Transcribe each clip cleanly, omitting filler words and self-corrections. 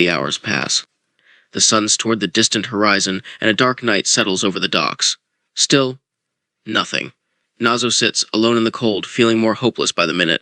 The hours pass. The sun's toward the distant horizon, and a dark night settles over the docks. Still, nothing. Nazo sits, alone in the cold, feeling more hopeless by the minute.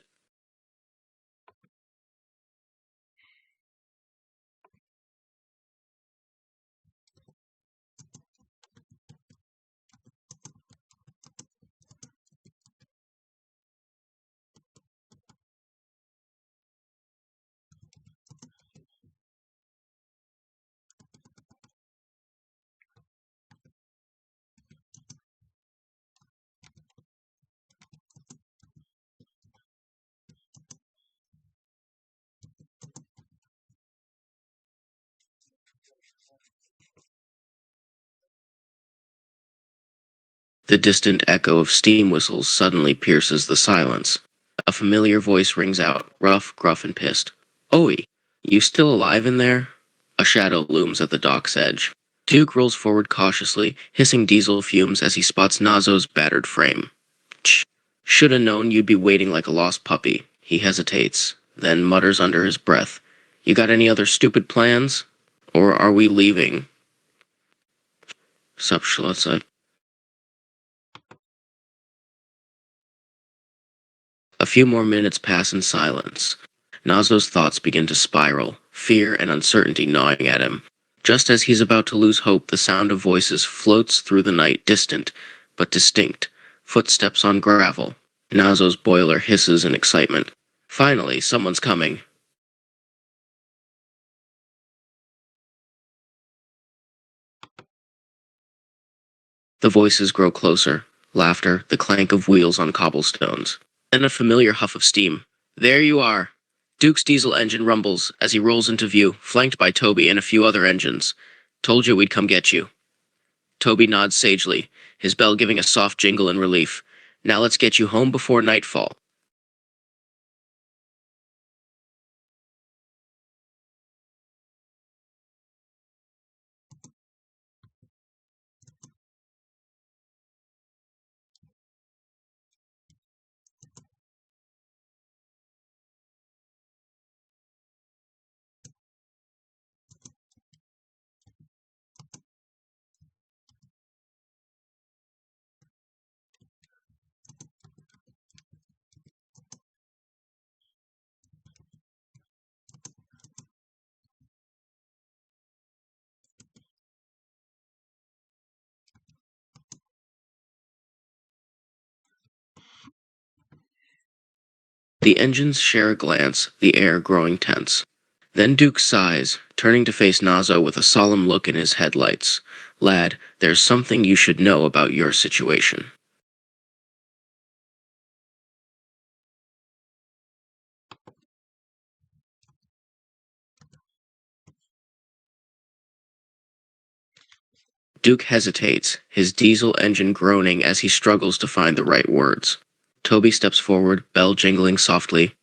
The distant echo of steam whistles suddenly pierces the silence. A familiar voice rings out, rough, gruff, and pissed. "Owie, you still alive in there?" A shadow looms at the dock's edge. Duke rolls forward cautiously, hissing diesel fumes as he spots Nazo's battered frame. "Ch. Shoulda known you'd be waiting like a lost puppy." He hesitates, then mutters under his breath, "You got any other stupid plans? Or are we leaving?" Sup, Schlitzer? A few more minutes pass in silence. Nazo's thoughts begin to spiral, fear and uncertainty gnawing at him. Just as he's about to lose hope, the sound of voices floats through the night, distant, but distinct. Footsteps on gravel. Nazo's boiler hisses in excitement. Finally, someone's coming. The voices grow closer. Laughter, the clank of wheels on cobblestones. Then a familiar huff of steam. "There you are." Duke's diesel engine rumbles as he rolls into view, flanked by Toby and a few other engines. "Told you we'd come get you." Toby nods sagely, his bell giving a soft jingle in relief. "Now let's get you home before nightfall." The engines share a glance, the air growing tense. Then Duke sighs, turning to face Nazo with a solemn look in his headlights. "Lad, there's something you should know about your situation." Duke hesitates, his diesel engine groaning as he struggles to find the right words. Toby steps forward, bell jingling softly.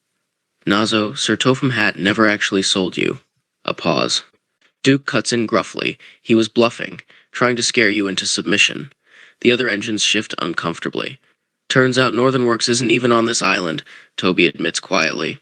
"Nazo, Sir Topham Hatt never actually sold you." A pause. Duke cuts in gruffly. "He was bluffing, trying to scare you into submission." The other engines shift uncomfortably. "Turns out Northern Works isn't even on this island," Toby admits quietly.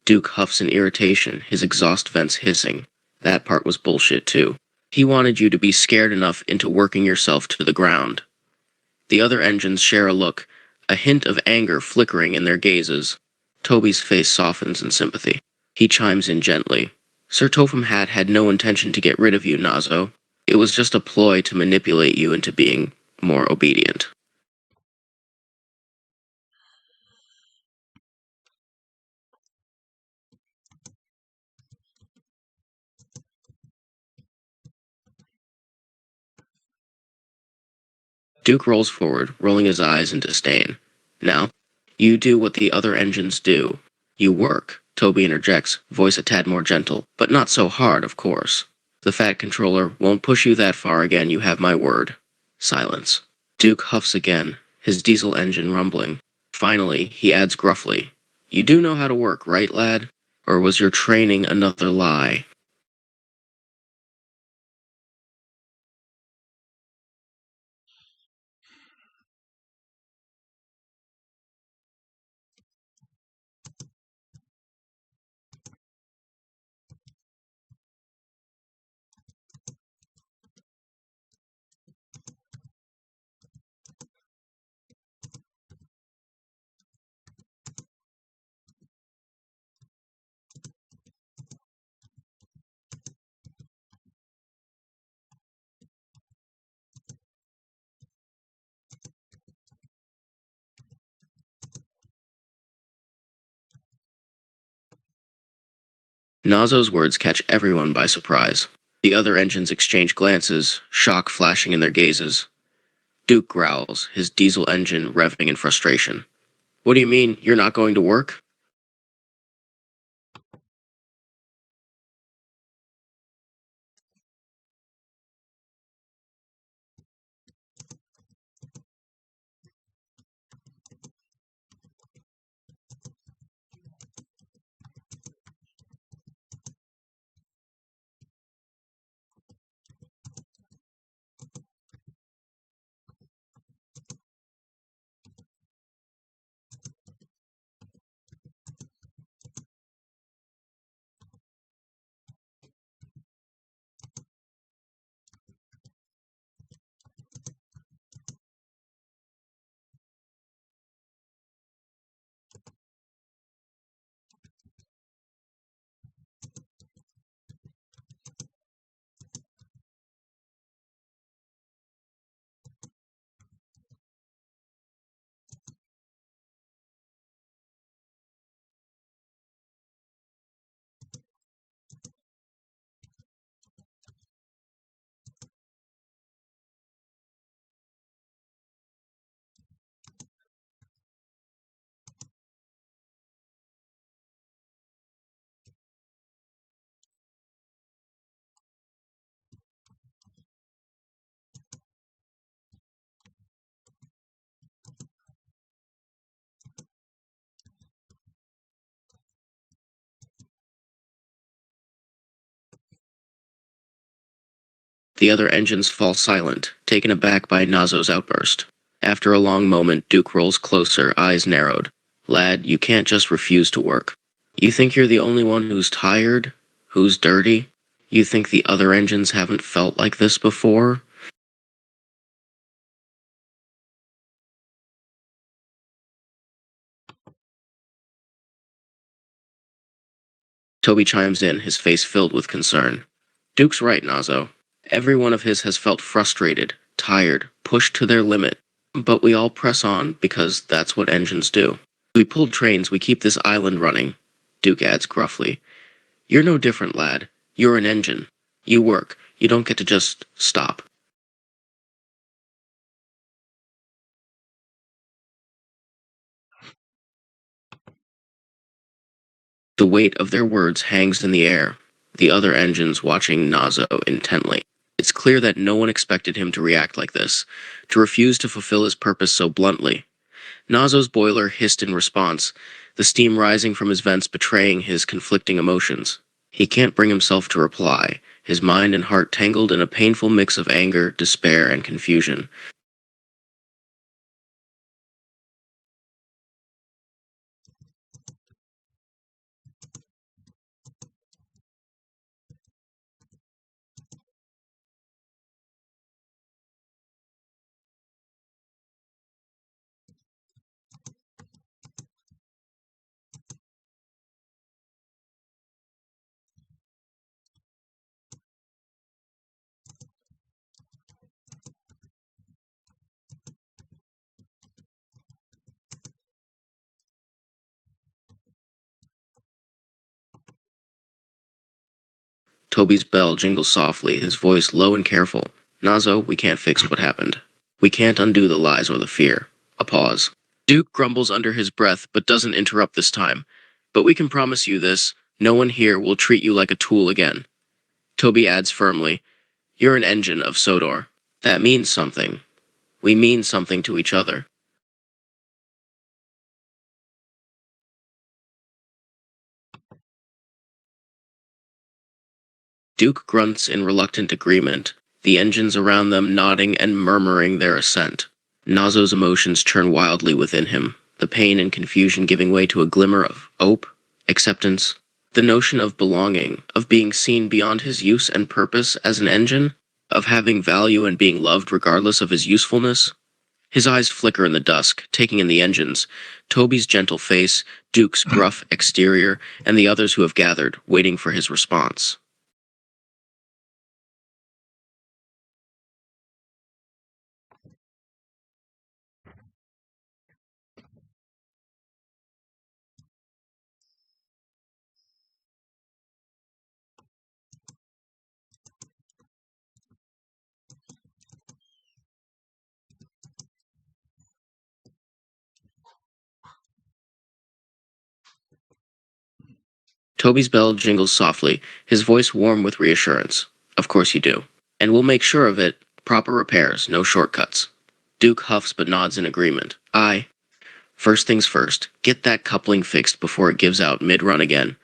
Duke huffs in irritation, his exhaust vents hissing. That part was bullshit too. He wanted you to be scared enough into working yourself to the ground. The other engines share a look, a hint of anger flickering in their gazes. Toby's face softens in sympathy. He chimes in gently. Sir Topham Hatt had no intention to get rid of you, Nazo. It was just a ploy to manipulate you into being more obedient. Duke rolls forward, rolling his eyes in disdain. Now, you do what the other engines do. You work, Toby interjects, voice a tad more gentle, but not so hard, of course. The Fat Controller won't push you that far again, you have my word. Silence. Duke huffs again, his diesel engine rumbling. Finally, he adds gruffly, You do know how to work, right, lad? Or was your training another lie? Nazo's words catch everyone by surprise. The other engines exchange glances, shock flashing in their gazes. Duke growls, his diesel engine revving in frustration. What do you mean, you're not going to work? The other engines fall silent, taken aback by Nazo's outburst. After a long moment, Duke rolls closer, eyes narrowed. Lad, you can't just refuse to work. You think you're the only one who's tired? Who's dirty? You think the other engines haven't felt like this before? Toby chimes in, his face filled with concern. Duke's right, Nazo. Every one of his has felt frustrated, tired, pushed to their limit. But we all press on because that's what engines do. We pull trains, we keep this island running, Duke adds gruffly. You're no different, lad. You're an engine. You work. You don't get to just stop. The weight of their words hangs in the air, the other engines watching Nazo intently. It's clear that no one expected him to react like this, to refuse to fulfill his purpose so bluntly. Nazo's boiler hissed in response, the steam rising from his vents betraying his conflicting emotions. He can't bring himself to reply, his mind and heart tangled in a painful mix of anger, despair, and confusion. Toby's bell jingles softly, his voice low and careful. Nazo, we can't fix what happened. We can't undo the lies or the fear. A pause. Duke grumbles under his breath, but doesn't interrupt this time. But we can promise you this, no one here will treat you like a tool again. Toby adds firmly, you're an engine of Sodor. That means something. We mean something to each other. Duke grunts in reluctant agreement, the engines around them nodding and murmuring their assent. Nazo's emotions churn wildly within him, the pain and confusion giving way to a glimmer of hope, acceptance, the notion of belonging, of being seen beyond his use and purpose as an engine, of having value and being loved regardless of his usefulness. His eyes flicker in the dusk, taking in the engines, Toby's gentle face, Duke's gruff exterior, and the others who have gathered, waiting for his response. Toby's bell jingles softly, his voice warm with reassurance. Of course you do. And we'll make sure of it. Proper repairs, no shortcuts. Duke huffs but nods in agreement. Aye. First things first, get that coupling fixed before it gives out mid-run again.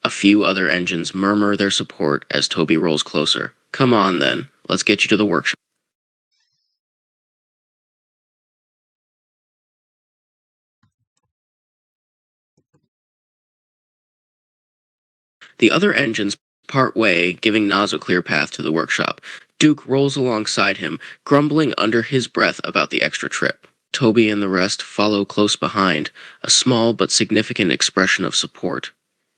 A few other engines murmur their support as Toby rolls closer. Come on then, let's get you to the workshop. The other engines part way, giving Naz a clear path to the workshop. Duke rolls alongside him, grumbling under his breath about the extra trip. Toby and the rest follow close behind, a small but significant expression of support.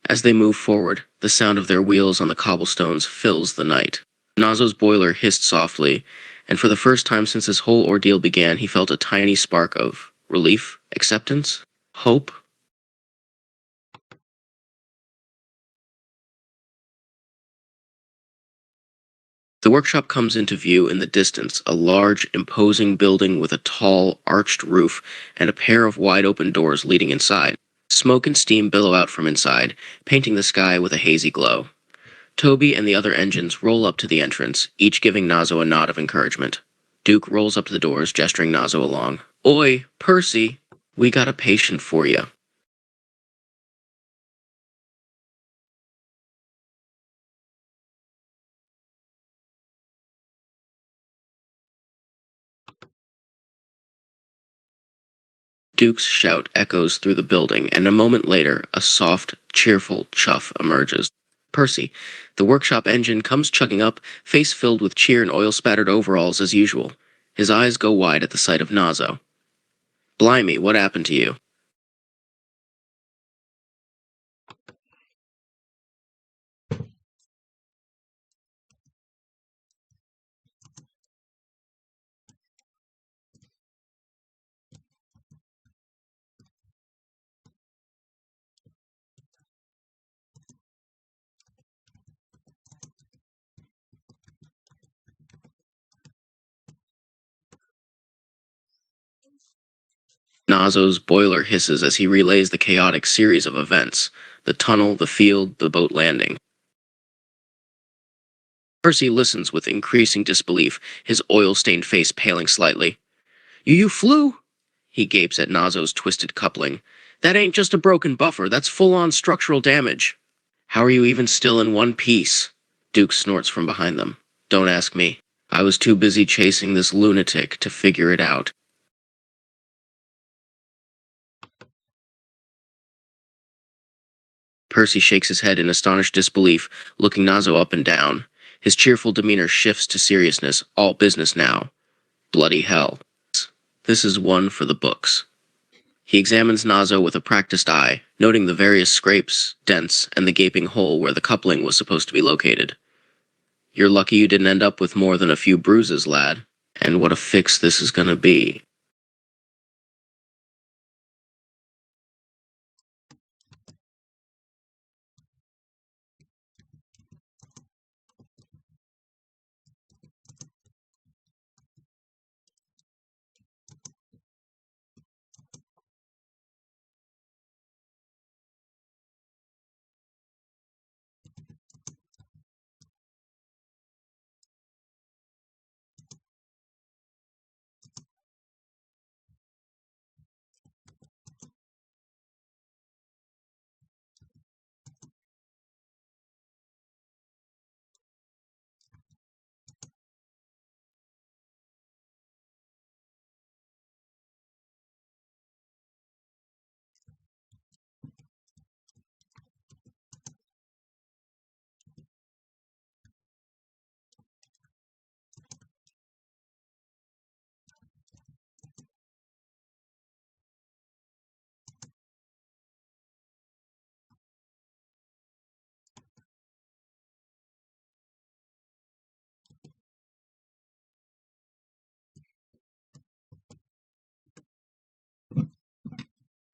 As they move forward, the sound of their wheels on the cobblestones fills the night. Nazo's boiler hissed softly, and for the first time since this whole ordeal began, he felt a tiny spark of relief, acceptance, hope. The workshop comes into view in the distance, a large, imposing building with a tall, arched roof and a pair of wide-open doors leading inside. Smoke and steam billow out from inside, painting the sky with a hazy glow. Toby and the other engines roll up to the entrance, each giving Nazo a nod of encouragement. Duke rolls up to the doors, gesturing Nazo along. Oi, Percy, we got a patient for you. Duke's shout echoes through the building, and a moment later, a soft, cheerful chuff emerges. Percy, the workshop engine, comes chugging up, face filled with cheer and oil-spattered overalls as usual. His eyes go wide at the sight of Nazo. Blimey, what happened to you? Nazo's boiler hisses as he relays the chaotic series of events. The tunnel, the field, the boat landing. Percy listens with increasing disbelief, his oil-stained face paling slightly. You flew? He gapes at Nazo's twisted coupling. That ain't just a broken buffer, that's full-on structural damage. How are you even still in one piece? Duke snorts from behind them. Don't ask me. I was too busy chasing this lunatic to figure it out. Percy shakes his head in astonished disbelief, looking Nazo up and down. His cheerful demeanor shifts to seriousness, all business now. Bloody hell. This is one for the books. He examines Nazo with a practiced eye, noting the various scrapes, dents, and the gaping hole where the coupling was supposed to be located. You're lucky you didn't end up with more than a few bruises, lad. And what a fix this is gonna be.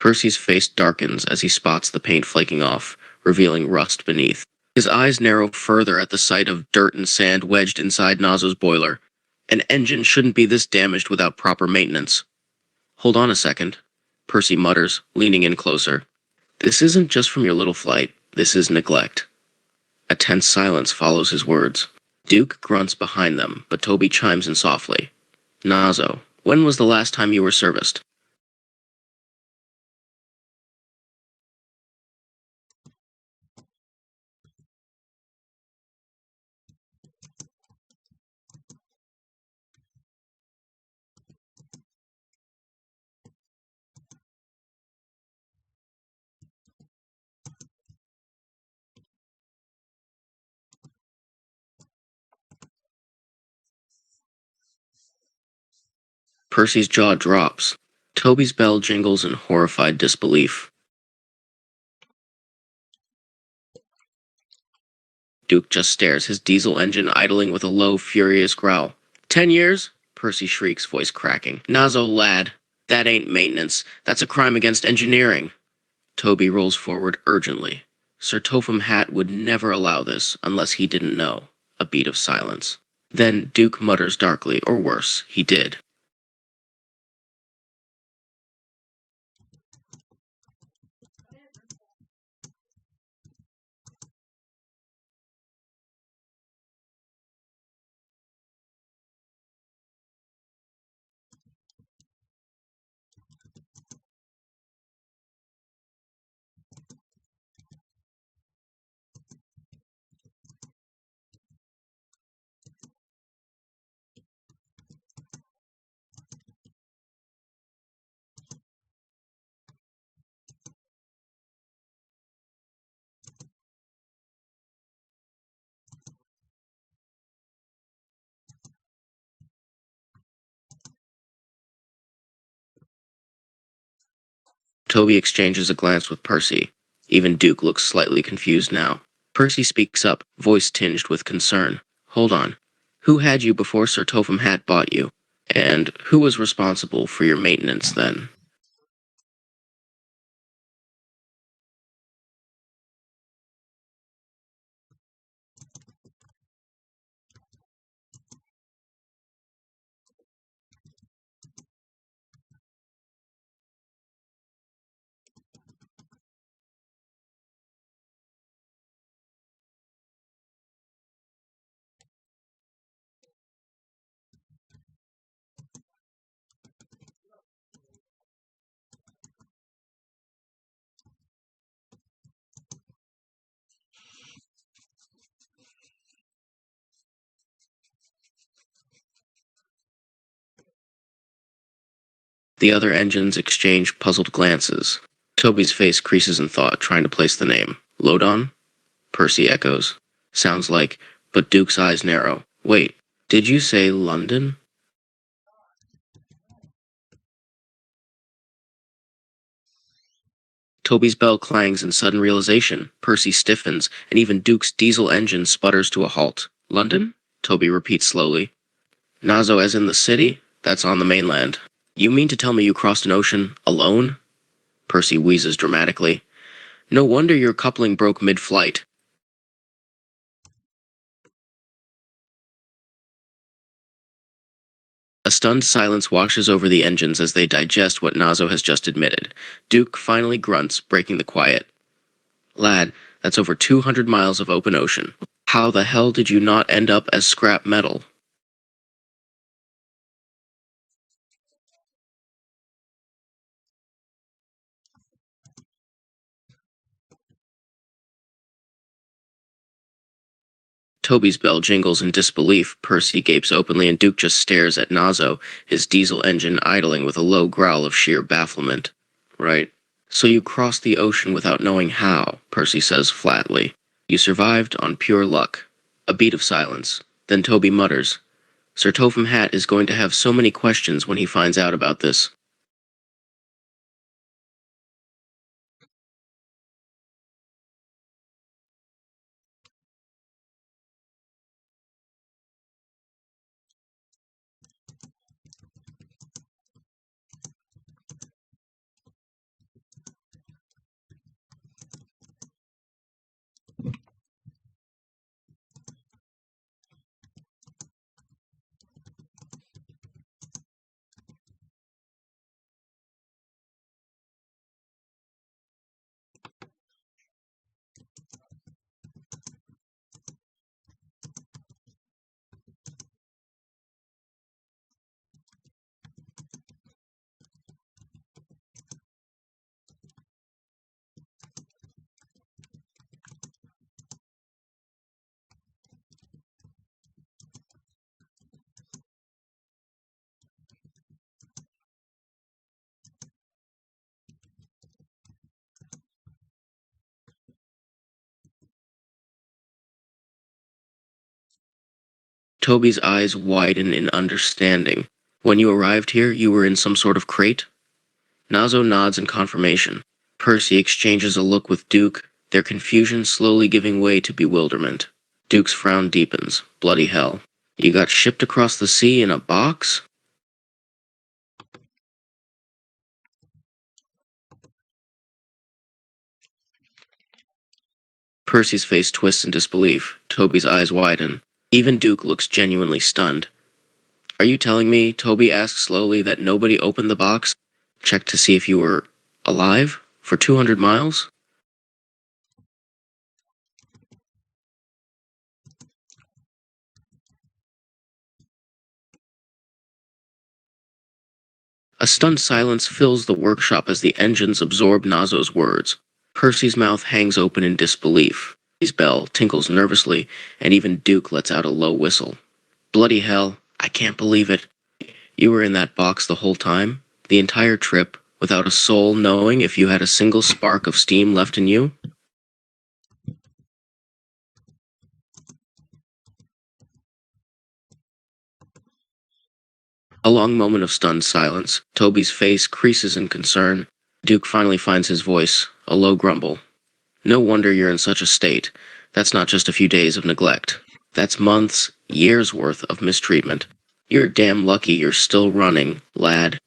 Percy's face darkens as he spots the paint flaking off, revealing rust beneath. His eyes narrow further at the sight of dirt and sand wedged inside Nazo's boiler. An engine shouldn't be this damaged without proper maintenance. Hold on a second, Percy mutters, leaning in closer. This isn't just from your little flight, this is neglect. A tense silence follows his words. Duke grunts behind them, but Toby chimes in softly. Nazo, when was the last time you were serviced? Percy's jaw drops. Toby's bell jingles in horrified disbelief. Duke just stares, his diesel engine idling with a low, furious growl. 10 years? Percy shrieks, voice cracking. Nazo, lad, that ain't maintenance. That's a crime against engineering. Toby rolls forward urgently. Sir Topham Hatt would never allow this unless he didn't know. A beat of silence. Then Duke mutters darkly, or worse, he did. Toby exchanges a glance with Percy. Even Duke looks slightly confused now. Percy speaks up, voice tinged with concern. Hold on. Who had you before Sir Topham Hatt bought you? And who was responsible for your maintenance then? The other engines exchange puzzled glances. Toby's face creases in thought, trying to place the name. Lodon? Percy echoes. Sounds like, but Duke's eyes narrow. Wait, did you say London? Toby's bell clangs in sudden realization. Percy stiffens, and even Duke's diesel engine sputters to a halt. London? Toby repeats slowly. Nazo as in the city? That's on the mainland. You mean to tell me you crossed an ocean alone? Percy wheezes dramatically. No wonder your coupling broke mid-flight. A stunned silence washes over the engines as they digest what Nazo has just admitted. Duke finally grunts, breaking the quiet. Lad, that's over 200 miles of open ocean. How the hell did you not end up as scrap metal? Toby's bell jingles in disbelief, Percy gapes openly, and Duke just stares at Nazo, his diesel engine idling with a low growl of sheer bafflement. Right. So you crossed the ocean without knowing how, Percy says flatly. You survived on pure luck. A beat of silence. Then Toby mutters, Sir Topham Hatt is going to have so many questions when he finds out about this. Toby's eyes widen in understanding. When you arrived here, you were in some sort of crate? Nazo nods in confirmation. Percy exchanges a look with Duke, their confusion slowly giving way to bewilderment. Duke's frown deepens. Bloody hell. You got shipped across the sea in a box? Percy's face twists in disbelief. Toby's eyes widen. Even Duke looks genuinely stunned. Are you telling me, Toby asks slowly, that nobody opened the box, checked to see if you were alive? For 200 miles? A stunned silence fills the workshop as the engines absorb Nazo's words. Percy's mouth hangs open in disbelief. His bell tinkles nervously, and even Duke lets out a low whistle. Bloody hell, I can't believe it. You were in that box the whole time? The entire trip, without a soul knowing if you had a single spark of steam left in you? A long moment of stunned silence. Toby's face creases in concern. Duke finally finds his voice, a low grumble. No wonder you're in such a state. That's not just a few days of neglect. That's months, years worth of mistreatment. You're damn lucky you're still running, lad.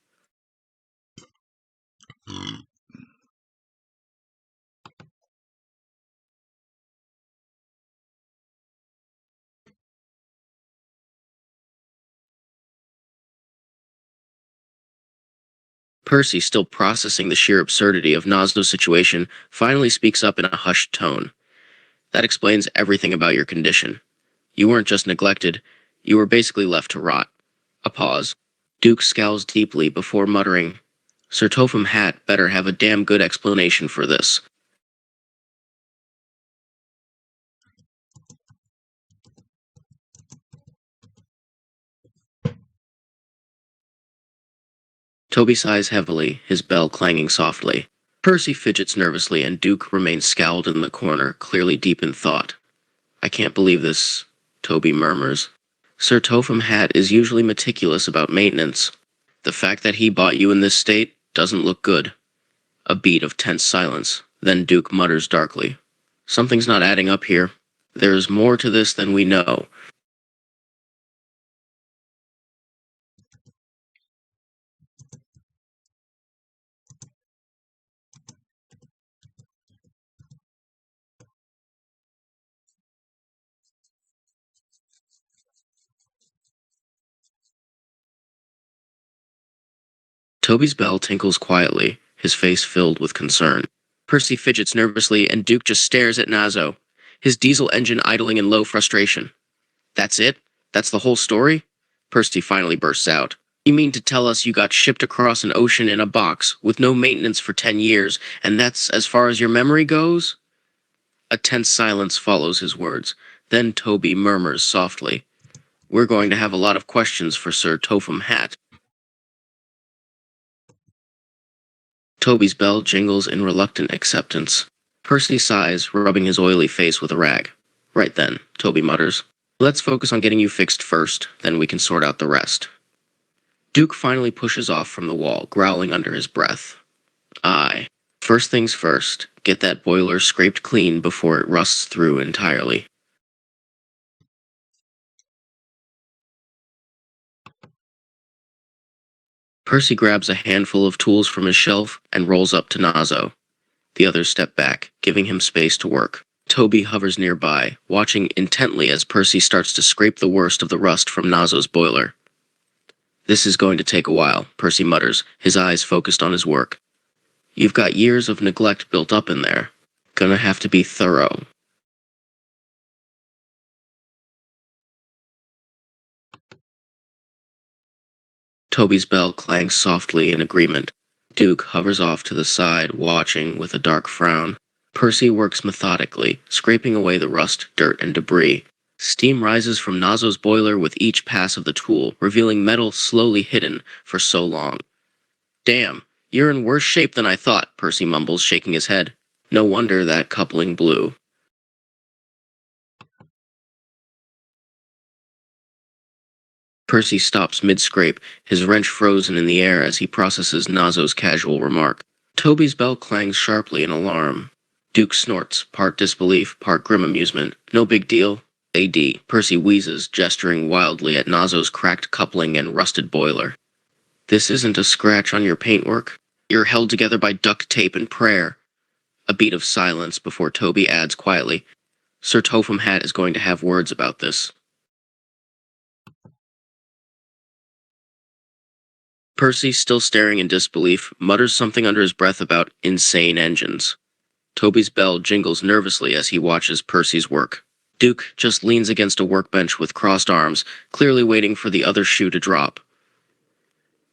Percy, still processing the sheer absurdity of Nazo's situation, finally speaks up in a hushed tone. That explains everything about your condition. You weren't just neglected, you were basically left to rot. A pause. Duke scowls deeply before muttering, Sir Topham Hatt better have a damn good explanation for this. Toby sighs heavily, his bell clanging softly. Percy fidgets nervously, and Duke remains scowled in the corner, clearly deep in thought. I can't believe this, Toby murmurs. Sir Topham Hatt is usually meticulous about maintenance. The fact that he bought you in this state doesn't look good. A beat of tense silence. Then Duke mutters darkly. Something's not adding up here. There's more to this than we know. Toby's bell tinkles quietly, his face filled with concern. Percy fidgets nervously, and Duke just stares at Nazo, his diesel engine idling in low frustration. That's it? That's the whole story? Percy finally bursts out. You mean to tell us you got shipped across an ocean in a box, with no maintenance for 10 years, and that's as far as your memory goes? A tense silence follows his words. Then Toby murmurs softly. We're going to have a lot of questions for Sir Topham Hatt. Toby's bell jingles in reluctant acceptance. Percy sighs, rubbing his oily face with a rag. Right then, Toby mutters. Let's focus on getting you fixed first, then we can sort out the rest. Duke finally pushes off from the wall, growling under his breath. Aye. First things first, get that boiler scraped clean before it rusts through entirely. Percy grabs a handful of tools from his shelf and rolls up to Nazo. The others step back, giving him space to work. Toby hovers nearby, watching intently as Percy starts to scrape the worst of the rust from Nazo's boiler. This is going to take a while, Percy mutters, his eyes focused on his work. You've got years of neglect built up in there. Gonna have to be thorough. Toby's bell clangs softly in agreement. Duke hovers off to the side, watching with a dark frown. Percy works methodically, scraping away the rust, dirt, and debris. Steam rises from Nazo's boiler with each pass of the tool, revealing metal slowly hidden for so long. Damn, you're in worse shape than I thought, Percy mumbles, shaking his head. No wonder that coupling blew. Percy stops mid-scrape, his wrench frozen in the air as he processes Nazo's casual remark. Toby's bell clangs sharply in alarm. Duke snorts, part disbelief, part grim amusement. No big deal. A.D. Percy wheezes, gesturing wildly at Nazo's cracked coupling and rusted boiler. This isn't a scratch on your paintwork. You're held together by duct tape and prayer. A beat of silence before Toby adds quietly, Sir Topham Hatt is going to have words about this. Percy, still staring in disbelief, mutters something under his breath about insane engines. Toby's bell jingles nervously as he watches Percy's work. Duke just leans against a workbench with crossed arms, clearly waiting for the other shoe to drop.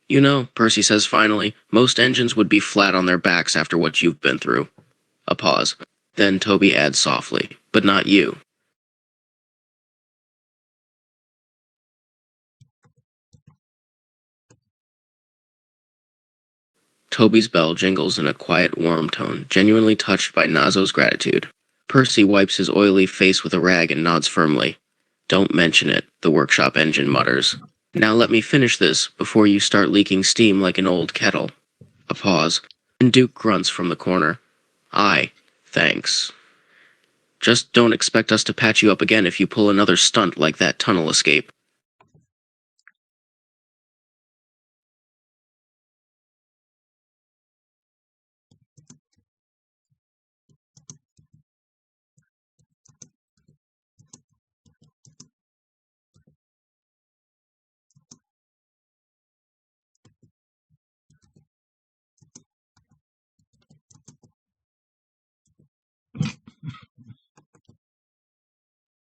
You know, Percy says finally, most engines would be flat on their backs after what you've been through. A pause. Then Toby adds softly, but not you. Toby's bell jingles in a quiet, warm tone, genuinely touched by Nazo's gratitude. Percy wipes his oily face with a rag and nods firmly. Don't mention it, the workshop engine mutters. Now let me finish this before you start leaking steam like an old kettle. A pause, and Duke grunts from the corner. Aye, thanks. Just don't expect us to patch you up again if you pull another stunt like that tunnel escape.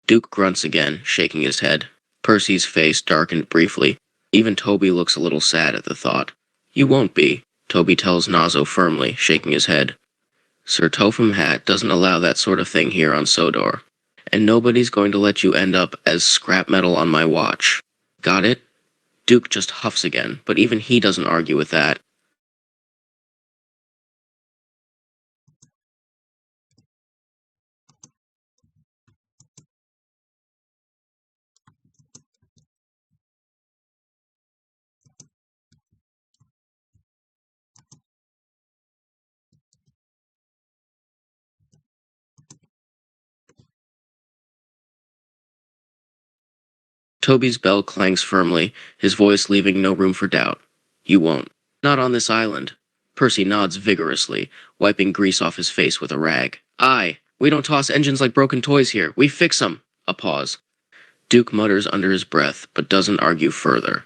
Duke grunts again, shaking his head. Percy's face darkened briefly. Even Toby looks a little sad at the thought. You won't be, Toby tells Nazo firmly, shaking his head. Sir Topham Hatt doesn't allow that sort of thing here on Sodor. And nobody's going to let you end up as scrap metal on my watch. Got it? Duke just huffs again, but even he doesn't argue with that. Toby's bell clangs firmly, his voice leaving no room for doubt. You won't. Not on this island. Percy nods vigorously, wiping grease off his face with a rag. Aye, we don't toss engines like broken toys here. We fix 'em. A pause. Duke mutters under his breath, but doesn't argue further.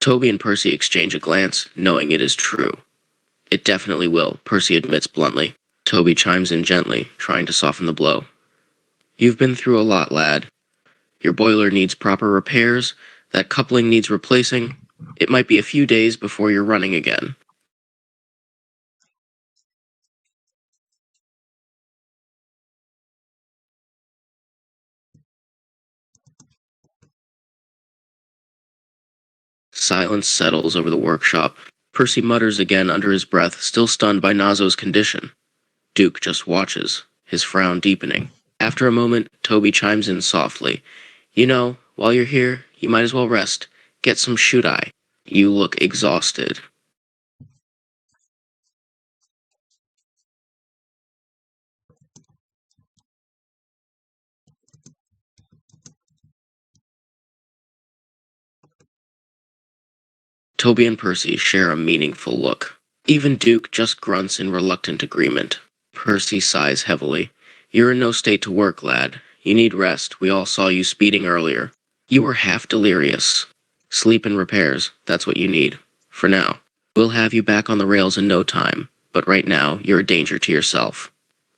Toby and Percy exchange a glance, knowing it is true. It definitely will, Percy admits bluntly. Toby chimes in gently, trying to soften the blow. You've been through a lot, lad. Your boiler needs proper repairs, that coupling needs replacing. It might be a few days before you're running again. Silence settles over the workshop. Percy mutters again under his breath, still stunned by Nazo's condition. Duke just watches, his frown deepening. After a moment, Toby chimes in softly. You know, while you're here, you might as well rest. Get some shoot-eye. You look exhausted. Toby and Percy share a meaningful look. Even Duke just grunts in reluctant agreement. Percy sighs heavily. You're in no state to work, lad. You need rest. We all saw you speeding earlier. You were half delirious. Sleep and repairs, that's what you need. For now. We'll have you back on the rails in no time, but right now you're a danger to yourself.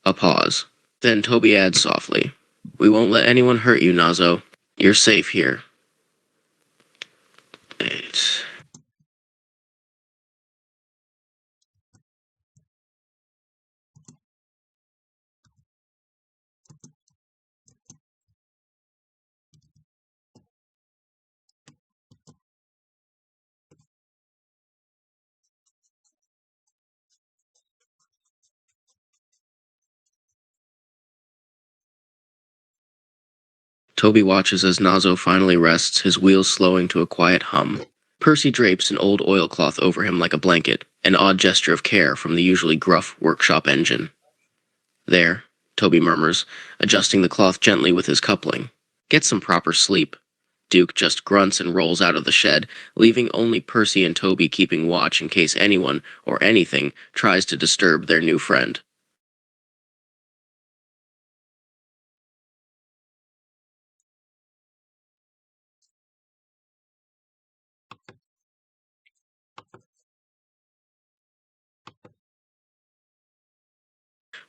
A pause. Then Toby adds softly, We won't let anyone hurt you, Nazo. You're safe here. Eight. Toby watches as Nazo finally rests, his wheels slowing to a quiet hum. Percy drapes an old oilcloth over him like a blanket, an odd gesture of care from the usually gruff workshop engine. There, Toby murmurs, adjusting the cloth gently with his coupling. Get some proper sleep. Duke just grunts and rolls out of the shed, leaving only Percy and Toby keeping watch in case anyone, or anything, tries to disturb their new friend.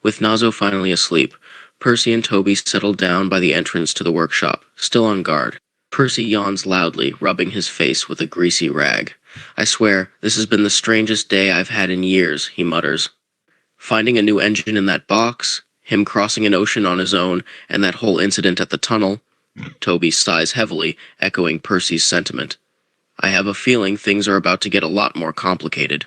With Nazo finally asleep, Percy and Toby settle down by the entrance to the workshop, still on guard. Percy yawns loudly, rubbing his face with a greasy rag. I swear, this has been the strangest day I've had in years, he mutters. Finding a new engine in that box, him crossing an ocean on his own, and that whole incident at the tunnel. Toby sighs heavily, echoing Percy's sentiment. I have a feeling things are about to get a lot more complicated.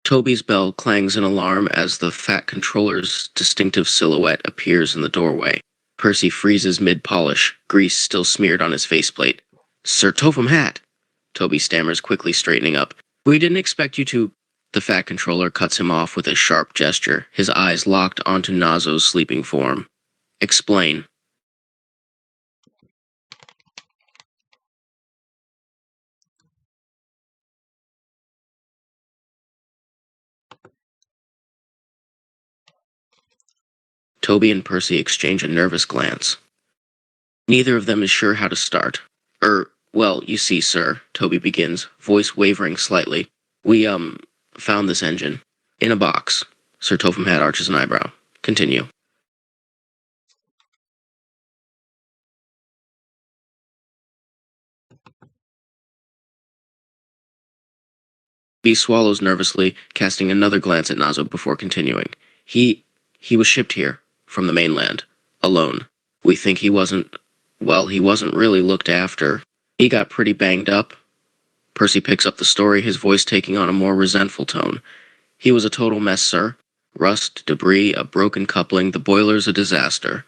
Toby's bell clangs in alarm as the fat controller's distinctive silhouette appears in the doorway. Percy freezes mid-polish, grease still smeared on his faceplate. Sir Topham Hatt! Toby stammers, quickly straightening up. We didn't expect you to... The fat controller cuts him off with a sharp gesture, his eyes locked onto Nazo's sleeping form. Explain. Toby and Percy exchange a nervous glance. Neither of them is sure how to start. Well, you see, sir, Toby begins, voice wavering slightly. We, found this engine. In a box. Sir Topham Hatt arches an eyebrow. Continue. B swallows nervously, casting another glance at Nazo before continuing. He was shipped here, from the mainland, alone. We think he wasn't really looked after. He got pretty banged up. Percy picks up the story, his voice taking on a more resentful tone. He was a total mess, sir. Rust, debris, a broken coupling, the boiler's a disaster.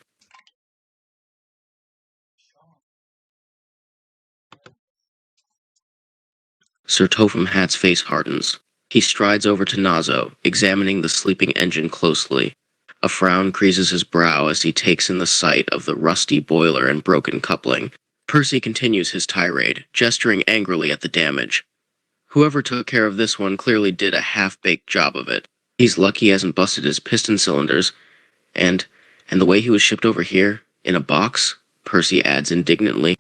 Sir Topham Hatt's face hardens. He strides over to Nazo, examining the sleeping engine closely. A frown creases his brow as he takes in the sight of the rusty boiler and broken coupling. Percy continues his tirade, gesturing angrily at the damage. Whoever took care of this one clearly did a half-baked job of it. He's lucky he hasn't busted his piston cylinders. And the way he was shipped over here, in a box, Percy adds indignantly.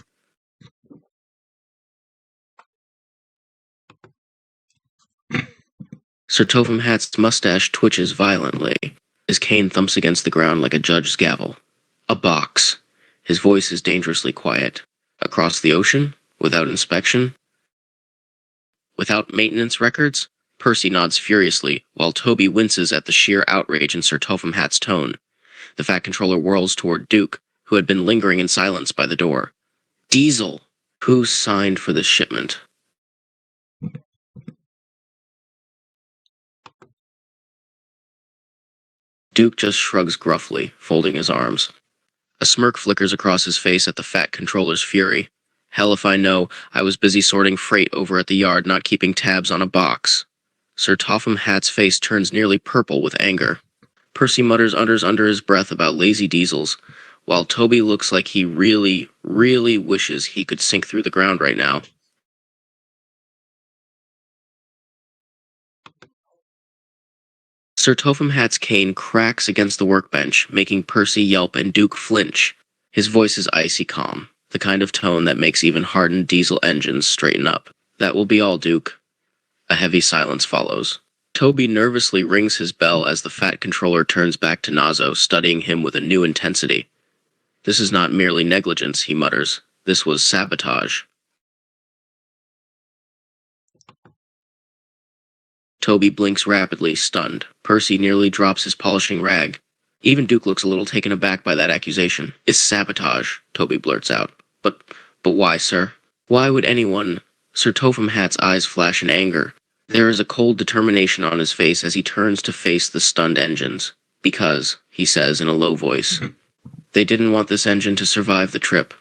Sir Topham Hatt's mustache twitches violently. His cane thumps against the ground like a judge's gavel. A box. His voice is dangerously quiet. Across the ocean? Without inspection? Without maintenance records? Percy nods furiously, while Toby winces at the sheer outrage in Sir Topham Hatt's tone. The Fat Controller whirls toward Duke, who had been lingering in silence by the door. Diesel! Who signed for this shipment? Duke just shrugs gruffly, folding his arms. A smirk flickers across his face at the fat controller's fury. Hell if I know, I was busy sorting freight over at the yard, not keeping tabs on a box. Sir Topham Hatt's face turns nearly purple with anger. Percy mutters under his breath about lazy diesels, while Toby looks like he really, really wishes he could sink through the ground right now. Sir Topham Hatt's cane cracks against the workbench, making Percy yelp and Duke flinch. His voice is icy calm, the kind of tone that makes even hardened diesel engines straighten up. That will be all, Duke. A heavy silence follows. Toby nervously rings his bell as the fat controller turns back to Nazo, studying him with a new intensity. This is not merely negligence, he mutters. This was sabotage. Toby blinks rapidly, stunned. Percy nearly drops his polishing rag. Even Duke looks a little taken aback by that accusation. It's sabotage, Toby blurts out. But why, sir? Why would anyone? Sir Topham Hatt's eyes flash in anger. There is a cold determination on his face as he turns to face the stunned engines. Because, he says in a low voice, they didn't want this engine to survive the trip.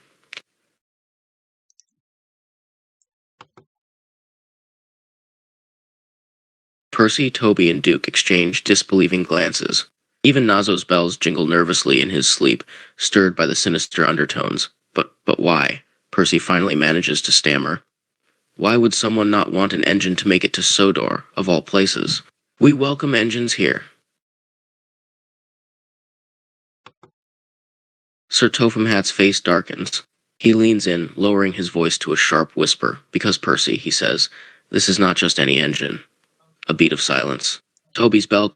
Percy, Toby, and Duke exchange disbelieving glances. Even Nazo's bells jingle nervously in his sleep, stirred by the sinister undertones. But why? Percy finally manages to stammer. Why would someone not want an engine to make it to Sodor, of all places? We welcome engines here. Sir Topham Hatt's face darkens. He leans in, lowering his voice to a sharp whisper. Because, Percy, he says, this is not just any engine. A beat of silence. Toby's bell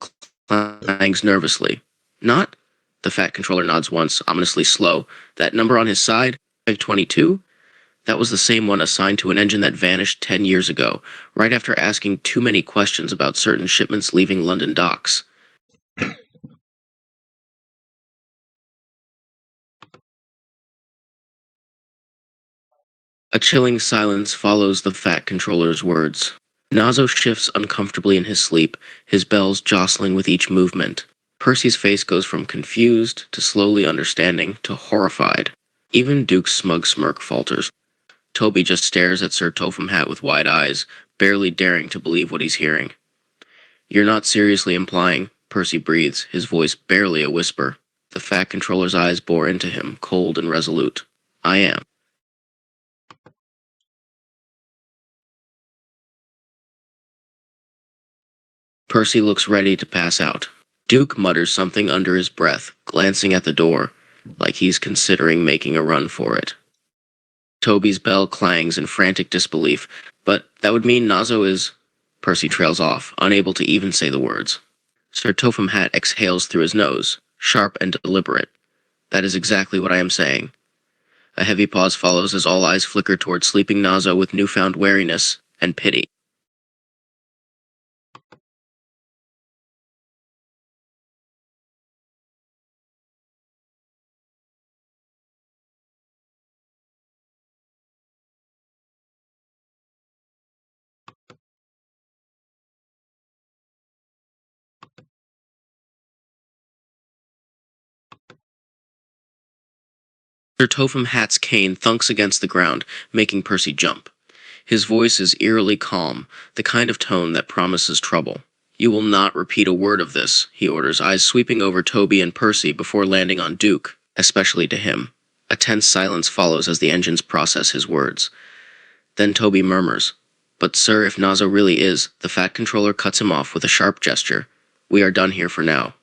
clangs nervously. Not? The fat controller nods once, ominously slow. That number on his side? 22? That was the same one assigned to an engine that vanished 10 years ago, right after asking too many questions about certain shipments leaving London docks. A chilling silence follows the fat controller's words. Nazo shifts uncomfortably in his sleep, his bells jostling with each movement. Percy's face goes from confused to slowly understanding to horrified. Even Duke's smug smirk falters. Toby just stares at Sir Topham Hatt with wide eyes, barely daring to believe what he's hearing. You're not seriously implying, Percy breathes, his voice barely a whisper. The fat controller's eyes bore into him, cold and resolute. I am. Percy looks ready to pass out. Duke mutters something under his breath, glancing at the door, like he's considering making a run for it. Toby's bell clangs in frantic disbelief, but that would mean Nazo is... Percy trails off, unable to even say the words. Sir Topham Hatt exhales through his nose, sharp and deliberate. That is exactly what I am saying. A heavy pause follows as all eyes flicker toward sleeping Nazo with newfound wariness and pity. Sir Topham Hatt's cane thunks against the ground, making Percy jump. His voice is eerily calm, the kind of tone that promises trouble. You will not repeat a word of this, he orders, eyes sweeping over Toby and Percy before landing on Duke, especially to him. A tense silence follows as the engines process his words. Then Toby murmurs, But sir, if Nazo really is, the fat controller cuts him off with a sharp gesture. We are done here for now.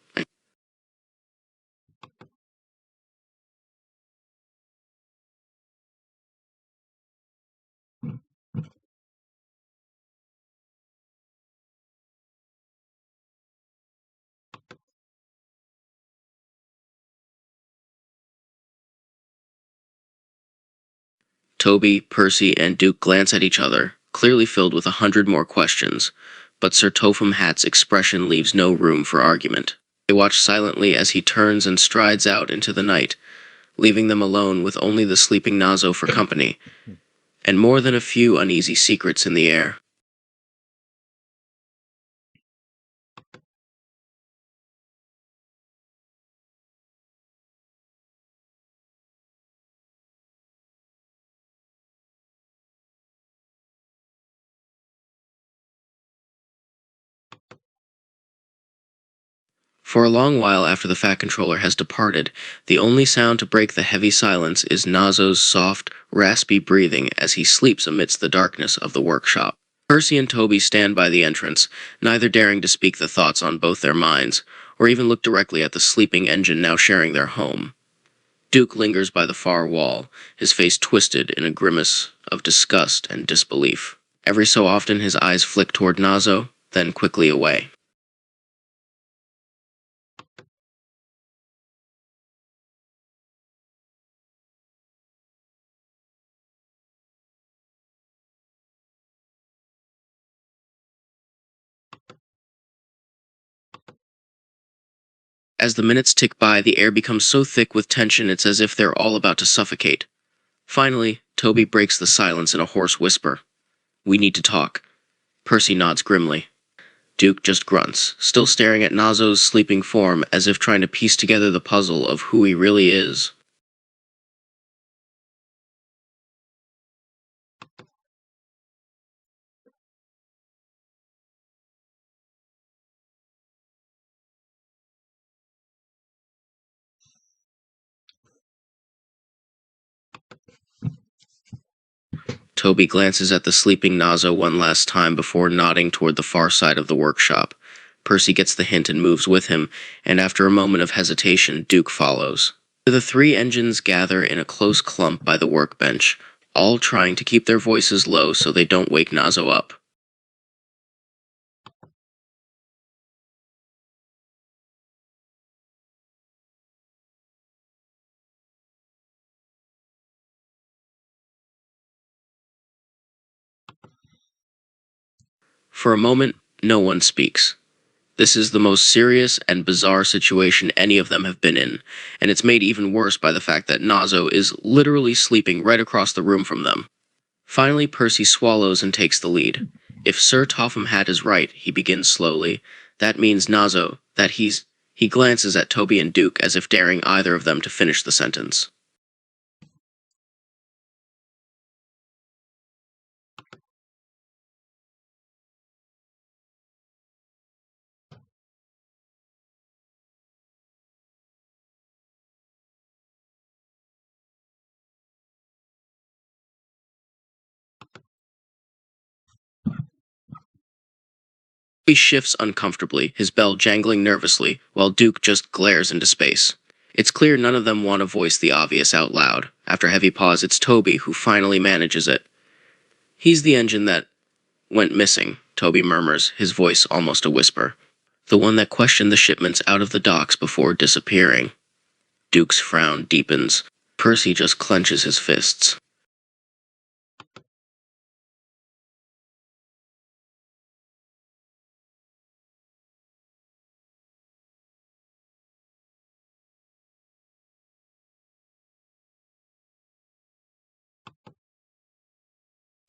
Toby, Percy, and Duke glance at each other, clearly filled with 100 more questions, but Sir Topham Hatt's expression leaves no room for argument. They watch silently as he turns and strides out into the night, leaving them alone with only the sleeping Nazo for company. and more than a few uneasy secrets in the air. For a long while after the Fat Controller has departed, the only sound to break the heavy silence is Nazo's soft, raspy breathing as he sleeps amidst the darkness of the workshop. Percy and Toby stand by the entrance, neither daring to speak the thoughts on both their minds, or even look directly at the sleeping engine now sharing their home. Duke lingers by the far wall, his face twisted in a grimace of disgust and disbelief. Every so often his eyes flick toward Nazo, then quickly away. As the minutes tick by, the air becomes so thick with tension it's as if they're all about to suffocate. Finally, Toby breaks the silence in a hoarse whisper. "We need to talk." Percy nods grimly. Duke just grunts, still staring at Nazo's sleeping form as if trying to piece together the puzzle of who he really is. Toby glances at the sleeping Nazo one last time before nodding toward the far side of the workshop. Percy gets the hint and moves with him, and after a moment of hesitation, Duke follows. The three engines gather in a close clump by the workbench, all trying to keep their voices low so they don't wake Nazo up. For a moment, no one speaks. This is the most serious and bizarre situation any of them have been in, and it's made even worse by the fact that Nazo is literally sleeping right across the room from them. Finally, Percy swallows and takes the lead. If Sir Topham Hatt is right, he begins slowly, that means Nazo, that he's... He glances at Toby and Duke as if daring either of them to finish the sentence. He shifts uncomfortably, his bell jangling nervously, while Duke just glares into space. It's clear none of them want to voice the obvious out loud. After a heavy pause, it's Toby who finally manages it. "He's the engine that went missing," Toby murmurs, his voice almost a whisper. "The one that questioned the shipments out of the docks before disappearing." Duke's frown deepens. Percy just clenches his fists.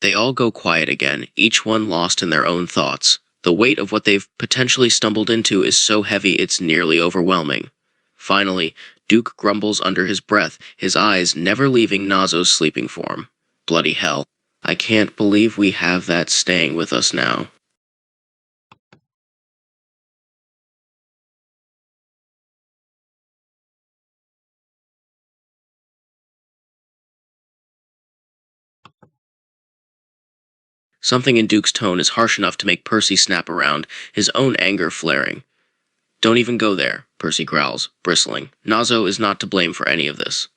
They all go quiet again, each one lost in their own thoughts. The weight of what they've potentially stumbled into is so heavy it's nearly overwhelming. Finally, Duke grumbles under his breath, his eyes never leaving Nazo's sleeping form. "Bloody hell. I can't believe we have that staying with us now." Something in Duke's tone is harsh enough to make Percy snap around, his own anger flaring. "Don't even go there," Percy growls, bristling. "Nazo is not to blame for any of this."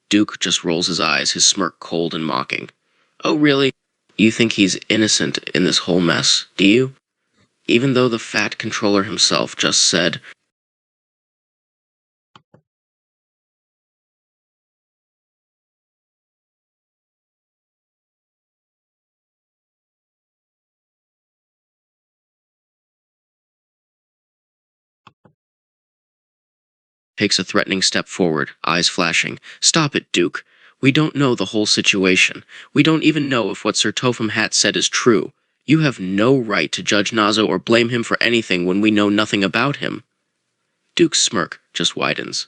Duke just rolls his eyes, his smirk cold and mocking. "Oh, really? You think he's innocent in this whole mess, do you? Even though the Fat Controller himself just said..." Takes a threatening step forward, eyes flashing. "Stop it, Duke. We don't know the whole situation. We don't even know if what Sir Topham Hatt said is true. You have no right to judge Nazo or blame him for anything when we know nothing about him. Duke's smirk just widens.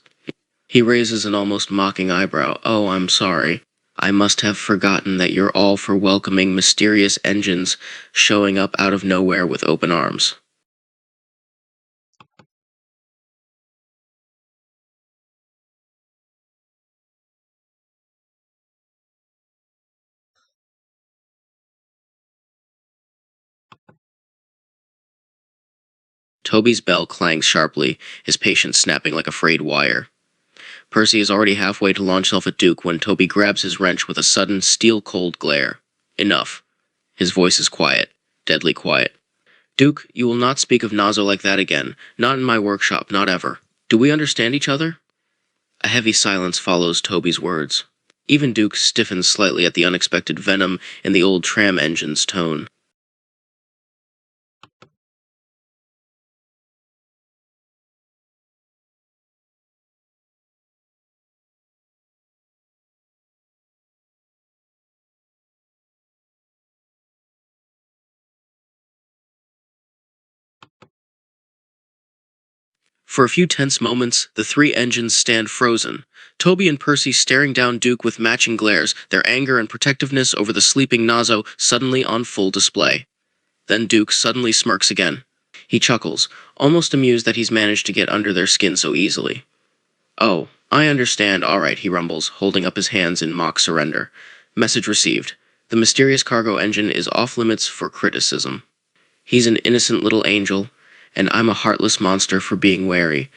He raises an almost mocking eyebrow. Oh, I'm sorry. I must have forgotten that you're all for welcoming mysterious engines showing up out of nowhere with open arms. Toby's bell clangs sharply, his patience snapping like a frayed wire. Percy is already halfway to launch himself at Duke when Toby grabs his wrench with a sudden, steel-cold glare. Enough. His voice is quiet, deadly quiet. Duke, you will not speak of Nazo like that again. Not in my workshop, not ever. Do we understand each other? A heavy silence follows Toby's words. Even Duke stiffens slightly at the unexpected venom in the old tram engine's tone. For a few tense moments, the three engines stand frozen. Toby and Percy staring down Duke with matching glares, their anger and protectiveness over the sleeping Nazo suddenly on full display. Then Duke suddenly smirks again. He chuckles, almost amused that he's managed to get under their skin so easily. Oh, I understand, all right, he rumbles, holding up his hands in mock surrender. Message received. The mysterious cargo engine is off limits for criticism. He's an innocent little angel, and I'm a heartless monster for being wary.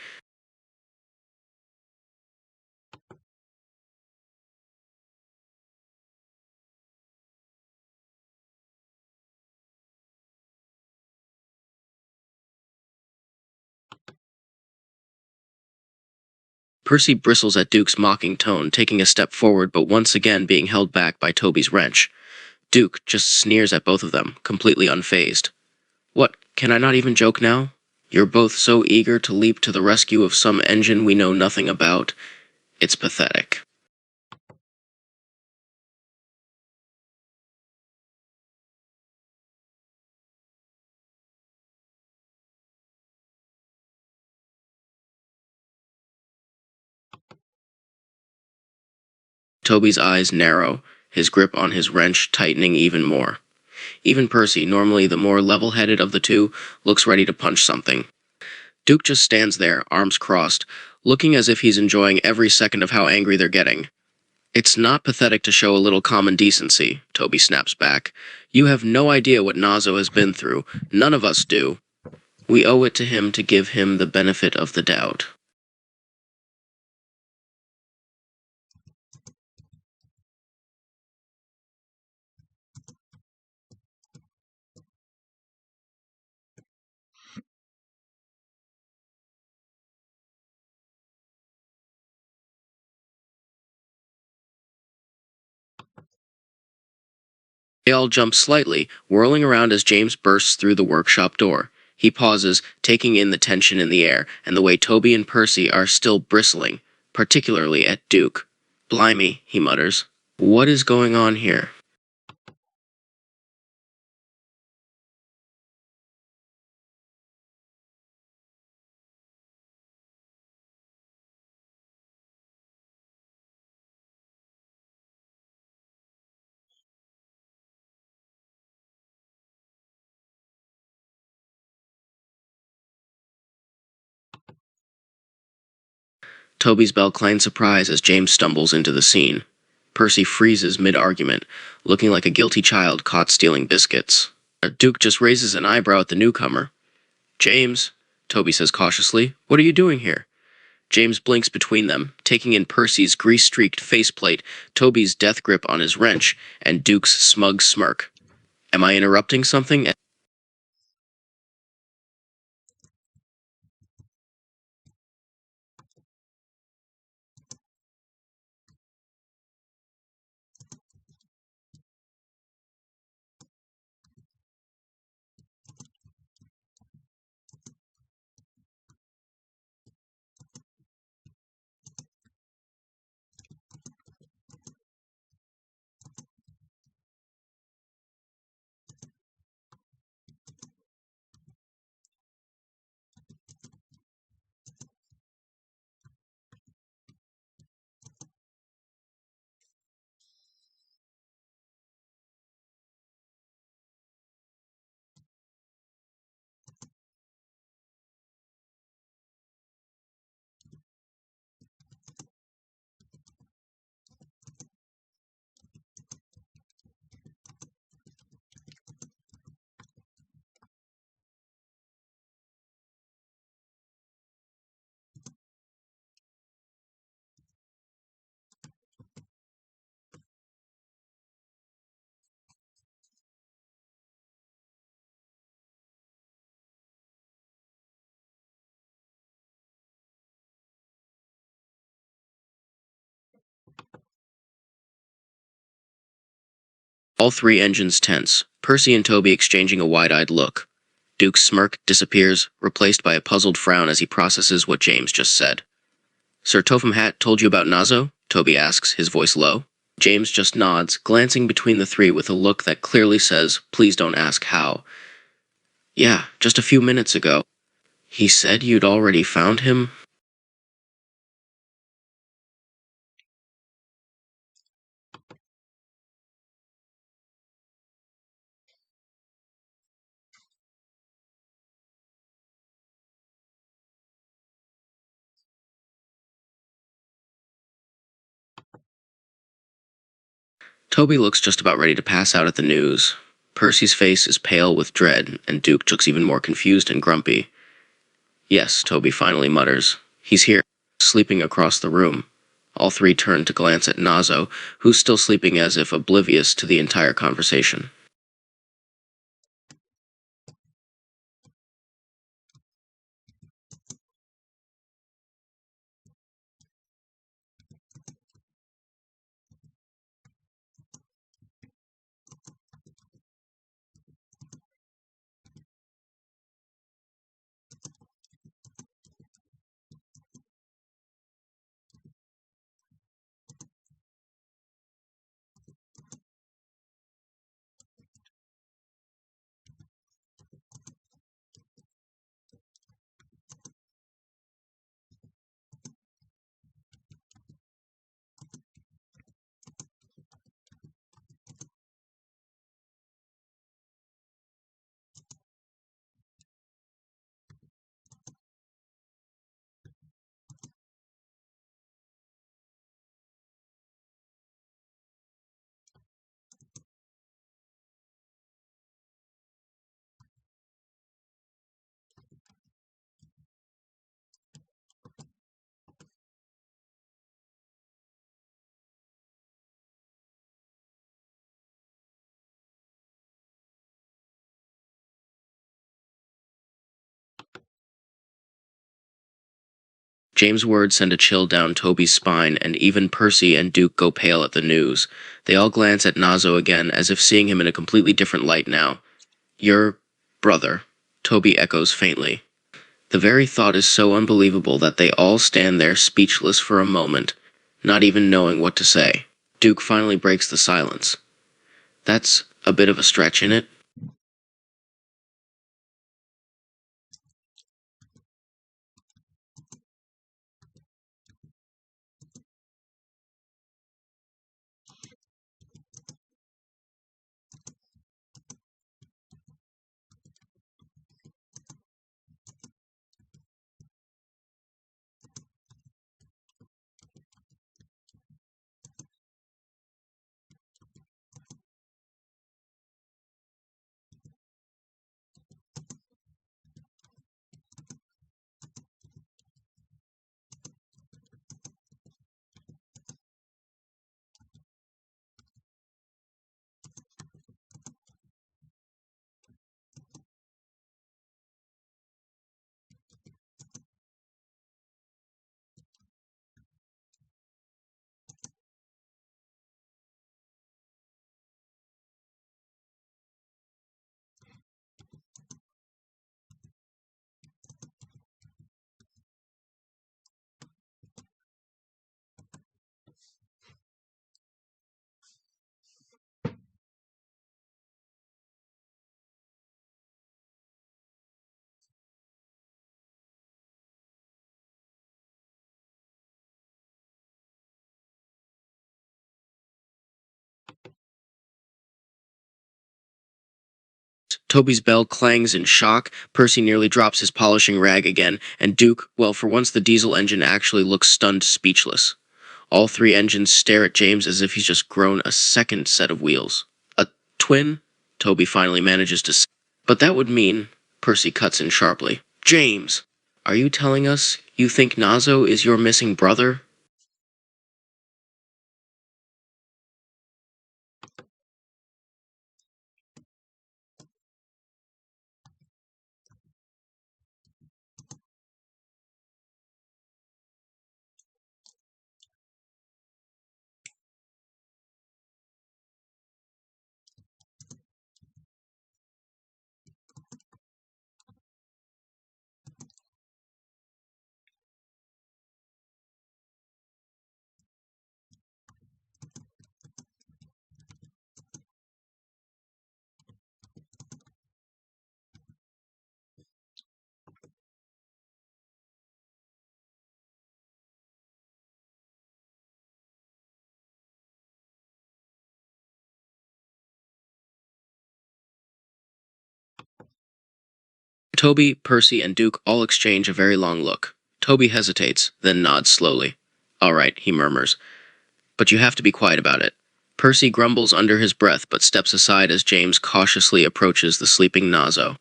Percy bristles at Duke's mocking tone, taking a step forward but once again being held back by Toby's wrench. Duke just sneers at both of them, completely unfazed. What, can I not even joke now? You're both so eager to leap to the rescue of some engine we know nothing about. It's pathetic. Toby's eyes narrow, his grip on his wrench tightening even more. Even Percy, normally the more level-headed of the two, looks ready to punch something. Duke just stands there, arms crossed, looking as if he's enjoying every second of how angry they're getting. It's not pathetic to show a little common decency, Toby snaps back. You have no idea what Nazo has been through. None of us do. We owe it to him to give him the benefit of the doubt. They all jump slightly, whirling around as James bursts through the workshop door. He pauses, taking in the tension in the air, and the way Toby and Percy are still bristling, particularly at Duke. Blimey, he mutters. What is going on here? Toby's bell clanged surprise as James stumbles into the scene. Percy freezes mid-argument, looking like a guilty child caught stealing biscuits. Duke just raises an eyebrow at the newcomer. James, Toby says cautiously, what are you doing here? James blinks between them, taking in Percy's grease-streaked faceplate, Toby's death grip on his wrench, and Duke's smug smirk. Am I interrupting something? All three engines tense, Percy and Toby exchanging a wide-eyed look. Duke's smirk disappears, replaced by a puzzled frown as he processes what James just said. Sir Topham Hatt told you about Nazo? Toby asks, his voice low. James just nods, glancing between the three with a look that clearly says, please don't ask how. Yeah, just a few minutes ago. He said you'd already found him? Toby looks just about ready to pass out at the news. Percy's face is pale with dread, and Duke looks even more confused and grumpy. Yes, Toby finally mutters. He's here, sleeping across the room. All three turn to glance at Nazo, who's still sleeping as if oblivious to the entire conversation. James' words send a chill down Toby's spine, and even Percy and Duke go pale at the news. They all glance at Nazo again, as if seeing him in a completely different light now. Your brother, Toby echoes faintly. The very thought is so unbelievable that they all stand there speechless for a moment, not even knowing what to say. Duke finally breaks the silence. That's a bit of a stretch in it. Toby's bell clangs in shock, Percy nearly drops his polishing rag again, and Duke, well, for once the diesel engine actually looks stunned speechless. All three engines stare at James as if he's just grown a second set of wheels. A twin? Toby finally manages to say. But that would mean, Percy cuts in sharply. James! Are you telling us you think Nazo is your missing brother? Toby, Percy, and Duke all exchange a very long look. Toby hesitates, then nods slowly. All right, he murmurs. But you have to be quiet about it. Percy grumbles under his breath but steps aside as James cautiously approaches the sleeping Nazo.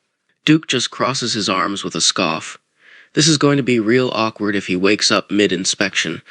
Duke just crosses his arms with a scoff. This is going to be real awkward if he wakes up mid-inspection.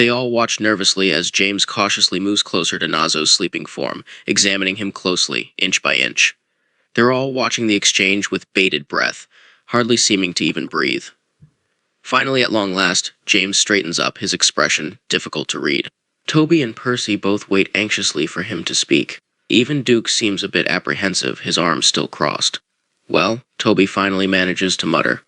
They all watch nervously as James cautiously moves closer to Nazo's sleeping form, examining him closely, inch by inch. They're all watching the exchange with bated breath, hardly seeming to even breathe. Finally, at long last, James straightens up, his expression difficult to read. Toby and Percy both wait anxiously for him to speak. Even Duke seems a bit apprehensive, his arms still crossed. Well, Toby finally manages to mutter.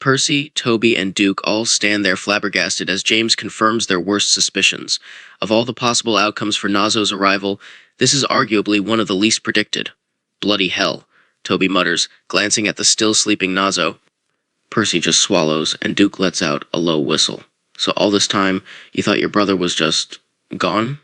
Percy, Toby, and Duke all stand there flabbergasted as James confirms their worst suspicions. Of all the possible outcomes for Nazo's arrival, this is arguably one of the least predicted. Bloody hell, Toby mutters, glancing at the still sleeping Nazo. Percy just swallows, and Duke lets out a low whistle. So all this time, you thought your brother was just gone?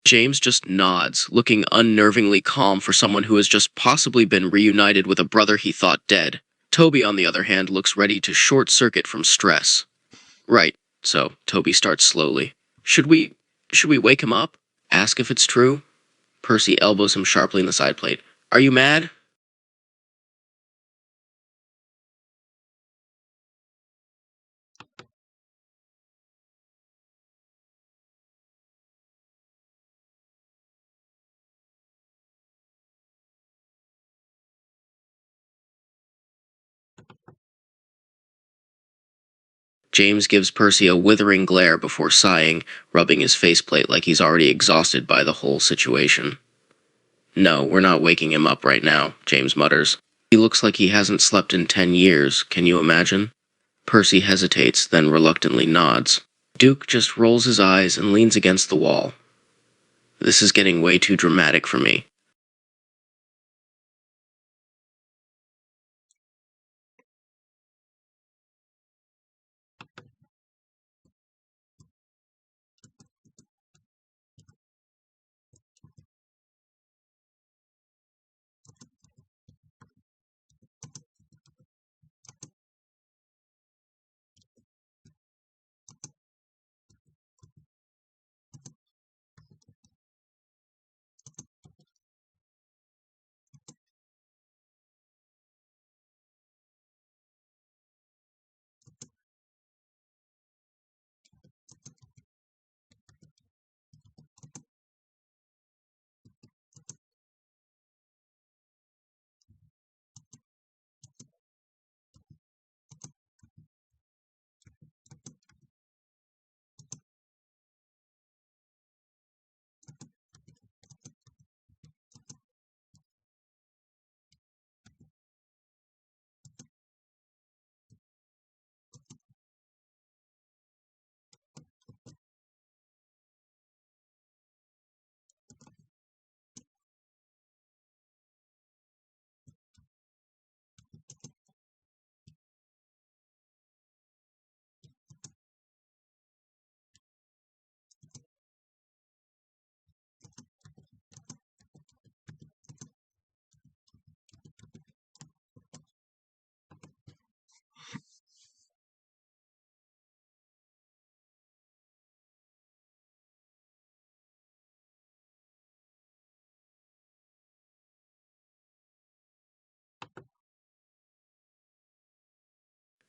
James just nods, looking unnervingly calm for someone who has just possibly been reunited with a brother he thought dead. Toby, on the other hand, looks ready to short circuit from stress. Right, so Toby starts slowly. Should we wake him up? Ask if it's true? Percy elbows him sharply in the side plate. Are you mad? James gives Percy a withering glare before sighing, rubbing his faceplate like he's already exhausted by the whole situation. No, we're not waking him up right now, James mutters. He looks like he hasn't slept in 10 years, can you imagine? Percy hesitates, then reluctantly nods. Duke just rolls his eyes and leans against the wall. This is getting way too dramatic for me.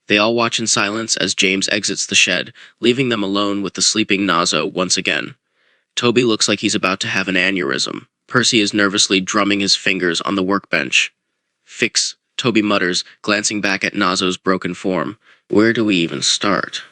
They all watch in silence as James exits the shed, leaving them alone with the sleeping Nazo once again. Toby looks like he's about to have an aneurysm. Percy is nervously drumming his fingers on the workbench. Fix, Toby mutters, glancing back at Nazo's broken form. Where do we even start?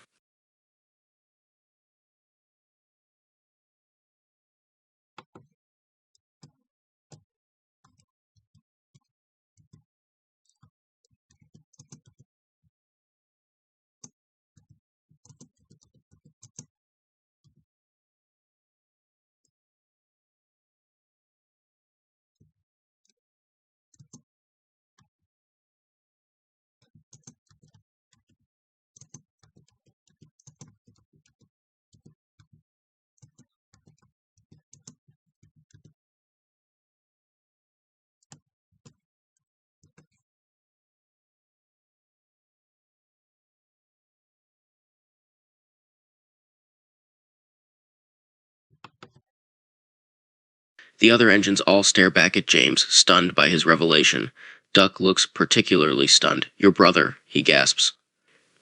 The other engines all stare back at James, stunned by his revelation. Duck looks particularly stunned. Your brother, he gasps.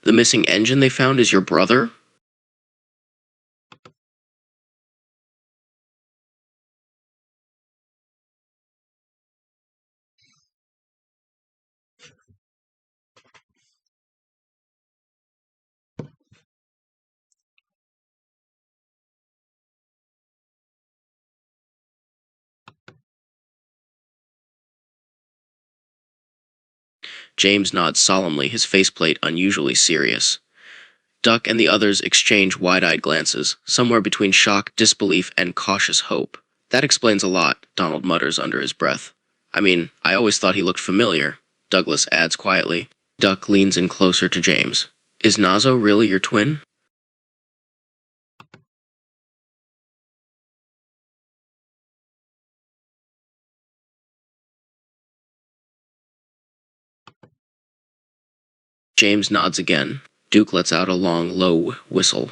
The missing engine they found is your brother? James nods solemnly, his faceplate unusually serious. Duck and the others exchange wide-eyed glances, somewhere between shock, disbelief, and cautious hope. That explains a lot, Donald mutters under his breath. I mean, I always thought he looked familiar, Douglas adds quietly. Duck leans in closer to James. Is Nazo really your twin? James nods again. Duke lets out a long, low whistle.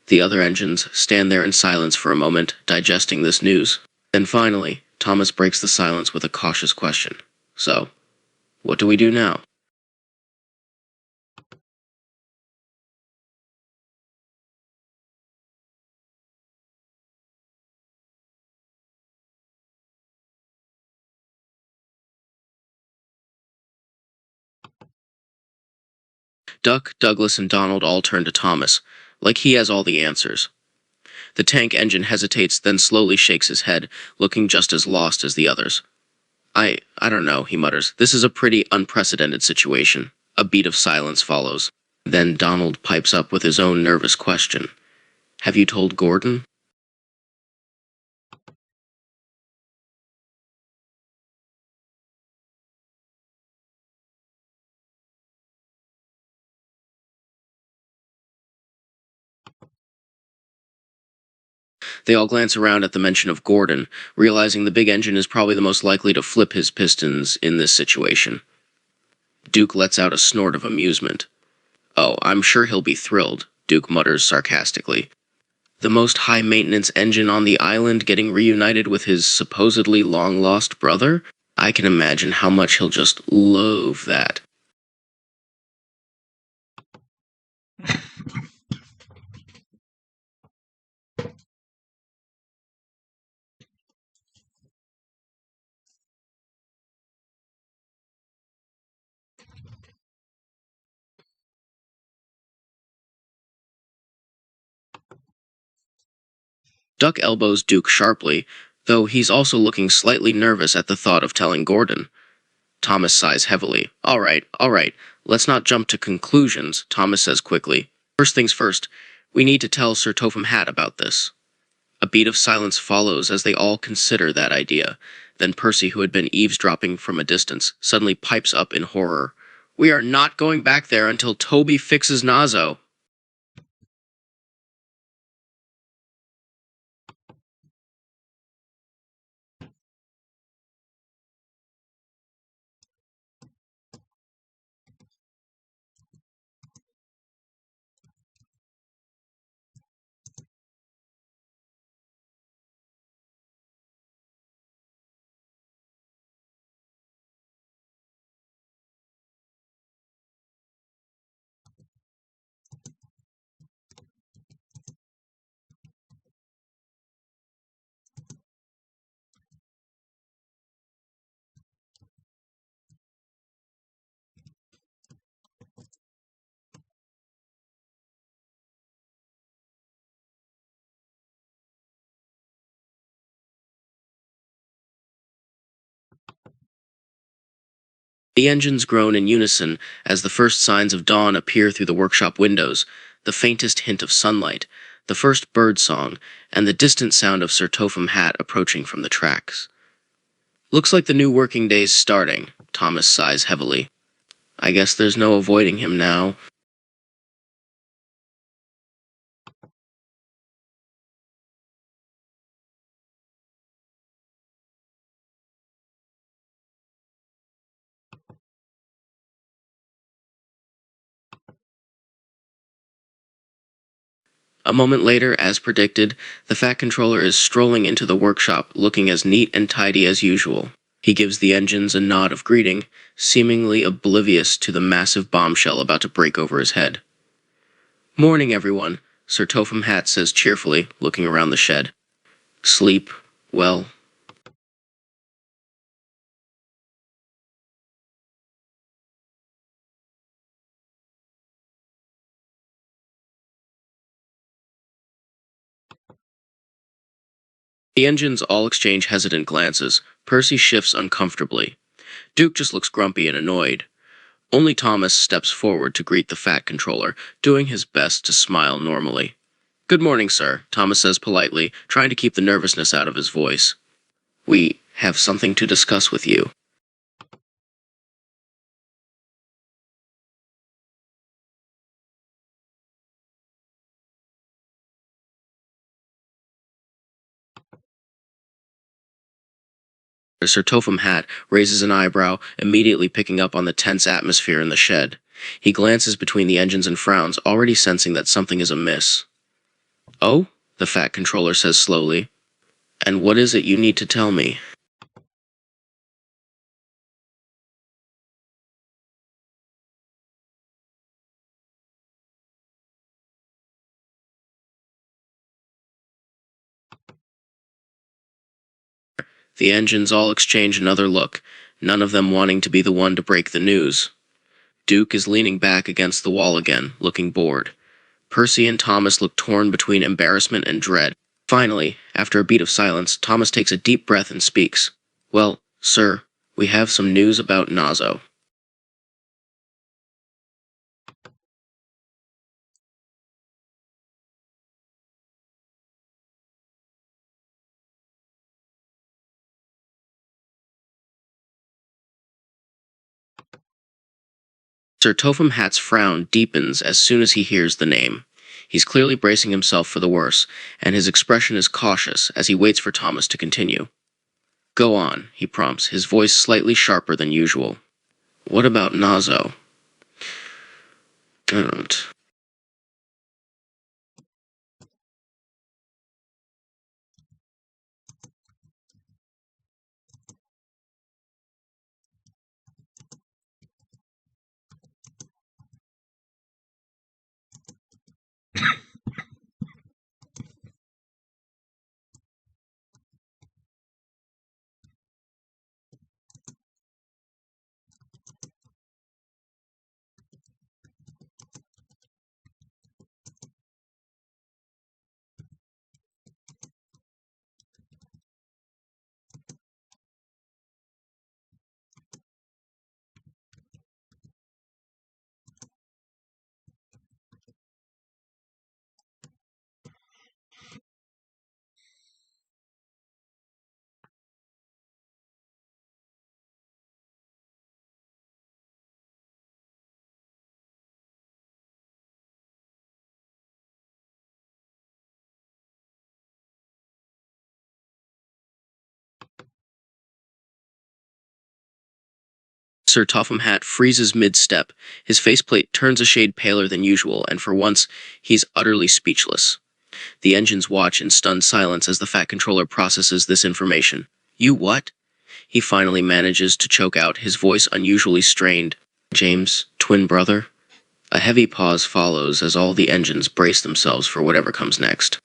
The other engines stand there in silence for a moment, digesting this news. Then finally, Thomas breaks the silence with a cautious question. So, what do we do now? Duck, Douglas, and Donald all turn to Thomas, like he has all the answers. The tank engine hesitates, then slowly shakes his head, looking just as lost as the others. I don't know, he mutters. This is a pretty unprecedented situation. A beat of silence follows. Then Donald pipes up with his own nervous question. Have you told Gordon? They all glance around at the mention of Gordon, realizing the big engine is probably the most likely to flip his pistons in this situation. Duke lets out a snort of amusement. Oh, I'm sure he'll be thrilled, Duke mutters sarcastically. The most high-maintenance engine on the island getting reunited with his supposedly long-lost brother? I can imagine how much he'll just loathe that. Duck elbows Duke sharply, though he's also looking slightly nervous at the thought of telling Gordon. Thomas sighs heavily. All right, let's not jump to conclusions, Thomas says quickly. First things first, we need to tell Sir Topham Hatt about this. A beat of silence follows as they all consider that idea. Then Percy, who had been eavesdropping from a distance, suddenly pipes up in horror. We are not going back there until Toby fixes Nazo. The engines groan in unison as the first signs of dawn appear through the workshop windows, the faintest hint of sunlight, the first bird song, and the distant sound of Sir Topham Hatt approaching from the tracks. Looks like the new working day's starting, Thomas sighs heavily. I guess there's no avoiding him now. A moment later, as predicted, the Fat Controller is strolling into the workshop, looking as neat and tidy as usual. He gives the engines a nod of greeting, seemingly oblivious to the massive bombshell about to break over his head. Morning, everyone, Sir Topham Hatt says cheerfully, looking around the shed. Sleep, well. The engines all exchange hesitant glances. Percy shifts uncomfortably. Duke just looks grumpy and annoyed. Only Thomas steps forward to greet the Fat Controller, doing his best to smile normally. "Good morning, sir," Thomas says politely, trying to keep the nervousness out of his voice. "We have something to discuss with you." Sir Topham Hatt raises an eyebrow, immediately picking up on the tense atmosphere in the shed. He glances between the engines and frowns, already sensing that something is amiss. "Oh?" the Fat Controller says slowly. "And what is it you need to tell me?" The engines all exchange another look, none of them wanting to be the one to break the news. Duke is leaning back against the wall again, looking bored. Percy and Thomas look torn between embarrassment and dread. Finally, after a beat of silence, Thomas takes a deep breath and speaks. "Well, sir, we have some news about Nazo." Sir Topham Hatt's frown deepens as soon as he hears the name. He's clearly bracing himself for the worse, and his expression is cautious as he waits for Thomas to continue. "Go on," he prompts, his voice slightly sharper than usual. "What about Nazo?" "I don't." Sir Topham Hatt freezes mid-step. His faceplate turns a shade paler than usual, and for once, he's utterly speechless. The engines watch in stunned silence as the Fat Controller processes this information. "You what?" He finally manages to choke out, his voice unusually strained. "James' twin brother?" A heavy pause follows as all the engines brace themselves for whatever comes next.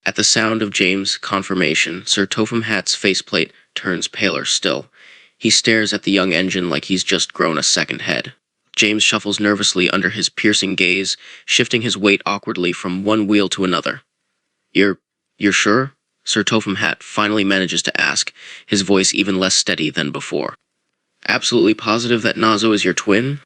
At the sound of James' confirmation, Sir Topham Hatt's faceplate turns paler still. He stares at the young engine like he's just grown a second head. James shuffles nervously under his piercing gaze, shifting his weight awkwardly from one wheel to another. You're... you're sure?" Sir Topham Hatt finally manages to ask, his voice even less steady than before. "Absolutely positive that Nazo is your twin?"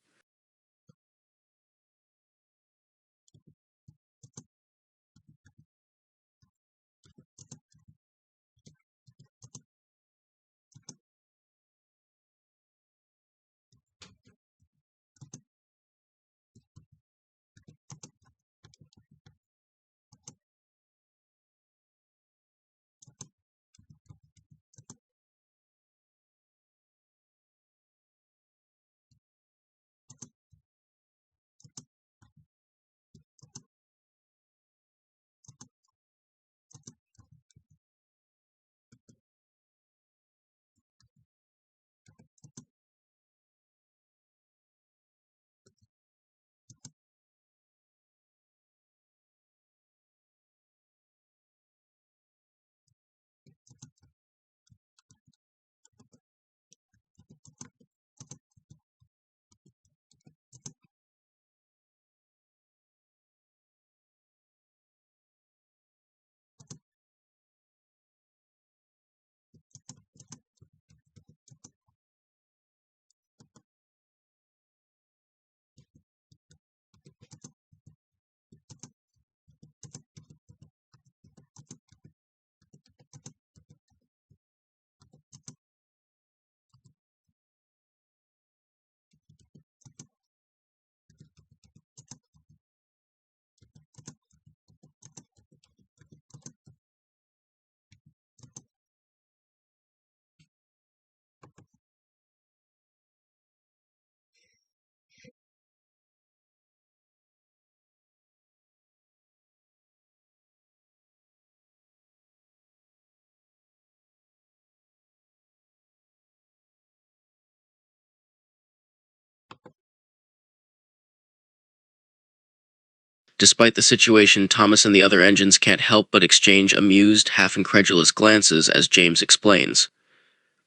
Despite the situation, Thomas and the other engines can't help but exchange amused, half-incredulous glances as James explains.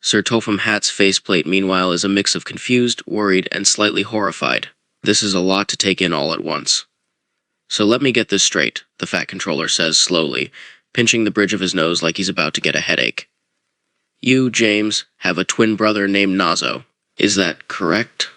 Sir Topham Hatt's faceplate, meanwhile, is a mix of confused, worried, and slightly horrified. This is a lot to take in all at once. So let me get this straight, the Fat Controller says slowly, pinching the bridge of his nose like he's about to get a headache. You, James, have a twin brother named Nazo. Is that correct?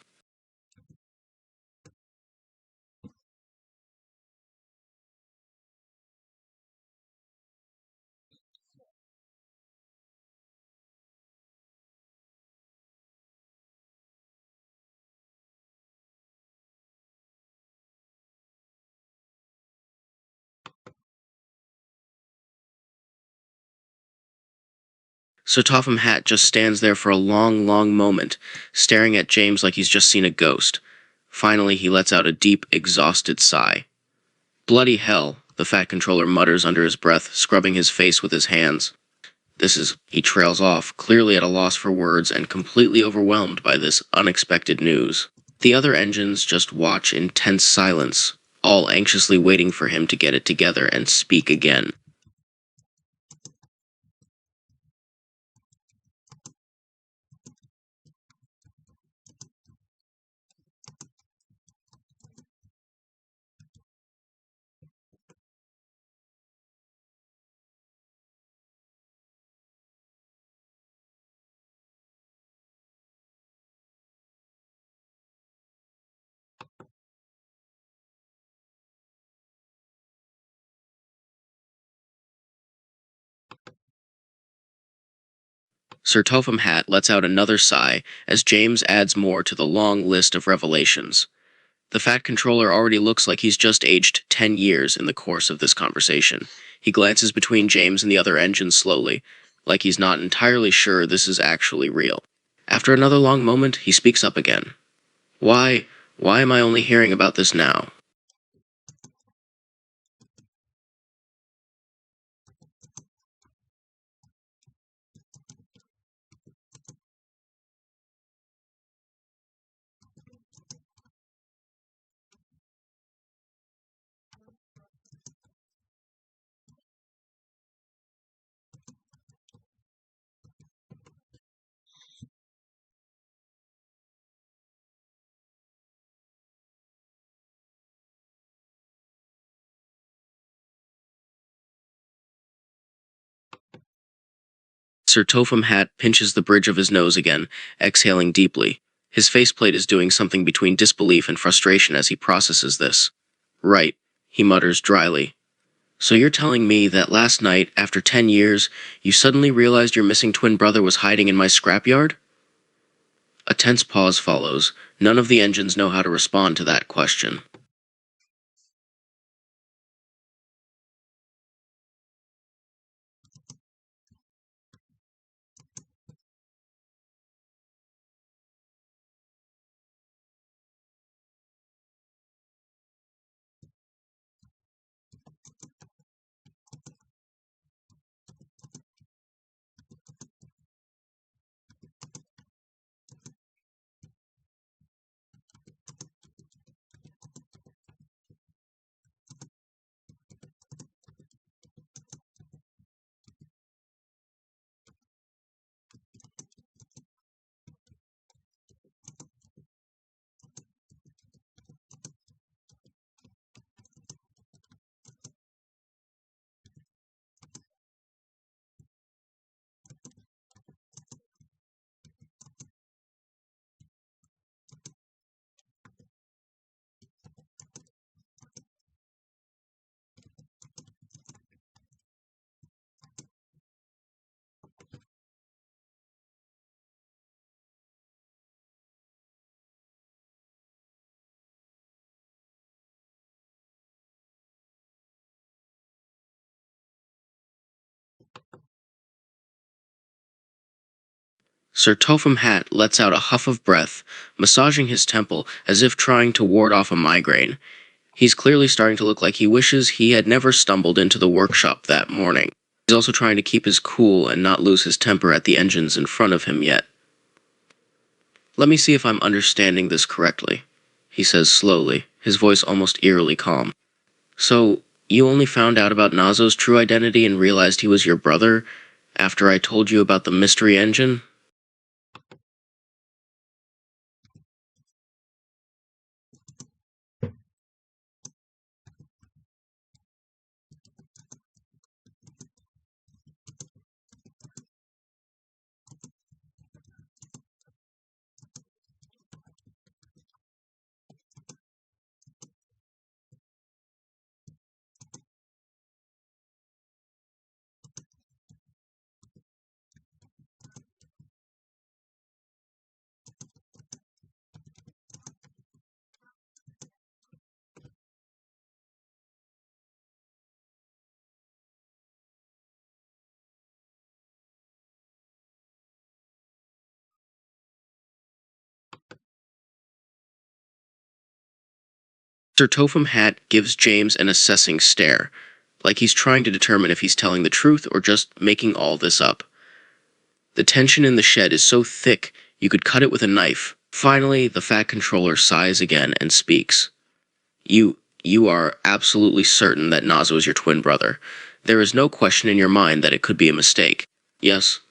Sir Topham Hatt just stands there for a long, long moment, staring at James like he's just seen a ghost. Finally, he lets out a deep, exhausted sigh. Bloody hell, the Fat Controller mutters under his breath, scrubbing his face with his hands. He trails off, clearly at a loss for words and completely overwhelmed by this unexpected news. The other engines just watch in tense silence, all anxiously waiting for him to get it together and speak again. Sir Topham Hatt lets out another sigh as James adds more to the long list of revelations. The Fat Controller already looks like he's just aged 10 years in the course of this conversation. He glances between James and the other engines slowly, like he's not entirely sure this is actually real. After another long moment, he speaks up again. Why am I only hearing about this now? Sir Topham Hatt pinches the bridge of his nose again, exhaling deeply. His faceplate is doing something between disbelief and frustration as he processes this. Right, he mutters dryly. So you're telling me that last night, after 10 years, you suddenly realized your missing twin brother was hiding in my scrapyard? A tense pause follows. None of the engines know how to respond to that question. Sir Topham Hatt lets out a huff of breath, massaging his temple as if trying to ward off a migraine. He's clearly starting to look like he wishes he had never stumbled into the workshop that morning. He's also trying to keep his cool and not lose his temper at the engines in front of him yet. Let me see if I'm understanding this correctly, he says slowly, his voice almost eerily calm. So, you only found out about Nazo's true identity and realized he was your brother after I told you about the mystery engine? Sir Topham Hatt gives James an assessing stare, like he's trying to determine if he's telling the truth or just making all this up. The tension in the shed is so thick you could cut it with a knife. Finally, the Fat Controller sighs again and speaks. You are absolutely certain that Nazo is your twin brother. There is no question in your mind that it could be a mistake. Yes?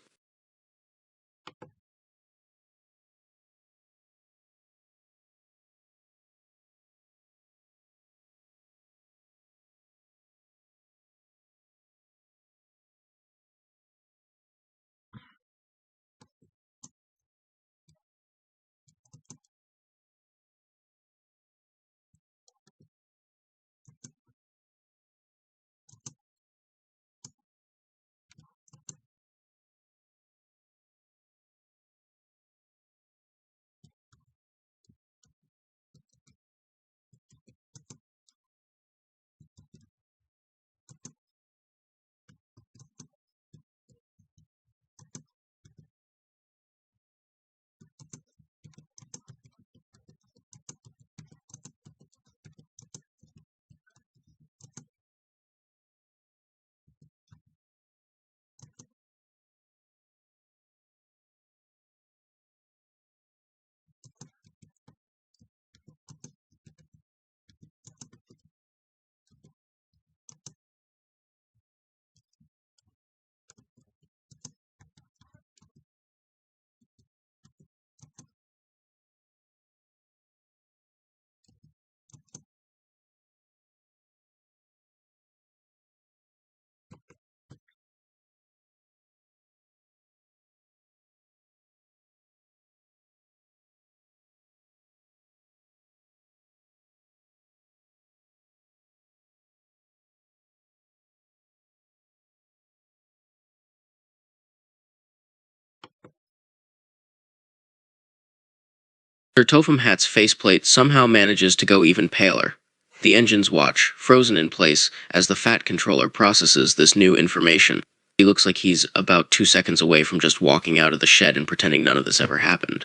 Sir Topham Hatt's faceplate somehow manages to go even paler. The engines watch, frozen in place, as the Fat Controller processes this new information. He looks like he's about 2 seconds away from just walking out of the shed and pretending none of this ever happened.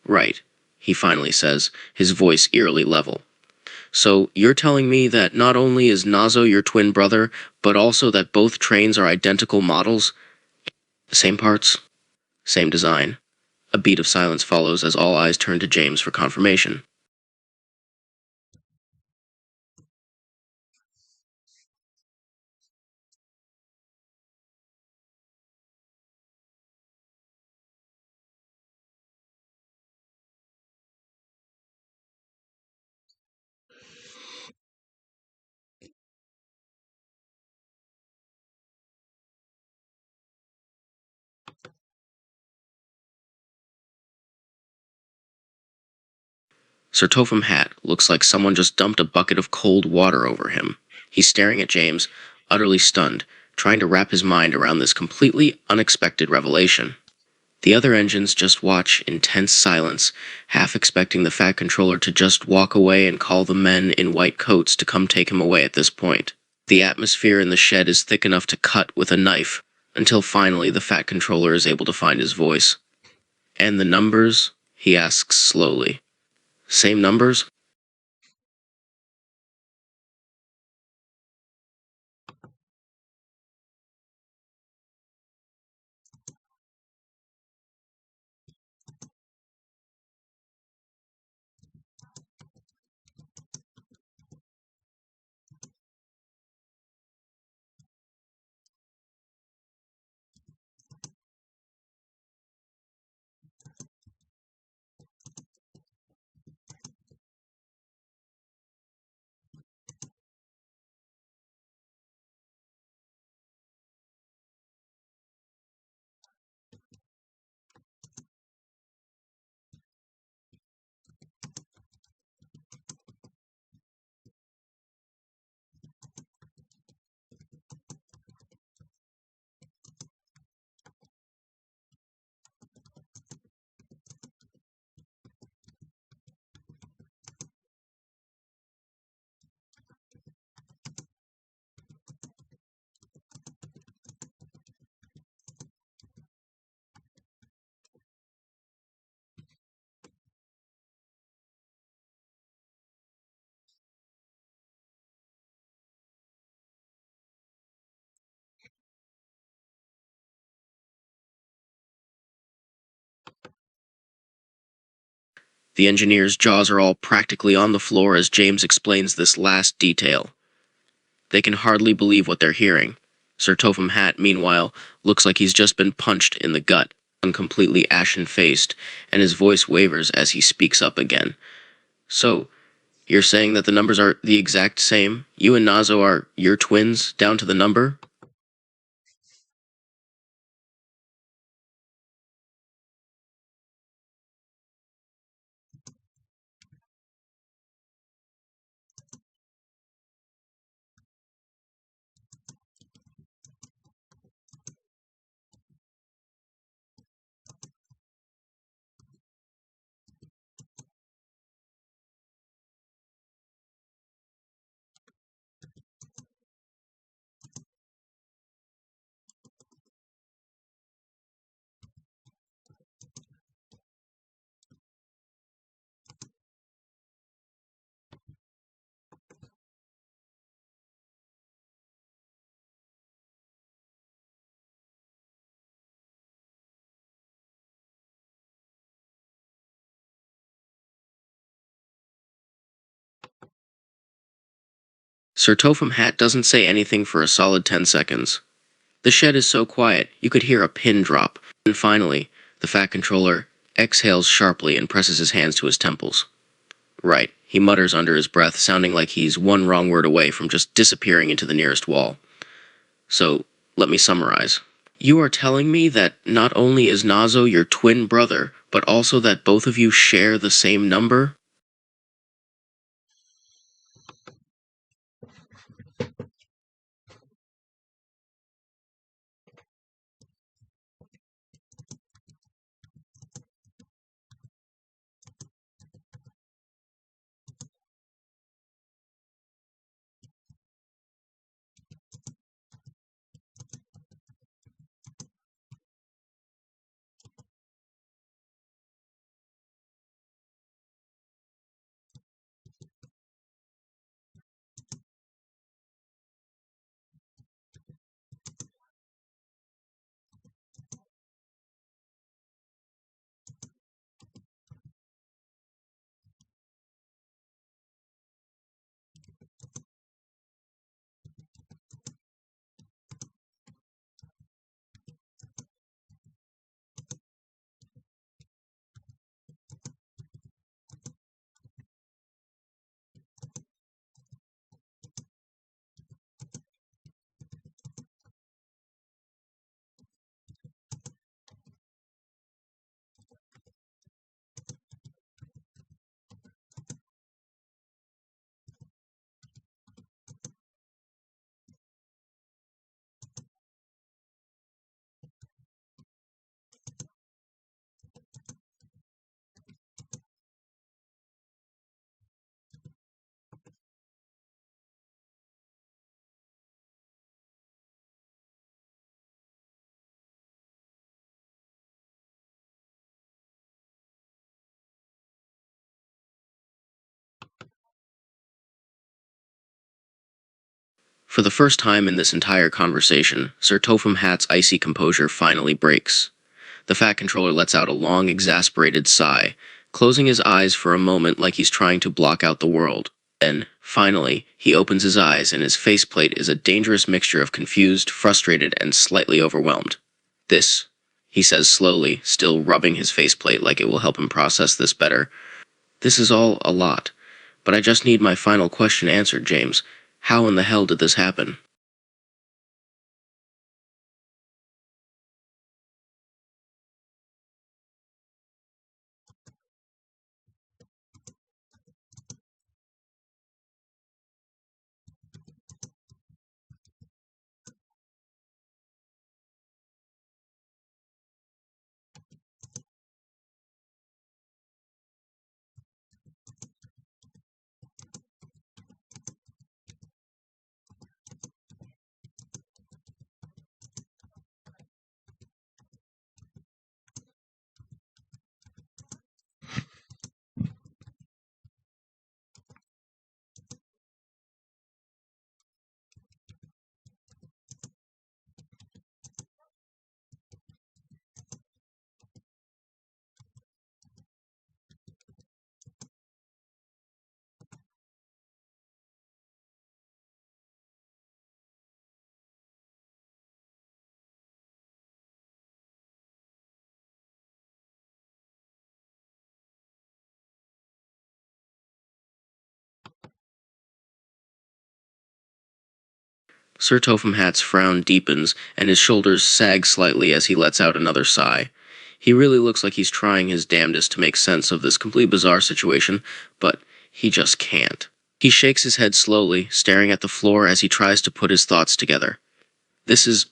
Right, he finally says, his voice eerily level. So, you're telling me that not only is Nazo your twin brother, but also that both trains are identical models? Same parts? Same design? A beat of silence follows as all eyes turn to James for confirmation. Sir Topham Hatt looks like someone just dumped a bucket of cold water over him. He's staring at James, utterly stunned, trying to wrap his mind around this completely unexpected revelation. The other engines just watch in tense silence, half expecting the Fat Controller to just walk away and call the men in white coats to come take him away at this point. The atmosphere in the shed is thick enough to cut with a knife, until finally the Fat Controller is able to find his voice. And the numbers? He asks slowly. Same numbers? The engineer's jaws are all practically on the floor as James explains this last detail. They can hardly believe what they're hearing. Sir Topham Hatt, meanwhile, looks like he's just been punched in the gut, completely ashen-faced, and his voice wavers as he speaks up again. So, you're saying that the numbers are the exact same? You and Nazo are your twins, down to the number? Sir Topham Hatt doesn't say anything for a solid 10 seconds. The shed is so quiet, you could hear a pin drop. And finally, the Fat Controller exhales sharply and presses his hands to his temples. Right, he mutters under his breath, sounding like he's one wrong word away from just disappearing into the nearest wall. So, let me summarize. You are telling me that not only is Nazo your twin brother, but also that both of you share the same number? For the first time in this entire conversation, Sir Topham Hatt's icy composure finally breaks. The Fat Controller lets out a long, exasperated sigh, closing his eyes for a moment like he's trying to block out the world. Then, finally, he opens his eyes and his faceplate is a dangerous mixture of confused, frustrated, and slightly overwhelmed. This, he says slowly, still rubbing his faceplate like it will help him process this better. This is all a lot, but I just need my final question answered, James. How in the hell did this happen? Sir Topham Hatt's frown deepens, and his shoulders sag slightly as he lets out another sigh. He really looks like he's trying his damnedest to make sense of this completely bizarre situation, but he just can't. He shakes his head slowly, staring at the floor as he tries to put his thoughts together. This is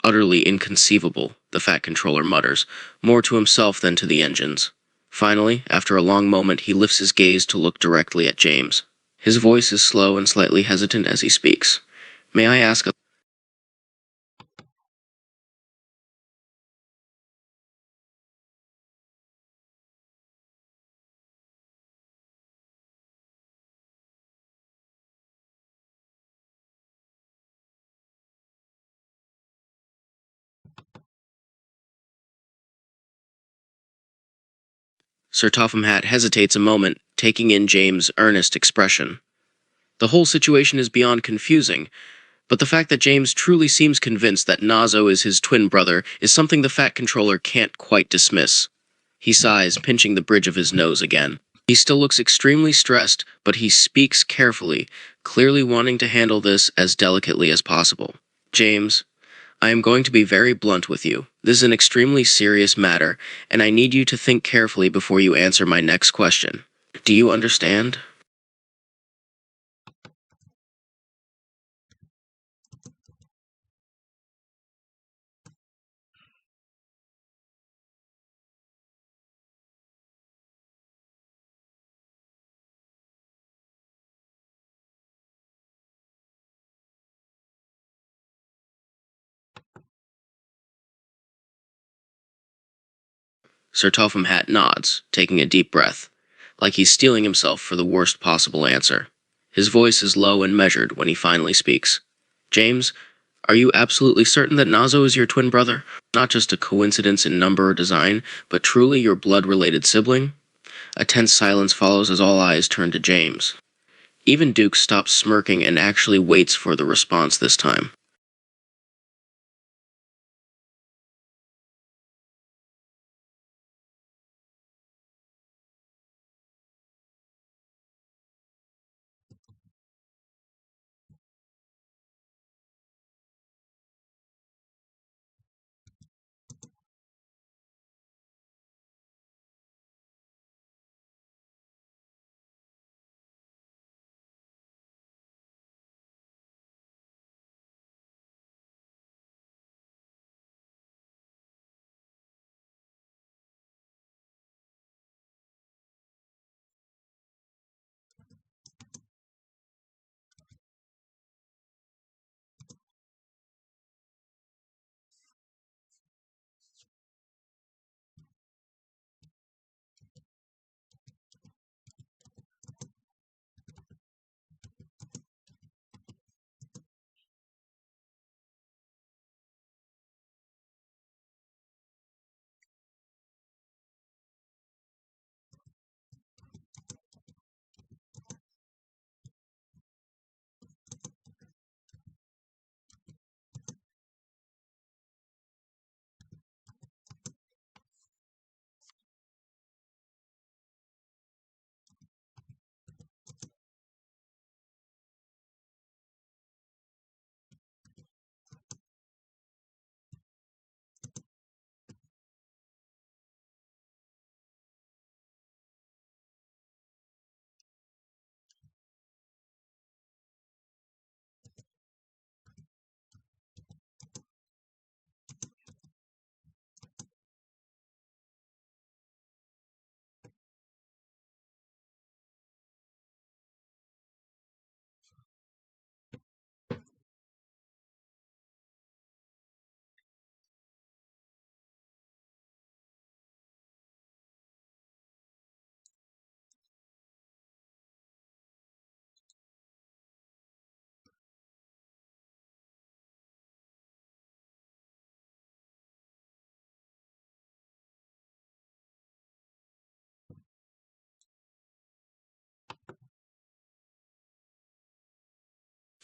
utterly inconceivable, the Fat Controller mutters, more to himself than to the engines. Finally, after a long moment, he lifts his gaze to look directly at James. His voice is slow and slightly hesitant as he speaks. May I ask a... Sir Topham Hatt hesitates a moment, taking in James' earnest expression. The whole situation is beyond confusing, but the fact that James truly seems convinced that Nazo is his twin brother is something the Fat Controller can't quite dismiss. He sighs, pinching the bridge of his nose again. He still looks extremely stressed, but he speaks carefully, clearly wanting to handle this as delicately as possible. James, I am going to be very blunt with you. This is an extremely serious matter, and I need you to think carefully before you answer my next question. Do you understand? Sir Topham Hatt nods, taking a deep breath, like he's steeling himself for the worst possible answer. His voice is low and measured when he finally speaks. James, are you absolutely certain that Nazo is your twin brother? Not just a coincidence in number or design, but truly your blood-related sibling? A tense silence follows as all eyes turn to James. Even Duke stops smirking and actually waits for the response this time.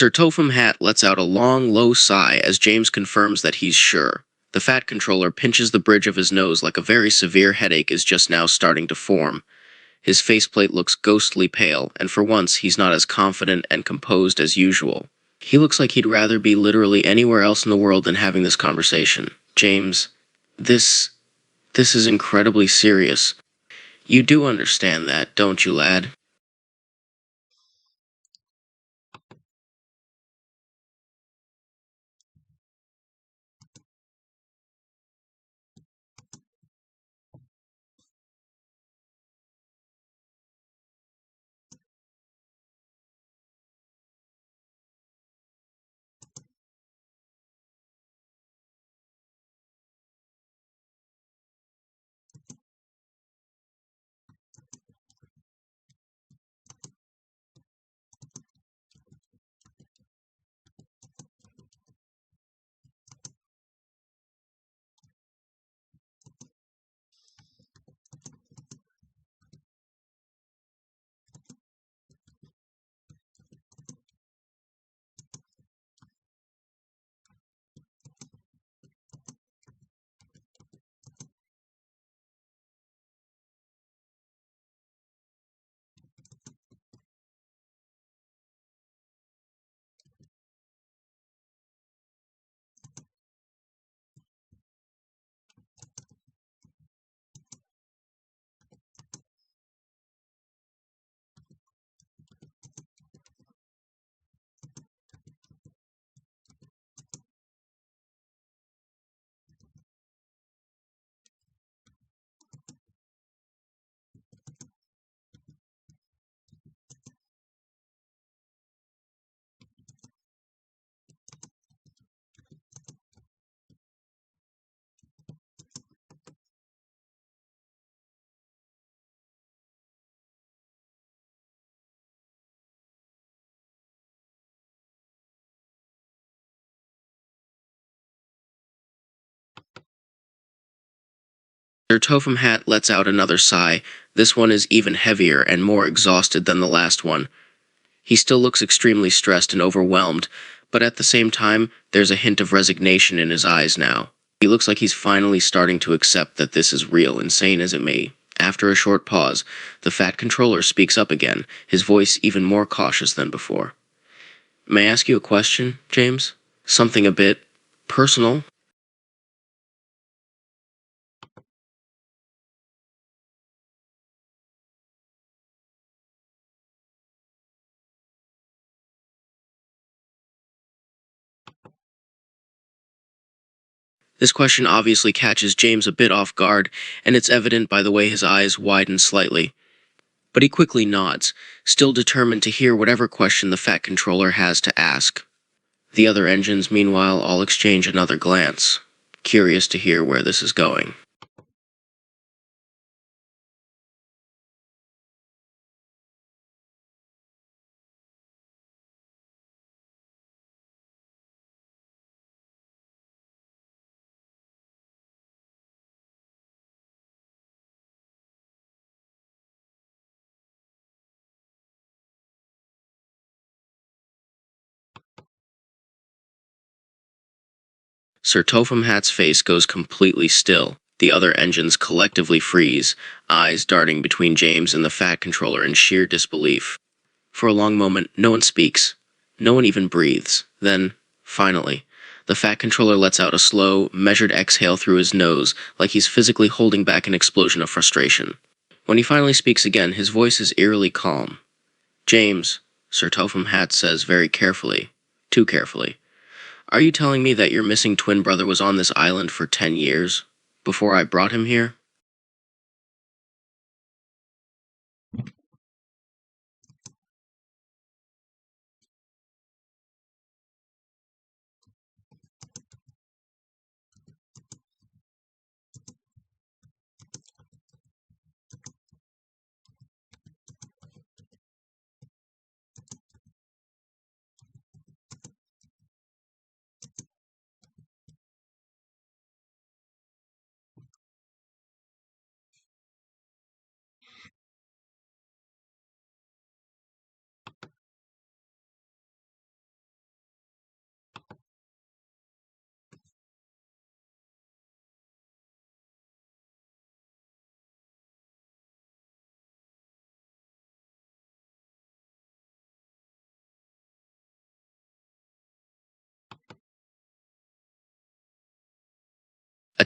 Sir Topham Hatt lets out a long, low sigh as James confirms that he's sure. The Fat Controller pinches the bridge of his nose like a very severe headache is just now starting to form. His faceplate looks ghostly pale, and for once he's not as confident and composed as usual. He looks like he'd rather be literally anywhere else in the world than having this conversation. James, this. this is incredibly serious. You do understand that, don't you, lad? Sir Topham Hatt lets out another sigh. This one is even heavier and more exhausted than the last one. He still looks extremely stressed and overwhelmed, but at the same time, there's a hint of resignation in his eyes now. He looks like he's finally starting to accept that this is real, insane as it may. After a short pause, the Fat Controller speaks up again, his voice even more cautious than before. May I ask you a question, James? Something a bit personal? This question obviously catches James a bit off guard, and it's evident by the way his eyes widen slightly. But he quickly nods, still determined to hear whatever question the Fat Controller has to ask. The other engines, meanwhile, all exchange another glance, curious to hear where this is going. Sir Topham Hatt's face goes completely still. The other engines collectively freeze, eyes darting between James and the Fat Controller in sheer disbelief. For a long moment, no one speaks. No one even breathes. Then, finally, the Fat Controller lets out a slow, measured exhale through his nose, like he's physically holding back an explosion of frustration. When he finally speaks again, his voice is eerily calm. James, Sir Topham Hatt says very carefully, too carefully, are you telling me that your missing twin brother was on this island for 10 years? Before I brought him here?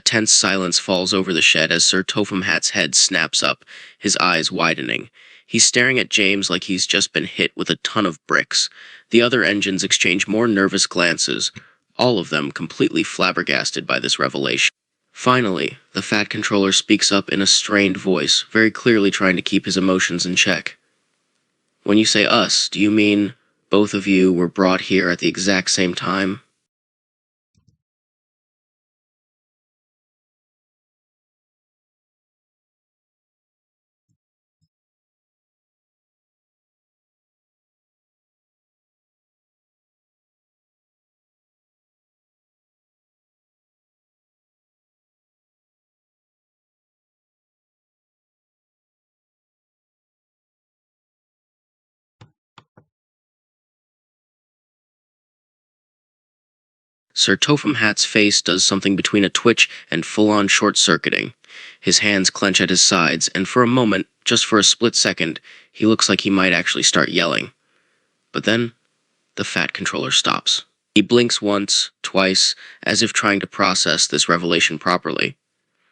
A tense silence falls over the shed as Sir Topham Hatt's head snaps up, his eyes widening. He's staring at James like he's just been hit with a ton of bricks. The other engines exchange more nervous glances, all of them completely flabbergasted by this revelation. Finally, the Fat Controller speaks up in a strained voice, very clearly trying to keep his emotions in check. When you say us, do you mean both of you were brought here at the exact same time? Sir Topham Hatt's face does something between a twitch and full-on short-circuiting. His hands clench at his sides, and for a moment, just for a split second, he looks like he might actually start yelling. But then, the Fat Controller stops. He blinks once, twice, as if trying to process this revelation properly.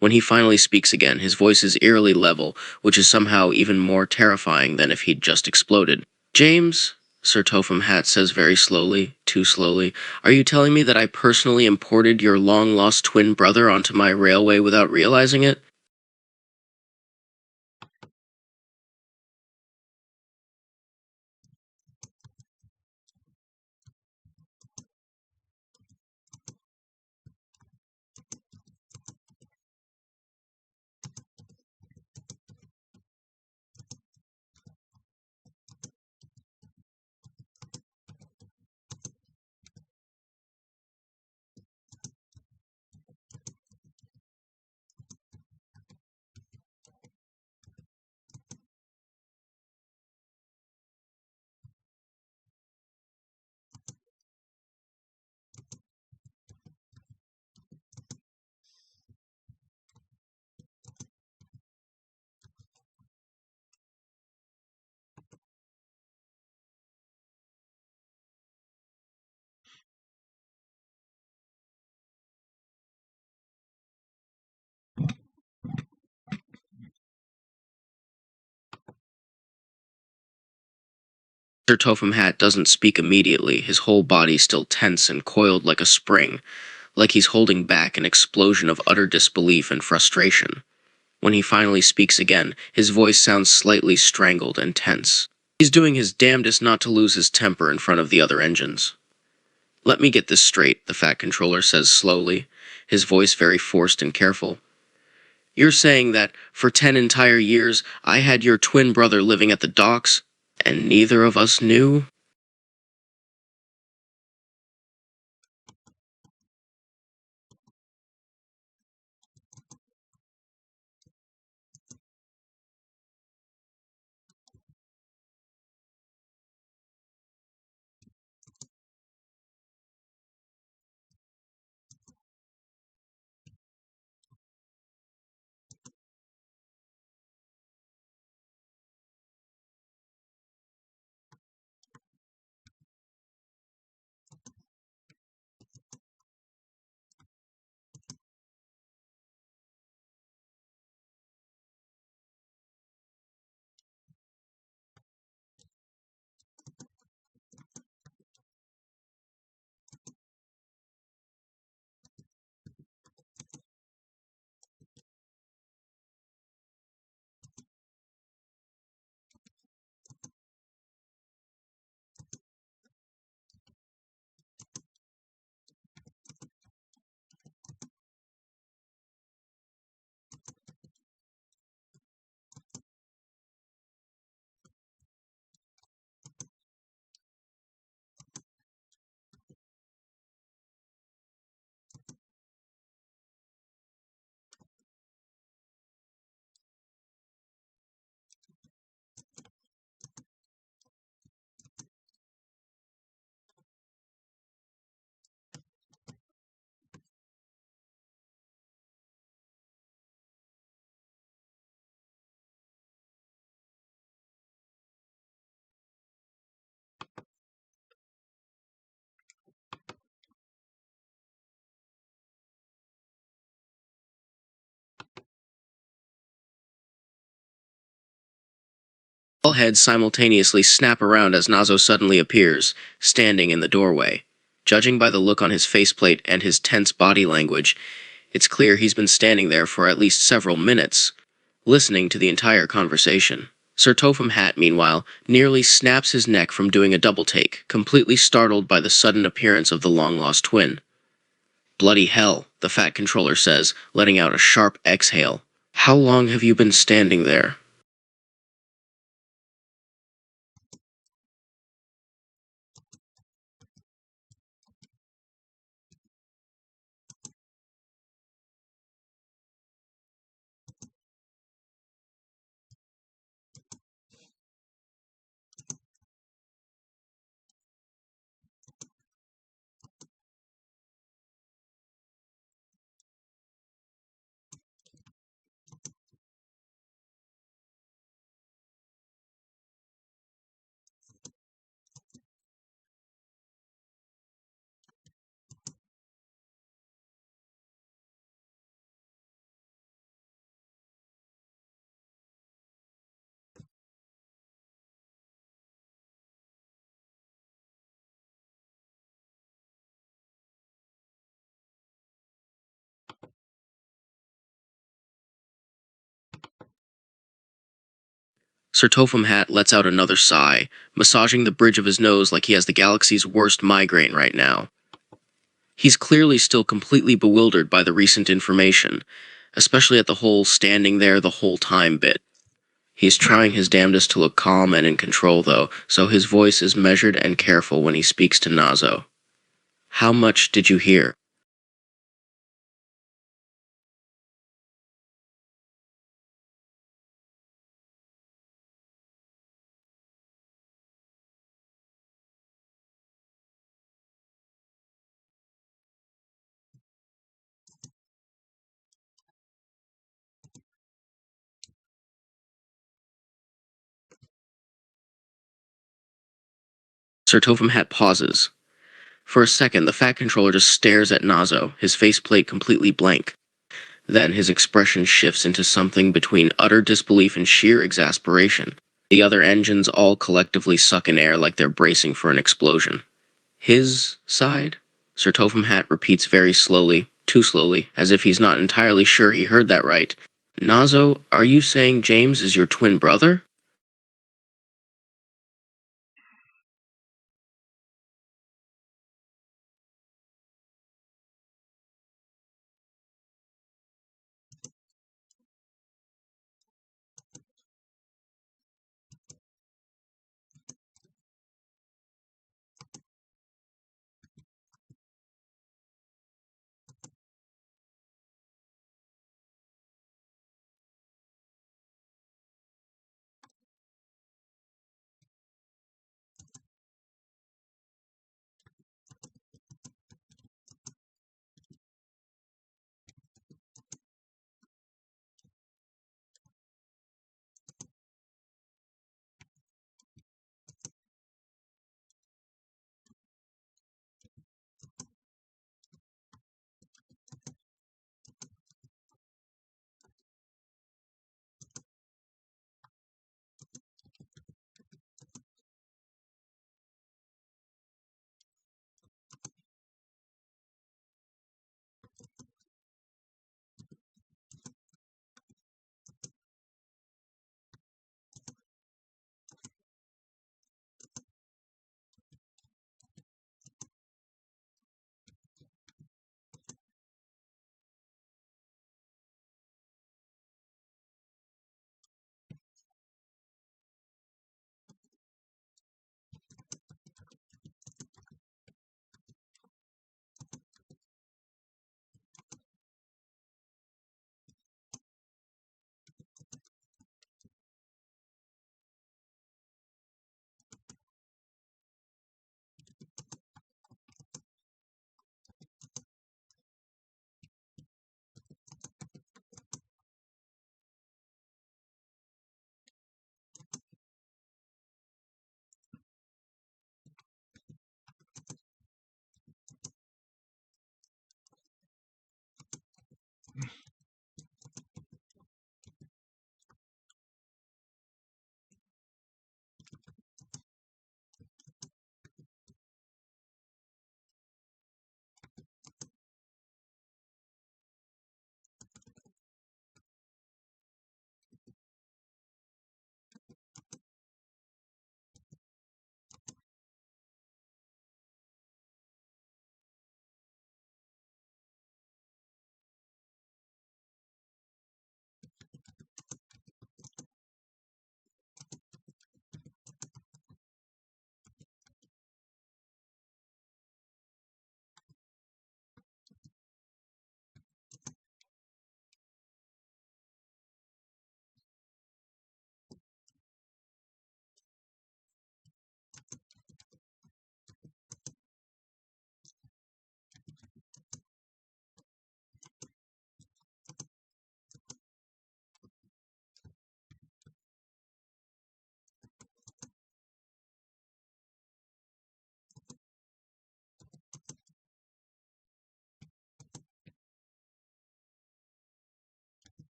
When he finally speaks again, his voice is eerily level, which is somehow even more terrifying than if he'd just exploded. James, Sir Topham Hatt says very slowly, too slowly, are you telling me that I personally imported your long-lost twin brother onto my railway without realizing it? Sir Topham Hatt doesn't speak immediately, his whole body still tense and coiled like a spring, like he's holding back an explosion of utter disbelief and frustration. When he finally speaks again, his voice sounds slightly strangled and tense. He's doing his damnedest not to lose his temper in front of the other engines. Let me get this straight, the Fat Controller says slowly, his voice very forced and careful. You're saying that for 10 entire years I had your twin brother living at the docks, and neither of us knew? All heads simultaneously snap around as Nazo suddenly appears, standing in the doorway. Judging by the look on his faceplate and his tense body language, it's clear he's been standing there for at least several minutes, listening to the entire conversation. Sir Topham Hatt, meanwhile, nearly snaps his neck from doing a double take, completely startled by the sudden appearance of the long-lost twin. Bloody hell, the Fat Controller says, letting out a sharp exhale. How long have you been standing there? Sir Topham Hatt lets out another sigh, massaging the bridge of his nose like he has the galaxy's worst migraine right now. He's clearly still completely bewildered by the recent information, especially at the whole standing there the whole time bit. He's trying his damnedest to look calm and in control, though, so his voice is measured and careful when he speaks to Nazo. How much did you hear? Sir Topham Hatt pauses. For a second, the Fat Controller just stares at Nazo, his faceplate completely blank. Then his expression shifts into something between utter disbelief and sheer exasperation. The other engines all collectively suck in air like they're bracing for an explosion. His side? Sir Topham Hatt repeats very slowly, too slowly, as if he's not entirely sure he heard that right. Nazo, are you saying James is your twin brother?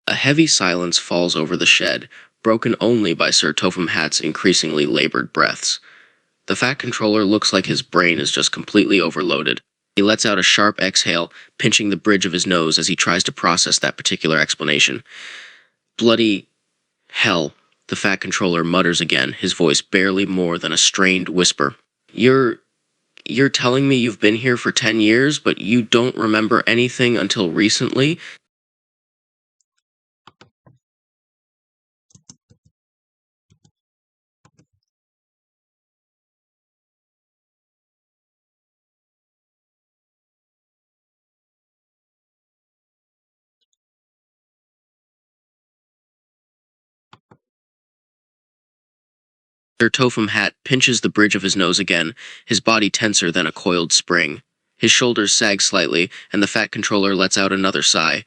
A heavy silence falls over the shed, broken only by Sir Topham Hatt's increasingly labored breaths. The Fat Controller looks like his brain is just completely overloaded. He lets out a sharp exhale, pinching the bridge of his nose as he tries to process that particular explanation. Bloody hell, the Fat Controller mutters again, his voice barely more than a strained whisper. You're you're telling me you've been here for 10 years, but you don't remember anything until recently? Sir Topham Hatt pinches the bridge of his nose again, his body tenser than a coiled spring. His shoulders sag slightly, and the Fat Controller lets out another sigh,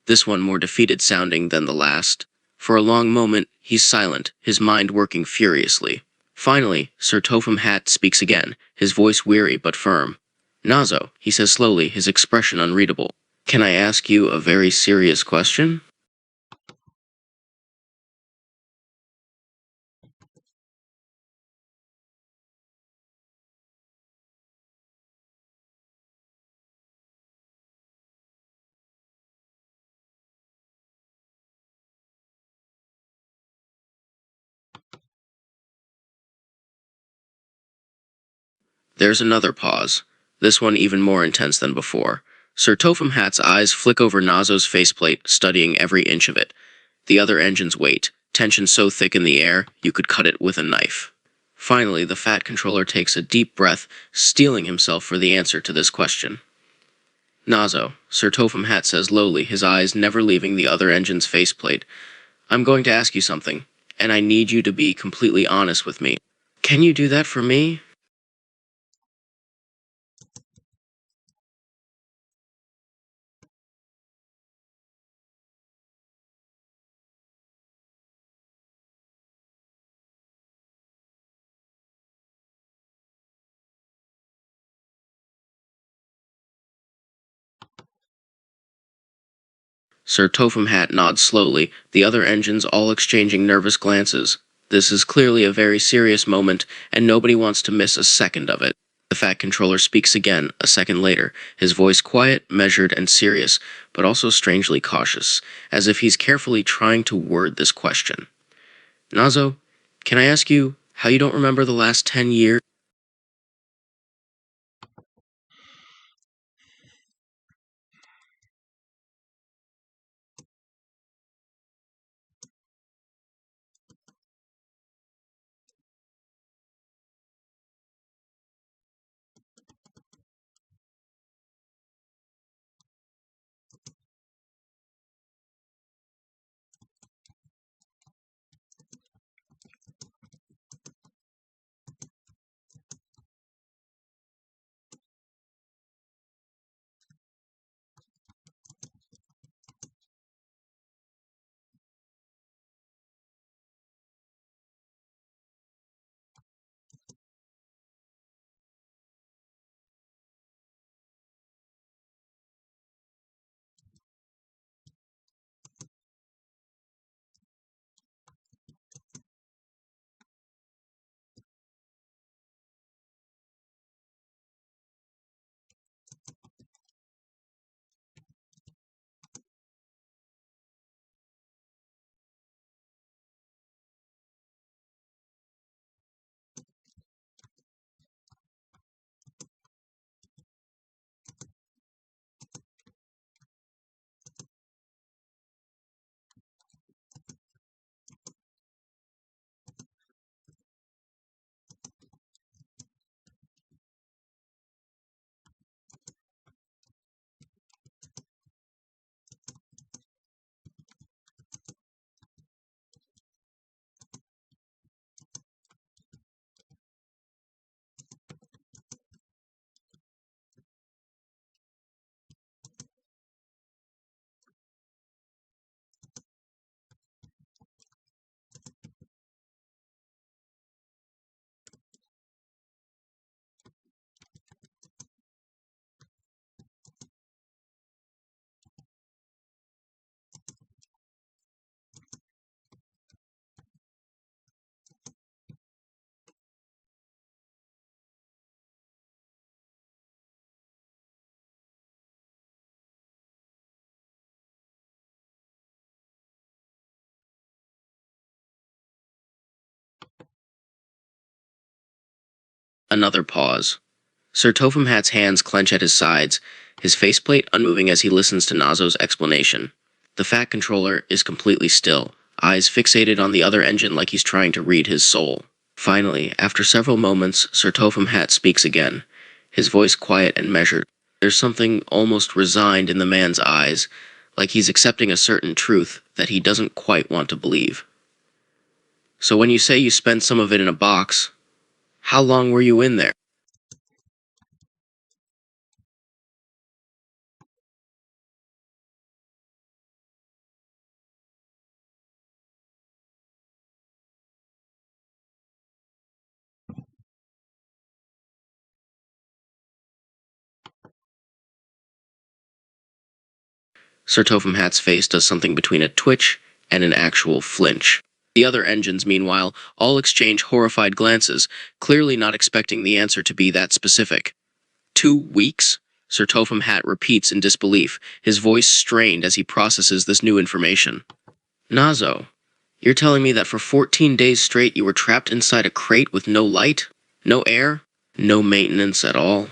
this one more defeated sounding than the last. For a long moment, he's silent, his mind working furiously. Finally, Sir Topham Hatt speaks again, his voice weary but firm. Nazo, he says slowly, his expression unreadable. Can I ask you a very serious question? There's another pause, this one even more intense than before. Sir Topham Hatt's eyes flick over Nazo's faceplate, studying every inch of it. The other engines wait, tension so thick in the air, you could cut it with a knife. Finally, the Fat Controller takes a deep breath, steeling himself for the answer to this question. Nazo, Sir Topham Hatt says lowly, his eyes never leaving the other engine's faceplate. I'm going to ask you something, and I need you to be completely honest with me. Can you do that for me? Sir Topham Hatt nods slowly, the other engines all exchanging nervous glances. This is clearly a very serious moment, and nobody wants to miss a second of it. The Fat Controller speaks again, a second later, his voice quiet, measured, and serious, but also strangely cautious, as if he's carefully trying to word this question. Nazo, can I ask you how you don't remember the last 10 years? Another pause. Sir Topham Hatt's hands clench at his sides, his faceplate unmoving as he listens to Nazo's explanation. The Fat Controller is completely still, eyes fixated on the other engine like he's trying to read his soul. Finally, after several moments, Sir Topham Hatt speaks again, his voice quiet and measured. There's something almost resigned in the man's eyes, like he's accepting a certain truth that he doesn't quite want to believe. So when you say you spent some of it in a box, how long were you in there? Sir Topham Hatt's face does something between a twitch and an actual flinch. The other engines, meanwhile, all exchange horrified glances, clearly not expecting the answer to be that specific. 2 weeks? Sir Topham Hatt repeats in disbelief, his voice strained as he processes this new information. Nazo, you're telling me that for 14 days straight you were trapped inside a crate with no light, no air, no maintenance at all?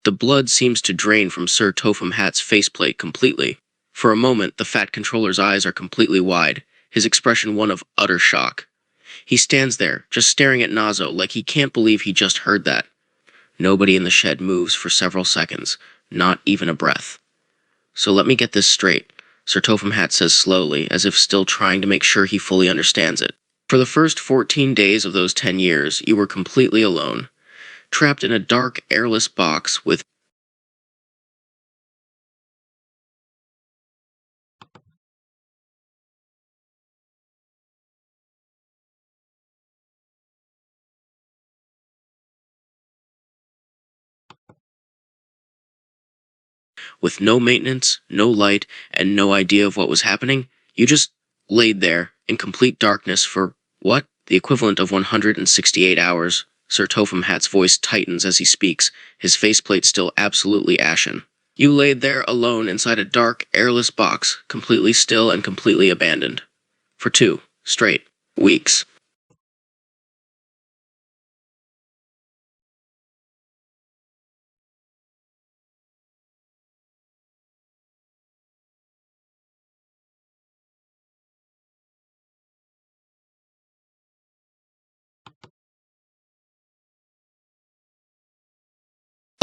The blood seems to drain from Sir Topham Hatt's faceplate completely. For a moment, the Fat Controller's eyes are completely wide, his expression one of utter shock. He stands there, just staring at Nazo like he can't believe he just heard that. Nobody in the shed moves for several seconds, not even a breath. So let me get this straight, Sir Topham Hatt says slowly, as if still trying to make sure he fully understands it. For the first 14 days of those 10 years, you were completely alone, trapped in a dark, airless box with no maintenance, no light, and no idea of what was happening. You just laid there in complete darkness for what? The equivalent of 168 hours. Sir Topham Hatt's voice tightens as he speaks, his faceplate still absolutely ashen. You laid there alone inside a dark, airless box, completely still and completely abandoned. For 2 straight weeks.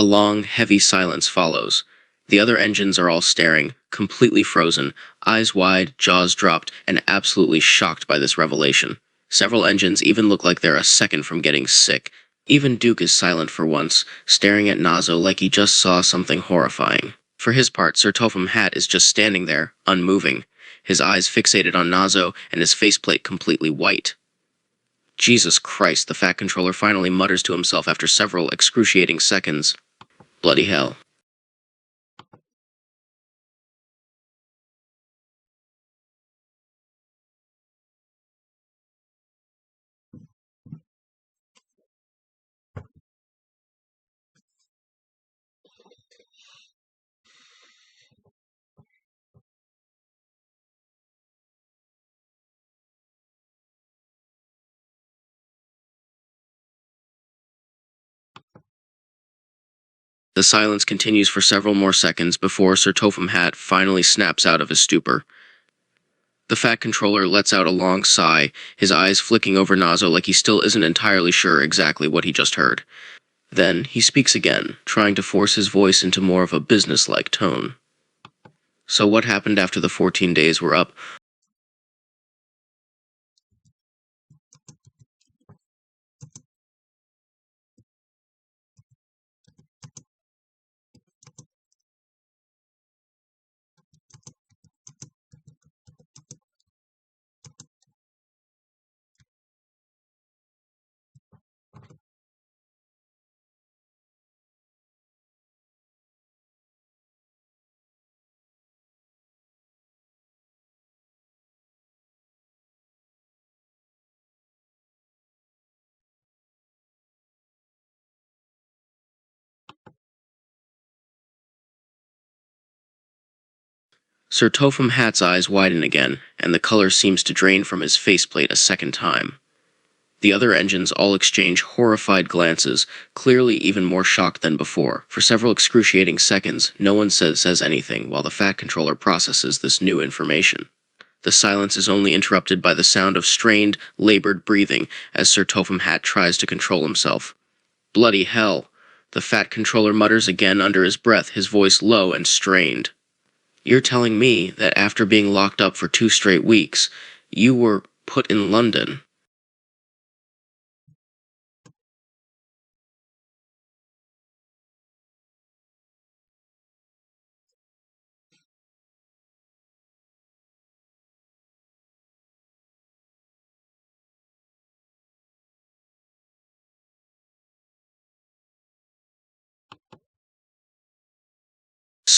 A long, heavy silence follows. The other engines are all staring, completely frozen, eyes wide, jaws dropped, and absolutely shocked by this revelation. Several engines even look like they're a second from getting sick. Even Duke is silent for once, staring at Nazo like he just saw something horrifying. For his part, Sir Topham Hatt is just standing there, unmoving, his eyes fixated on Nazo and his faceplate completely white. Jesus Christ, the Fat Controller finally mutters to himself after several excruciating seconds. Bloody hell. The silence continues for several more seconds before Sir Topham Hatt finally snaps out of his stupor. The Fat Controller lets out a long sigh, his eyes flicking over Nazo like he still isn't entirely sure exactly what he just heard. Then he speaks again, trying to force his voice into more of a businesslike tone. So what happened after the 14 days were up? Sir Topham Hatt's eyes widen again, and the color seems to drain from his faceplate a second time. The other engines all exchange horrified glances, clearly even more shocked than before. For several excruciating seconds, no one says anything while the Fat Controller processes this new information. The silence is only interrupted by the sound of strained, labored breathing as Sir Topham Hatt tries to control himself. Bloody hell! The Fat Controller mutters again under his breath, his voice low and strained. You're telling me that after being locked up for 2 straight weeks, you were put in London?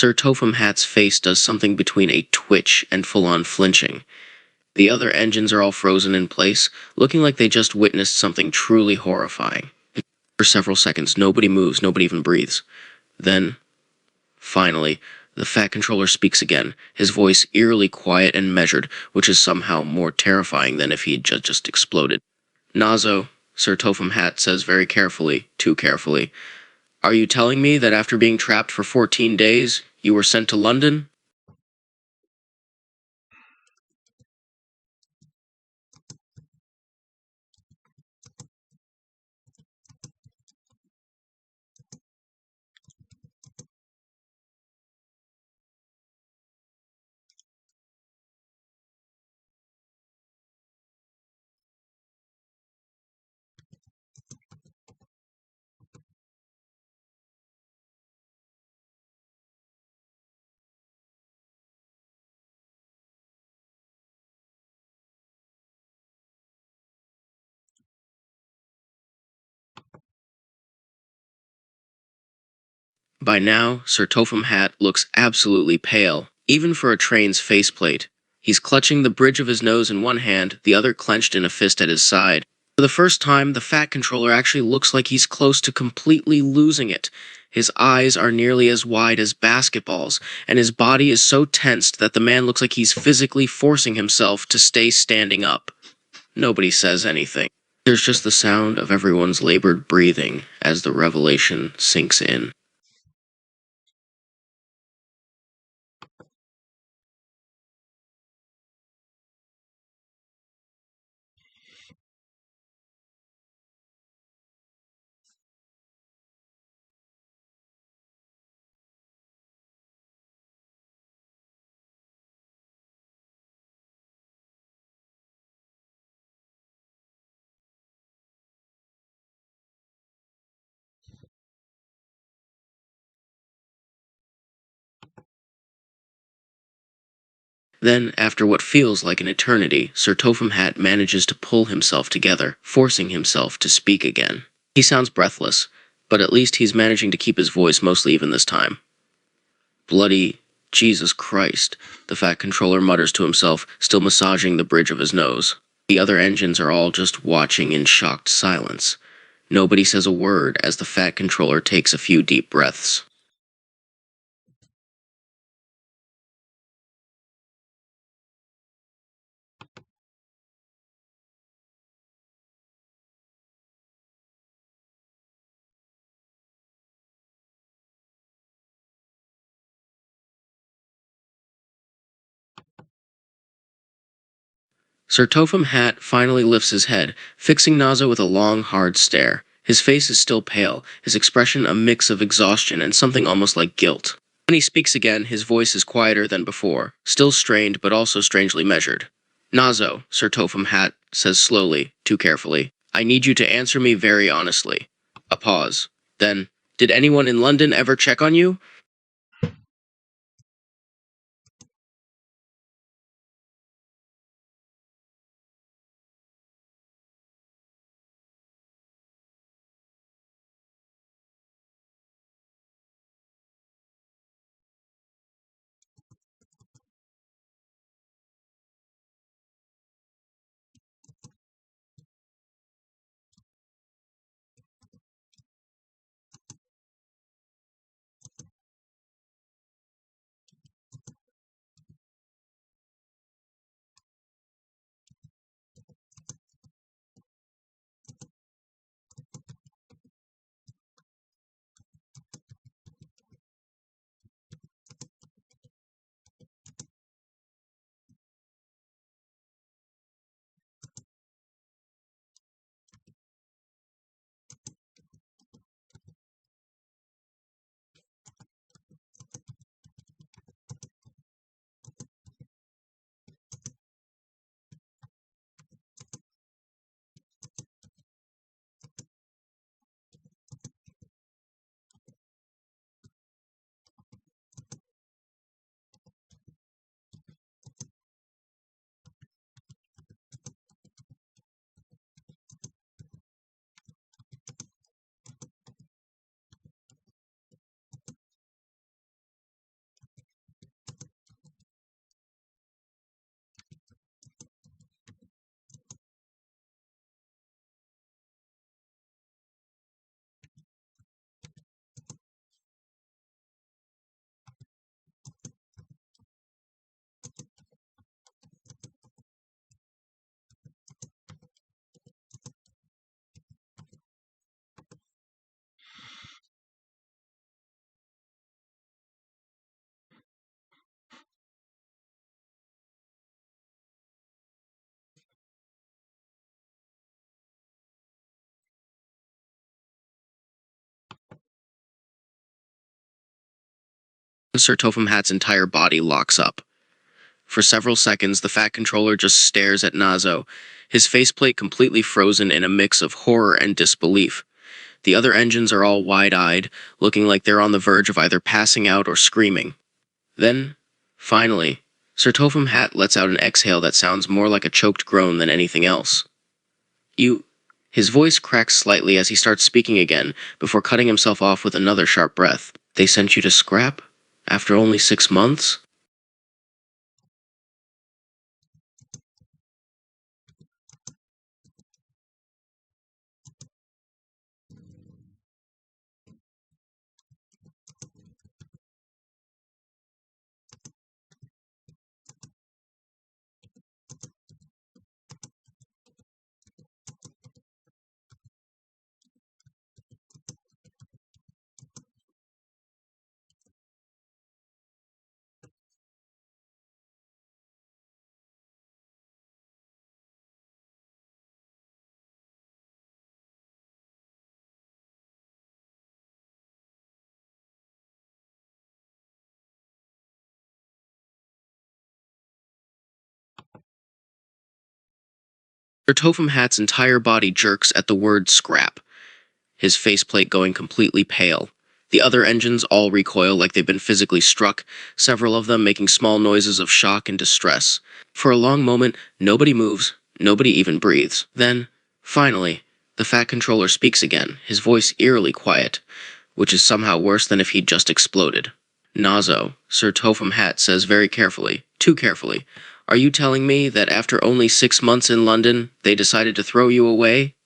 Sir Topham Hatt's face does something between a twitch and full-on flinching. The other engines are all frozen in place, looking like they just witnessed something truly horrifying. For several seconds, nobody moves, nobody even breathes. Then, finally, the Fat Controller speaks again, his voice eerily quiet and measured, which is somehow more terrifying than if he had just exploded. Nazo, Sir Topham Hatt says very carefully, too carefully, are you telling me that after being trapped for 14 days, you were sent to London? By now, Sir Topham Hatt looks absolutely pale, even for a train's faceplate. He's clutching the bridge of his nose in one hand, the other clenched in a fist at his side. For the first time, the Fat Controller actually looks like he's close to completely losing it. His eyes are nearly as wide as basketballs, and his body is so tensed that the man looks like he's physically forcing himself to stay standing up. Nobody says anything. There's just the sound of everyone's labored breathing as the revelation sinks in. Then, after what feels like an eternity, Sir Topham Hatt manages to pull himself together, forcing himself to speak again. He sounds breathless, but at least he's managing to keep his voice mostly even this time. Bloody Jesus Christ, the Fat Controller mutters to himself, still massaging the bridge of his nose. The other engines are all just watching in shocked silence. Nobody says a word as the Fat Controller takes a few deep breaths. Sir Topham Hatt finally lifts his head, fixing Nazo with a long, hard stare. His face is still pale, his expression a mix of exhaustion and something almost like guilt. When he speaks again, his voice is quieter than before, still strained but also strangely measured. Nazo, Sir Topham Hatt says slowly, too carefully, I need you to answer me very honestly. A pause. Then, did anyone in London ever check on you? Sir Topham Hatt's entire body locks up. For several seconds, the Fat Controller just stares at Nazo, his faceplate completely frozen in a mix of horror and disbelief. The other engines are all wide-eyed, looking like they're on the verge of either passing out or screaming. Then, finally, Sir Topham Hatt lets out an exhale that sounds more like a choked groan than anything else. You... His voice cracks slightly as he starts speaking again, before cutting himself off with another sharp breath. They sent you to scrap? After only 6 months? Sir Topham Hatt's entire body jerks at the word scrap, his faceplate going completely pale. The other engines all recoil like they've been physically struck, several of them making small noises of shock and distress. For a long moment, nobody moves, nobody even breathes. Then, finally, the Fat Controller speaks again, his voice eerily quiet, which is somehow worse than if he'd just exploded. Nazo, Sir Topham Hatt says very carefully, too carefully, "Are you telling me that after only 6 months in London, they decided to throw you away?"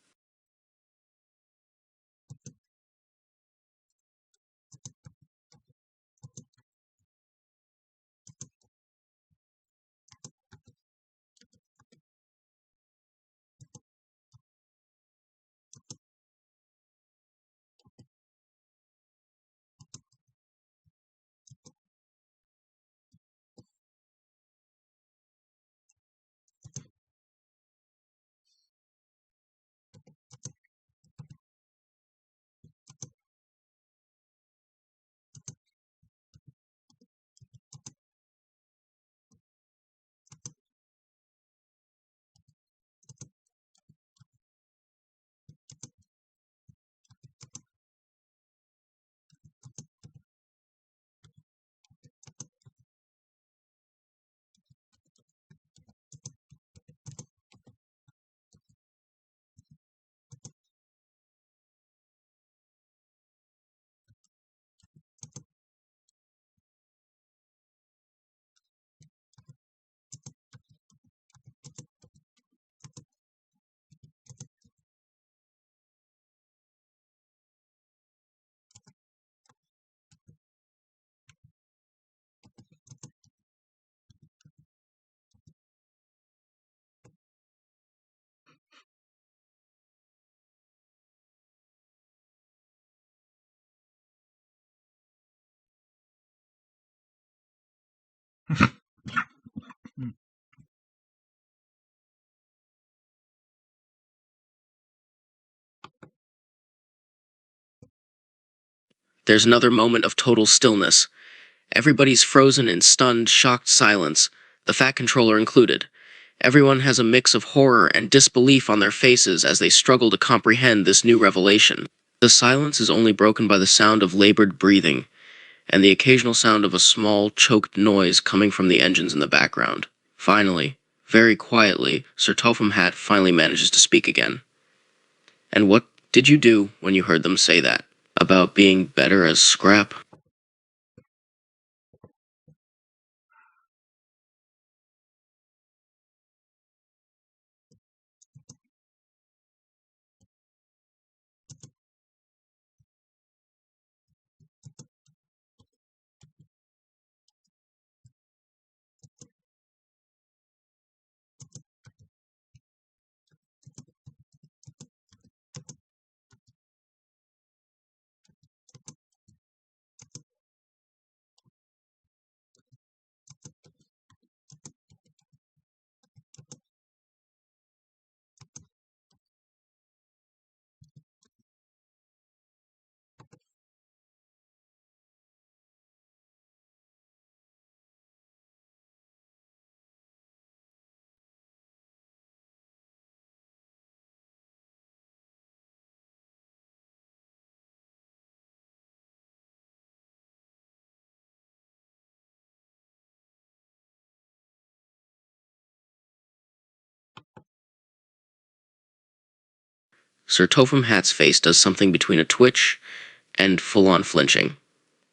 There's another moment of total stillness. Everybody's frozen in stunned, shocked silence, the Fat Controller included. Everyone has a mix of horror and disbelief on their faces as they struggle to comprehend this new revelation. The silence is only broken by the sound of labored breathing, and the occasional sound of a small, choked noise coming from the engines in the background. Finally, very quietly, Sir Topham Hatt finally manages to speak again. "And what did you do when you heard them say that? About being better as scrap?" Sir Topham Hatt's face does something between a twitch and full-on flinching.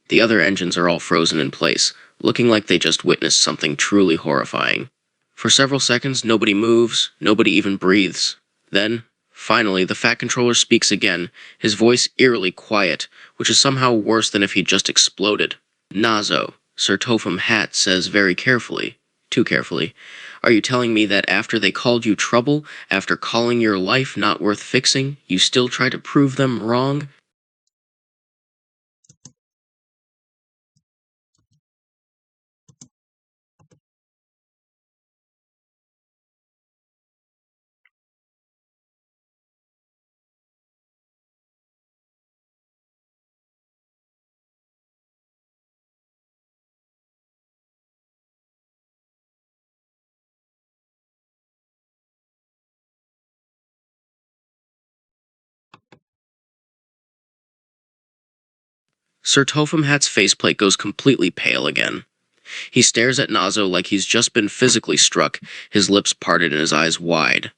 The other engines are all frozen in place, looking like they just witnessed something truly horrifying. For several seconds, nobody moves, nobody even breathes. Then, finally, the Fat Controller speaks again, his voice eerily quiet, which is somehow worse than if he'd just exploded. Nazo, Sir Topham Hatt says very carefully, too carefully, are you telling me that after they called you trouble, after calling your life not worth fixing, you still try to prove them wrong? Sir Topham Hatt's faceplate goes completely pale again. He stares at Nazo like he's just been physically struck, his lips parted and his eyes wide.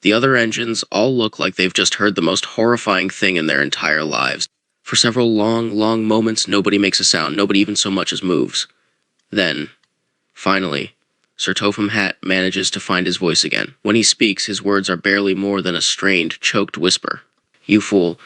The other engines all look like they've just heard the most horrifying thing in their entire lives. For several long, long moments, nobody makes a sound, nobody even so much as moves. Then, finally, Sir Topham Hatt manages to find his voice again. When he speaks, his words are barely more than a strained, choked whisper. You fool.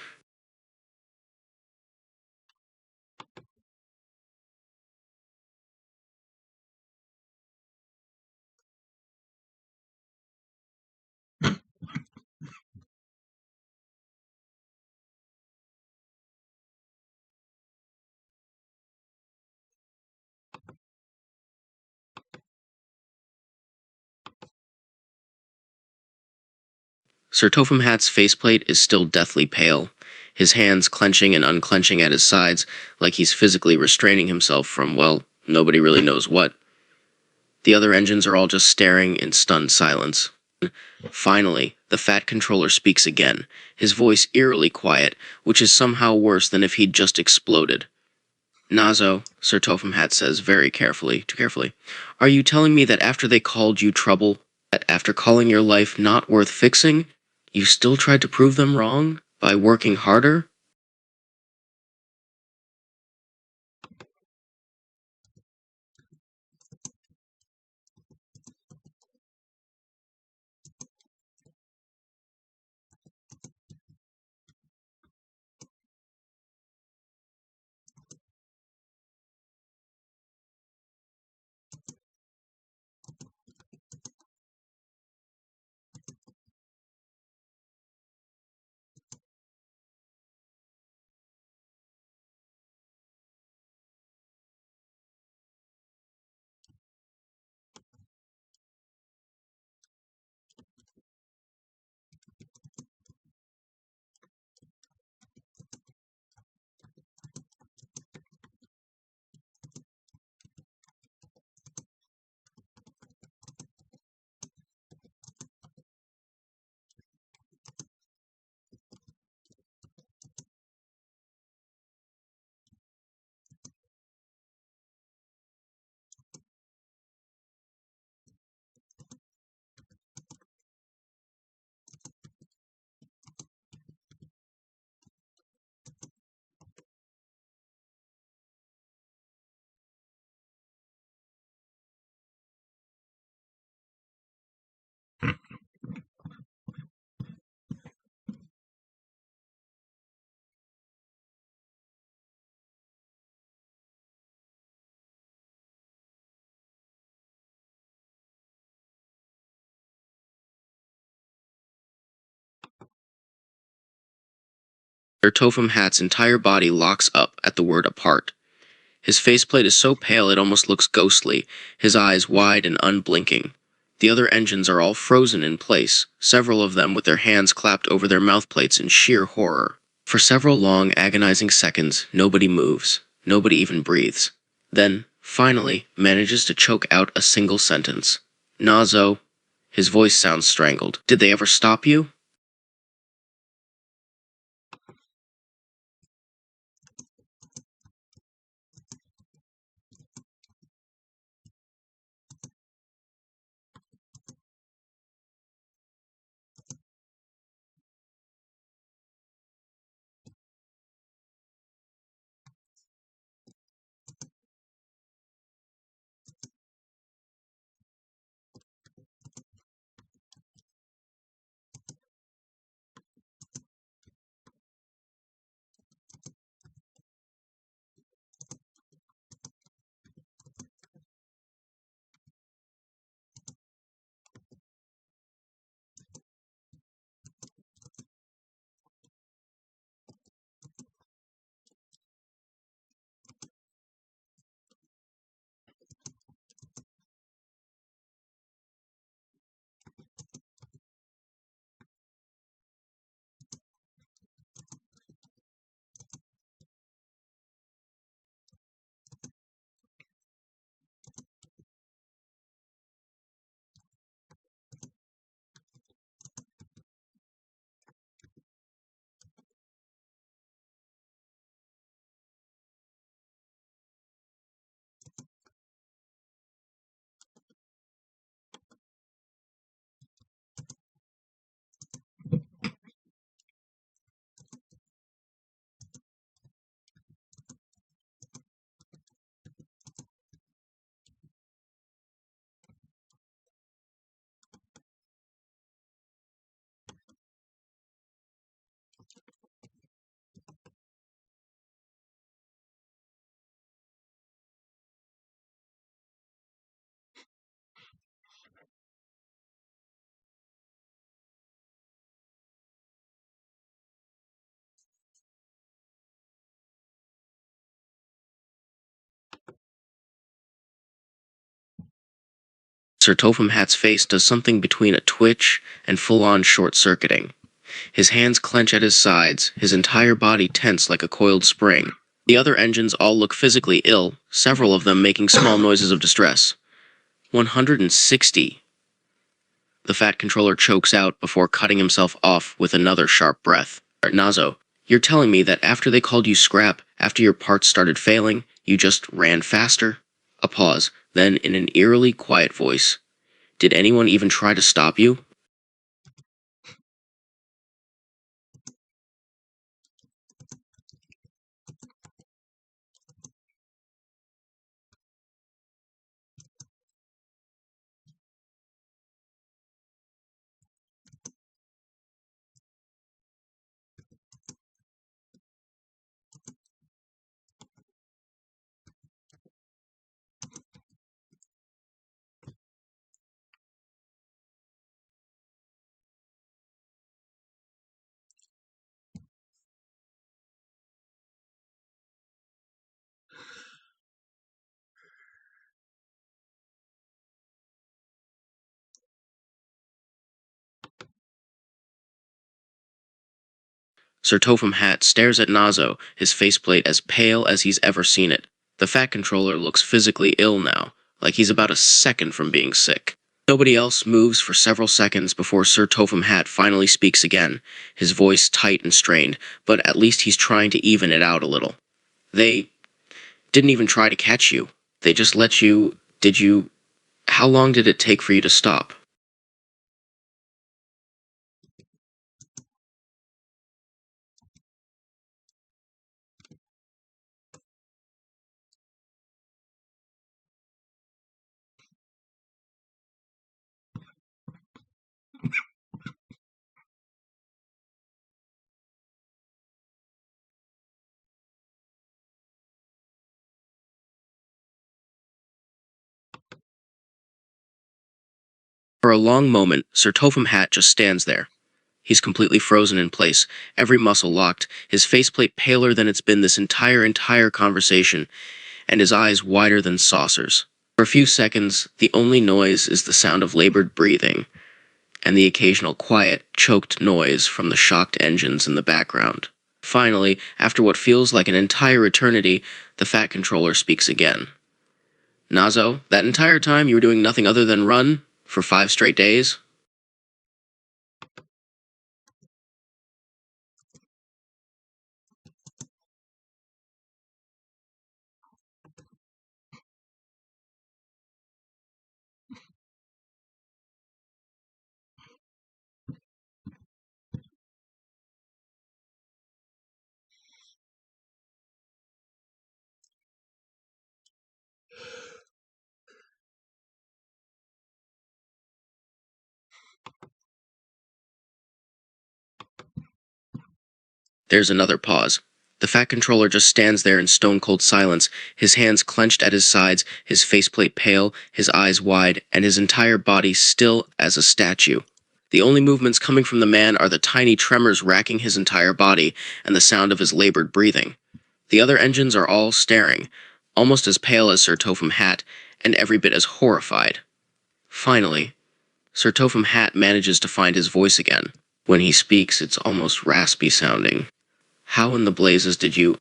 Sir Topham Hatt's faceplate is still deathly pale, his hands clenching and unclenching at his sides like he's physically restraining himself from, well, nobody really knows what. The other engines are all just staring in stunned silence. Finally, the Fat Controller speaks again, his voice eerily quiet, which is somehow worse than if he'd just exploded. Nazo, Sir Topham Hatt says very carefully, too carefully, are you telling me that after they called you trouble, that after calling your life not worth fixing, you still tried to prove them wrong by working harder? Sir Topham Hatt's entire body locks up at the word apart. His faceplate is so pale it almost looks ghostly, his eyes wide and unblinking. The other engines are all frozen in place, several of them with their hands clapped over their mouthplates in sheer horror. For several long, agonizing seconds, nobody moves, nobody even breathes. Then, finally, manages to choke out a single sentence. Nazo. His voice sounds strangled. Did they ever stop you? Sir Topham Hatt's face does something between a twitch and full-on short-circuiting. His hands clench at his sides, his entire body tense like a coiled spring. The other engines all look physically ill, several of them making small noises of distress. 160. The Fat Controller chokes out before cutting himself off with another sharp breath. Nazo, you're telling me that after they called you scrap, after your parts started failing, you just ran faster? A pause, then in an eerily quiet voice. Did anyone even try to stop you? Sir Topham Hatt stares at Nazo, his faceplate as pale as he's ever seen it. The Fat Controller looks physically ill now, like he's about a second from being sick. Nobody else moves for several seconds before Sir Topham Hatt finally speaks again, his voice tight and strained, but at least he's trying to even it out a little. They didn't even try to catch you. They just let you... Did you... How long did it take for you to stop? For a long moment, Sir Topham Hatt just stands there. He's completely frozen in place, every muscle locked, his faceplate paler than it's been this entire conversation, and his eyes wider than saucers. For a few seconds, the only noise is the sound of labored breathing, and the occasional quiet, choked noise from the shocked engines in the background. Finally, after what feels like an entire eternity, the Fat Controller speaks again. Nazo, that entire time you were doing nothing other than run? For 5 straight days? There's another pause. The Fat Controller just stands there in stone-cold silence, his hands clenched at his sides, his faceplate pale, his eyes wide, and his entire body still as a statue. The only movements coming from the man are the tiny tremors racking his entire body, and the sound of his labored breathing. The other engines are all staring, almost as pale as Sir Topham Hatt, and every bit as horrified. Finally, Sir Topham Hatt manages to find his voice again. When he speaks, it's almost raspy sounding. How in the blazes did you...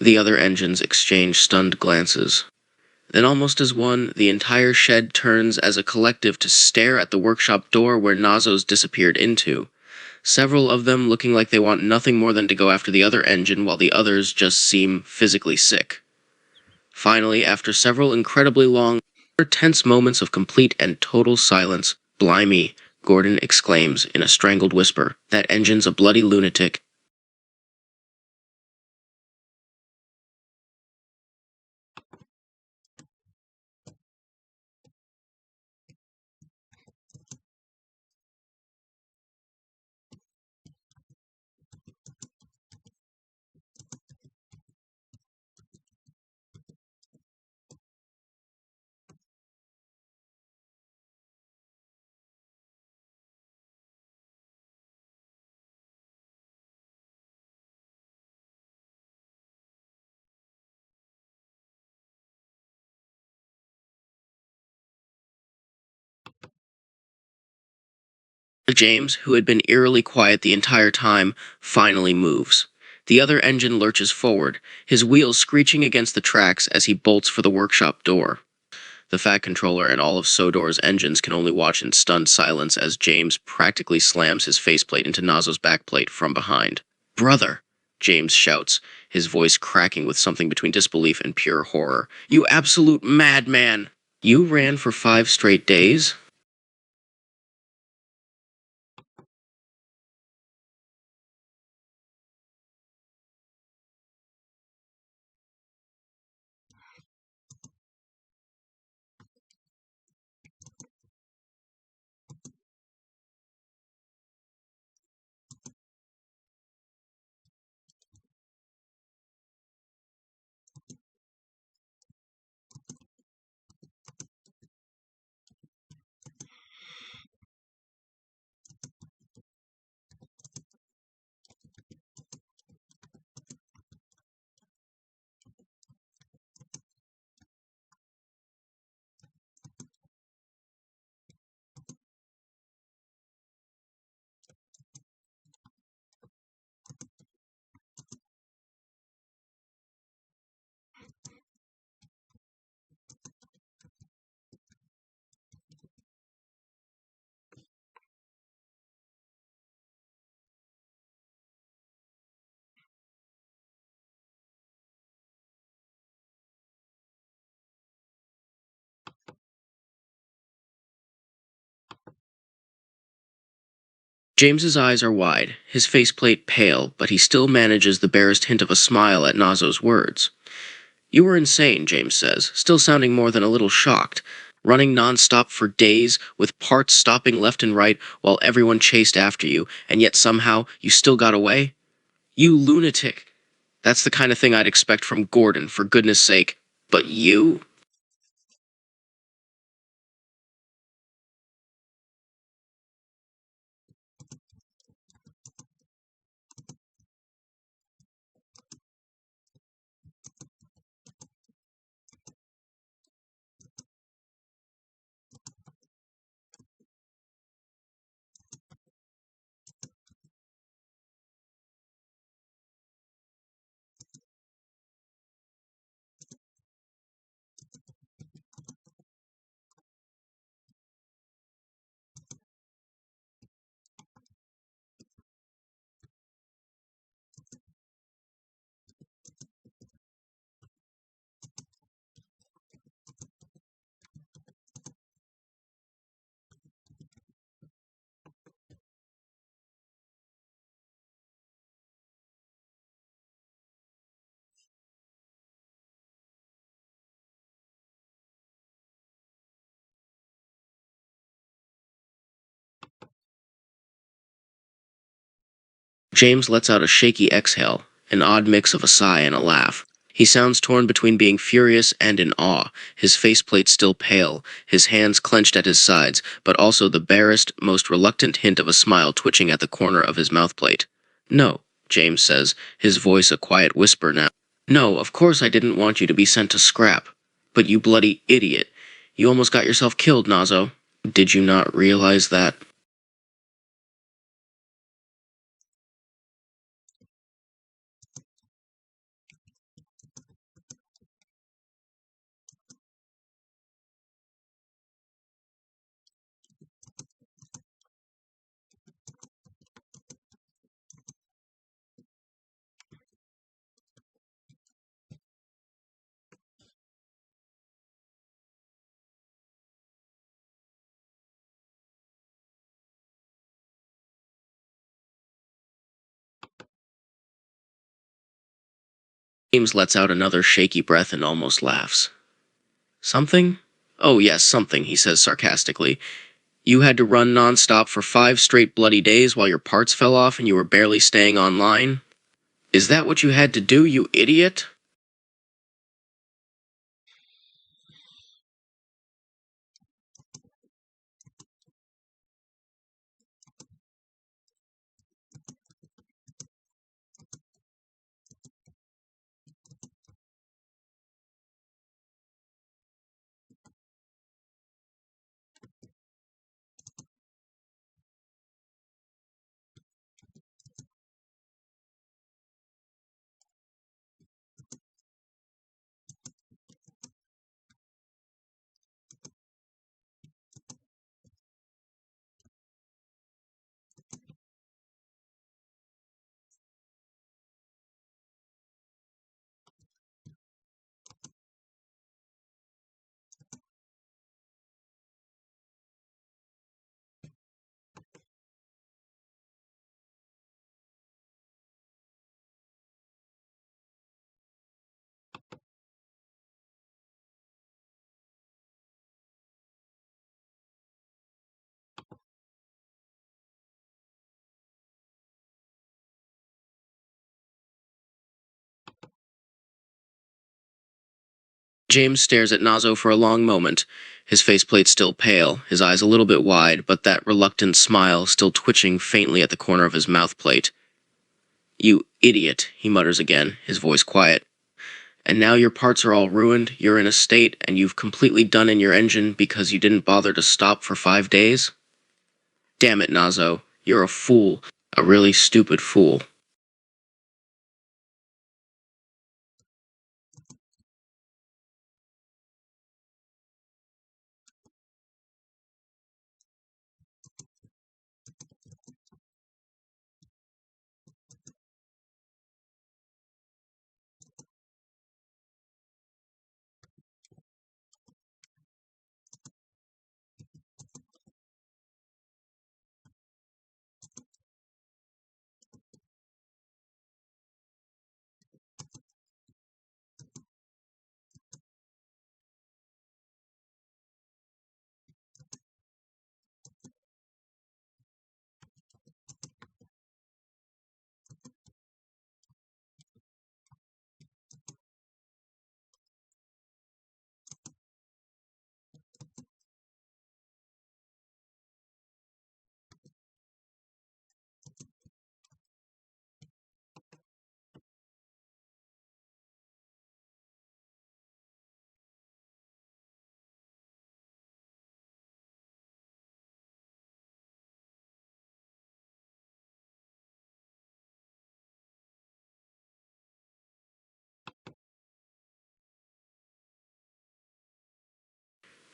The other engines exchange stunned glances. Then, almost as one, the entire shed turns as a collective to stare at the workshop door where Nazo's disappeared into, several of them looking like they want nothing more than to go after the other engine while the others just seem physically sick. Finally, after several incredibly long, tense moments of complete and total silence, "Blimey," Gordon exclaims in a strangled whisper, "that engine's a bloody lunatic." James, who had been eerily quiet the entire time, finally moves. The other engine lurches forward, his wheels screeching against the tracks as he bolts for the workshop door. The Fat Controller and all of Sodor's engines can only watch in stunned silence as James practically slams his faceplate into Nazo's backplate from behind. "Brother!" James shouts, his voice cracking with something between disbelief and pure horror. "You absolute madman! You ran for 5 straight days?" James's eyes are wide, his faceplate pale, but he still manages the barest hint of a smile at Nazo's words. "You were insane," James says, still sounding more than a little shocked. "Running non-stop for days, with parts stopping left and right while everyone chased after you, and yet somehow you still got away? You lunatic! That's the kind of thing I'd expect from Gordon, for goodness sake. But you?" James lets out a shaky exhale, an odd mix of a sigh and a laugh. He sounds torn between being furious and in awe, his faceplate still pale, his hands clenched at his sides, but also the barest, most reluctant hint of a smile twitching at the corner of his mouthplate. "No," James says, his voice a quiet whisper now. "No, of course I didn't want you to be sent to scrap. But you bloody idiot. You almost got yourself killed, Nazo. Did you not realize that?" James lets out another shaky breath and almost laughs. Something? Oh, yes, something, he says sarcastically. You had to run nonstop for 5 straight bloody days while your parts fell off and you were barely staying online? Is that what you had to do, you idiot? James stares at Nazo for a long moment, his faceplate still pale, his eyes a little bit wide, but that reluctant smile still twitching faintly at the corner of his mouthplate. You idiot, he mutters again, his voice quiet. And now your parts are all ruined, you're in a state, and you've completely done in your engine because you didn't bother to stop for 5 days? Damn it, Nazo, you're a fool, a really stupid fool.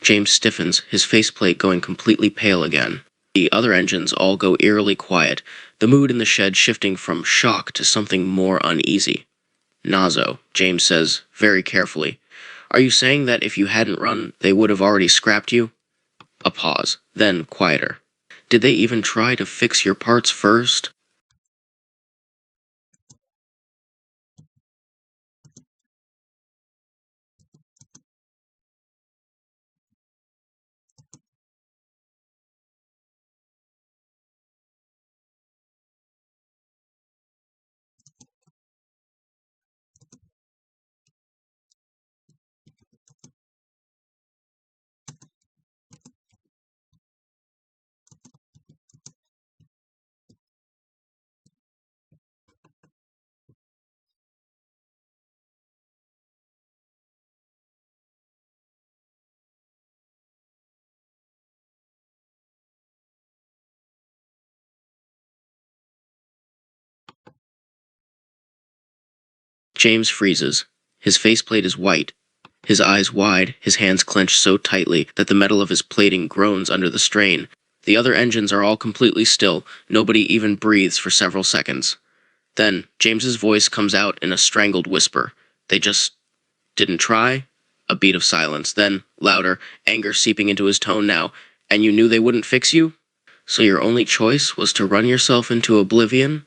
James stiffens, his faceplate going completely pale again. The other engines all go eerily quiet, the mood in the shed shifting from shock to something more uneasy. Nazo, James says, very carefully. Are you saying that if you hadn't run, they would have already scrapped you? A pause, then quieter. Did they even try to fix your parts first? James freezes. His faceplate is white, his eyes wide, his hands clenched so tightly that the metal of his plating groans under the strain. The other engines are all completely still, nobody even breathes for several seconds. Then, James's voice comes out in a strangled whisper. They just didn't try? A beat of silence, then, louder, anger seeping into his tone now. And you knew they wouldn't fix you? So your only choice was to run yourself into oblivion?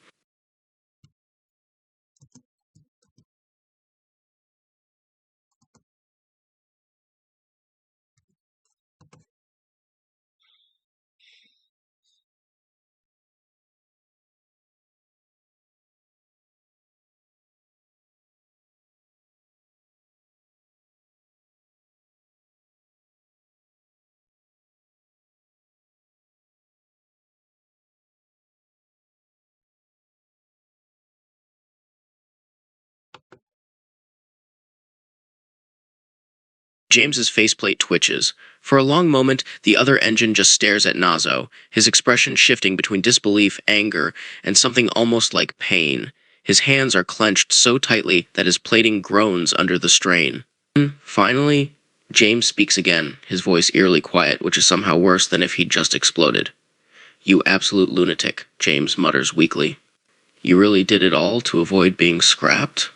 James's faceplate twitches. For a long moment, the other engine just stares at Nazo, his expression shifting between disbelief, anger, and something almost like pain. His hands are clenched so tightly that his plating groans under the strain. Finally, James speaks again, his voice eerily quiet, which is somehow worse than if he'd just exploded. "You absolute lunatic," James mutters weakly. "You really did it all to avoid being scrapped?"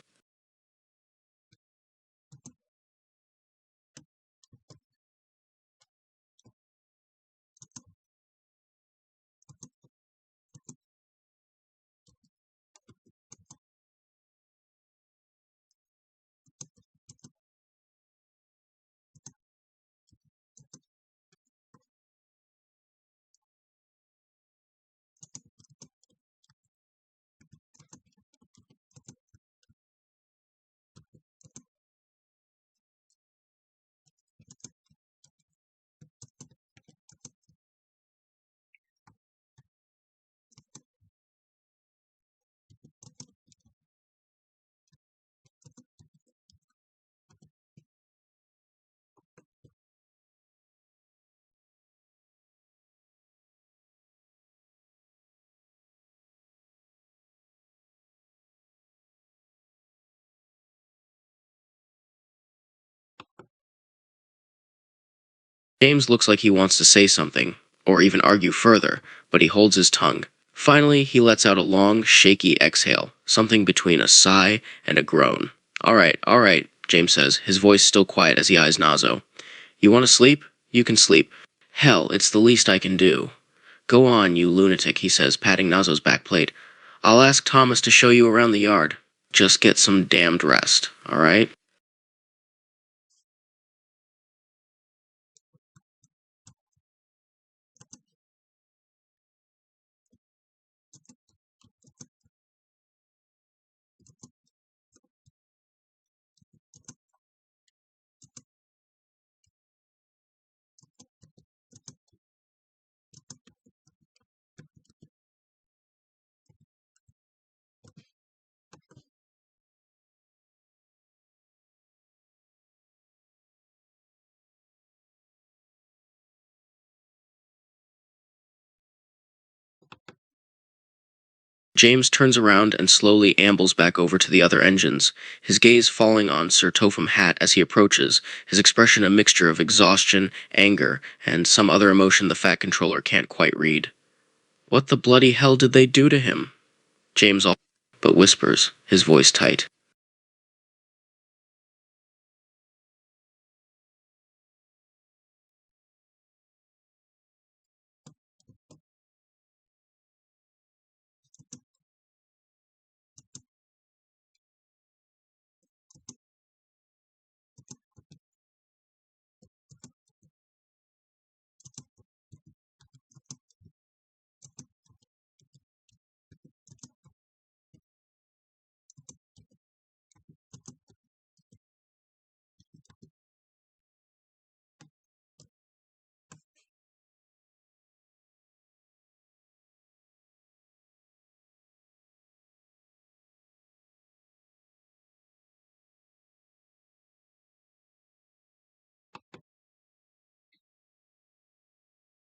James looks like he wants to say something, or even argue further, but he holds his tongue. Finally, he lets out a long, shaky exhale, something between a sigh and a groan. All right, James says, his voice still quiet as he eyes Nazo. "You want to sleep? You can sleep. Hell, it's the least I can do." "Go on, you lunatic," he says, patting Nazo's back plate. "I'll ask Thomas to show you around the yard. Just get some damned rest, all right?" James turns around and slowly ambles back over to the other engines, his gaze falling on Sir Topham Hatt as he approaches, his expression a mixture of exhaustion, anger, and some other emotion the Fat Controller can't quite read. "What the bloody hell did they do to him?" James all but whispers, his voice tight.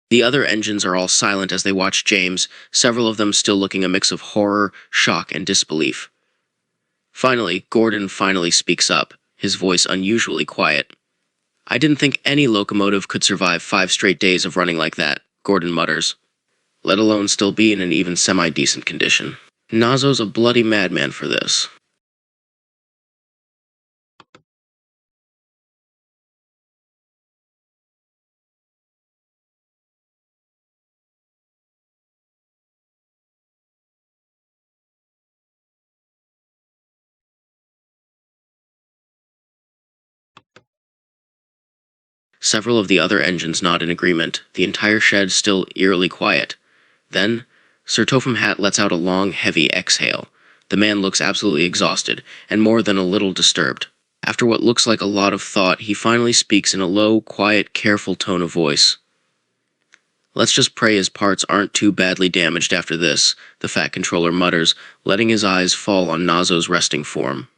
The other engines are all silent as they watch James, several of them still looking a mix of horror, shock, and disbelief. Finally, Gordon finally speaks up, his voice unusually quiet. "I didn't think any locomotive could survive 5 straight days of running like that," Gordon mutters, "let alone still be in an even semi-decent condition. Nazo's a bloody madman for this." Several of the other engines nod in agreement, the entire shed still eerily quiet. Then, Sir Topham Hatt lets out a long, heavy exhale. The man looks absolutely exhausted, and more than a little disturbed. After what looks like a lot of thought, he finally speaks in a low, quiet, careful tone of voice. "Let's just pray his parts aren't too badly damaged after this," the Fat Controller mutters, letting his eyes fall on Nazo's resting form.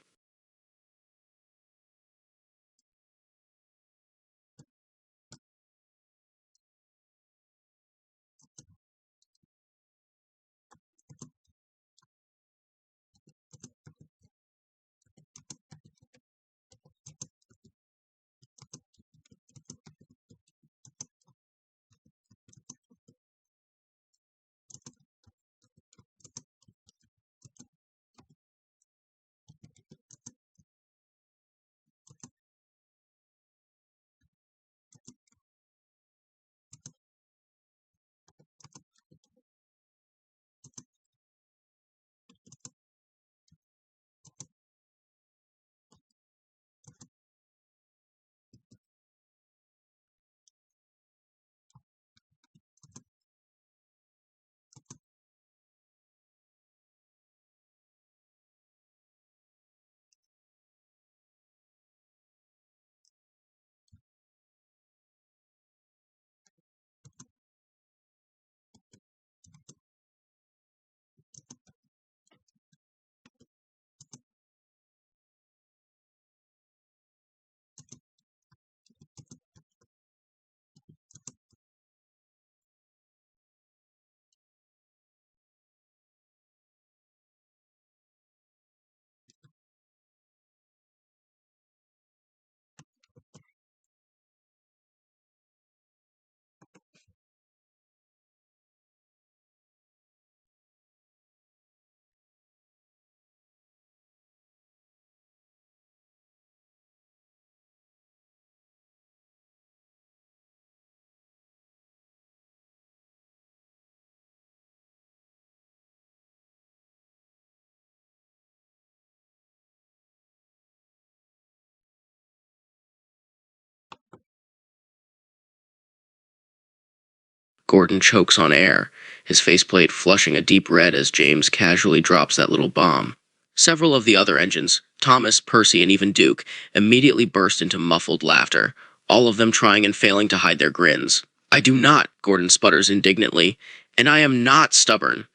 Gordon chokes on air, his faceplate flushing a deep red as James casually drops that little bomb. Several of the other engines, Thomas, Percy, and even Duke, immediately burst into muffled laughter, all of them trying and failing to hide their grins. "I do not," Gordon sputters indignantly, "and I am not stubborn.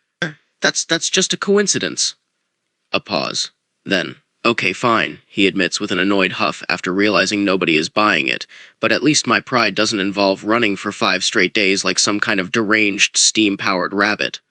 That's just a coincidence." A pause. Then, "Okay, fine," he admits with an annoyed huff after realizing nobody is buying it, "but at least my pride doesn't involve running for 5 straight days like some kind of deranged, steam-powered rabbit."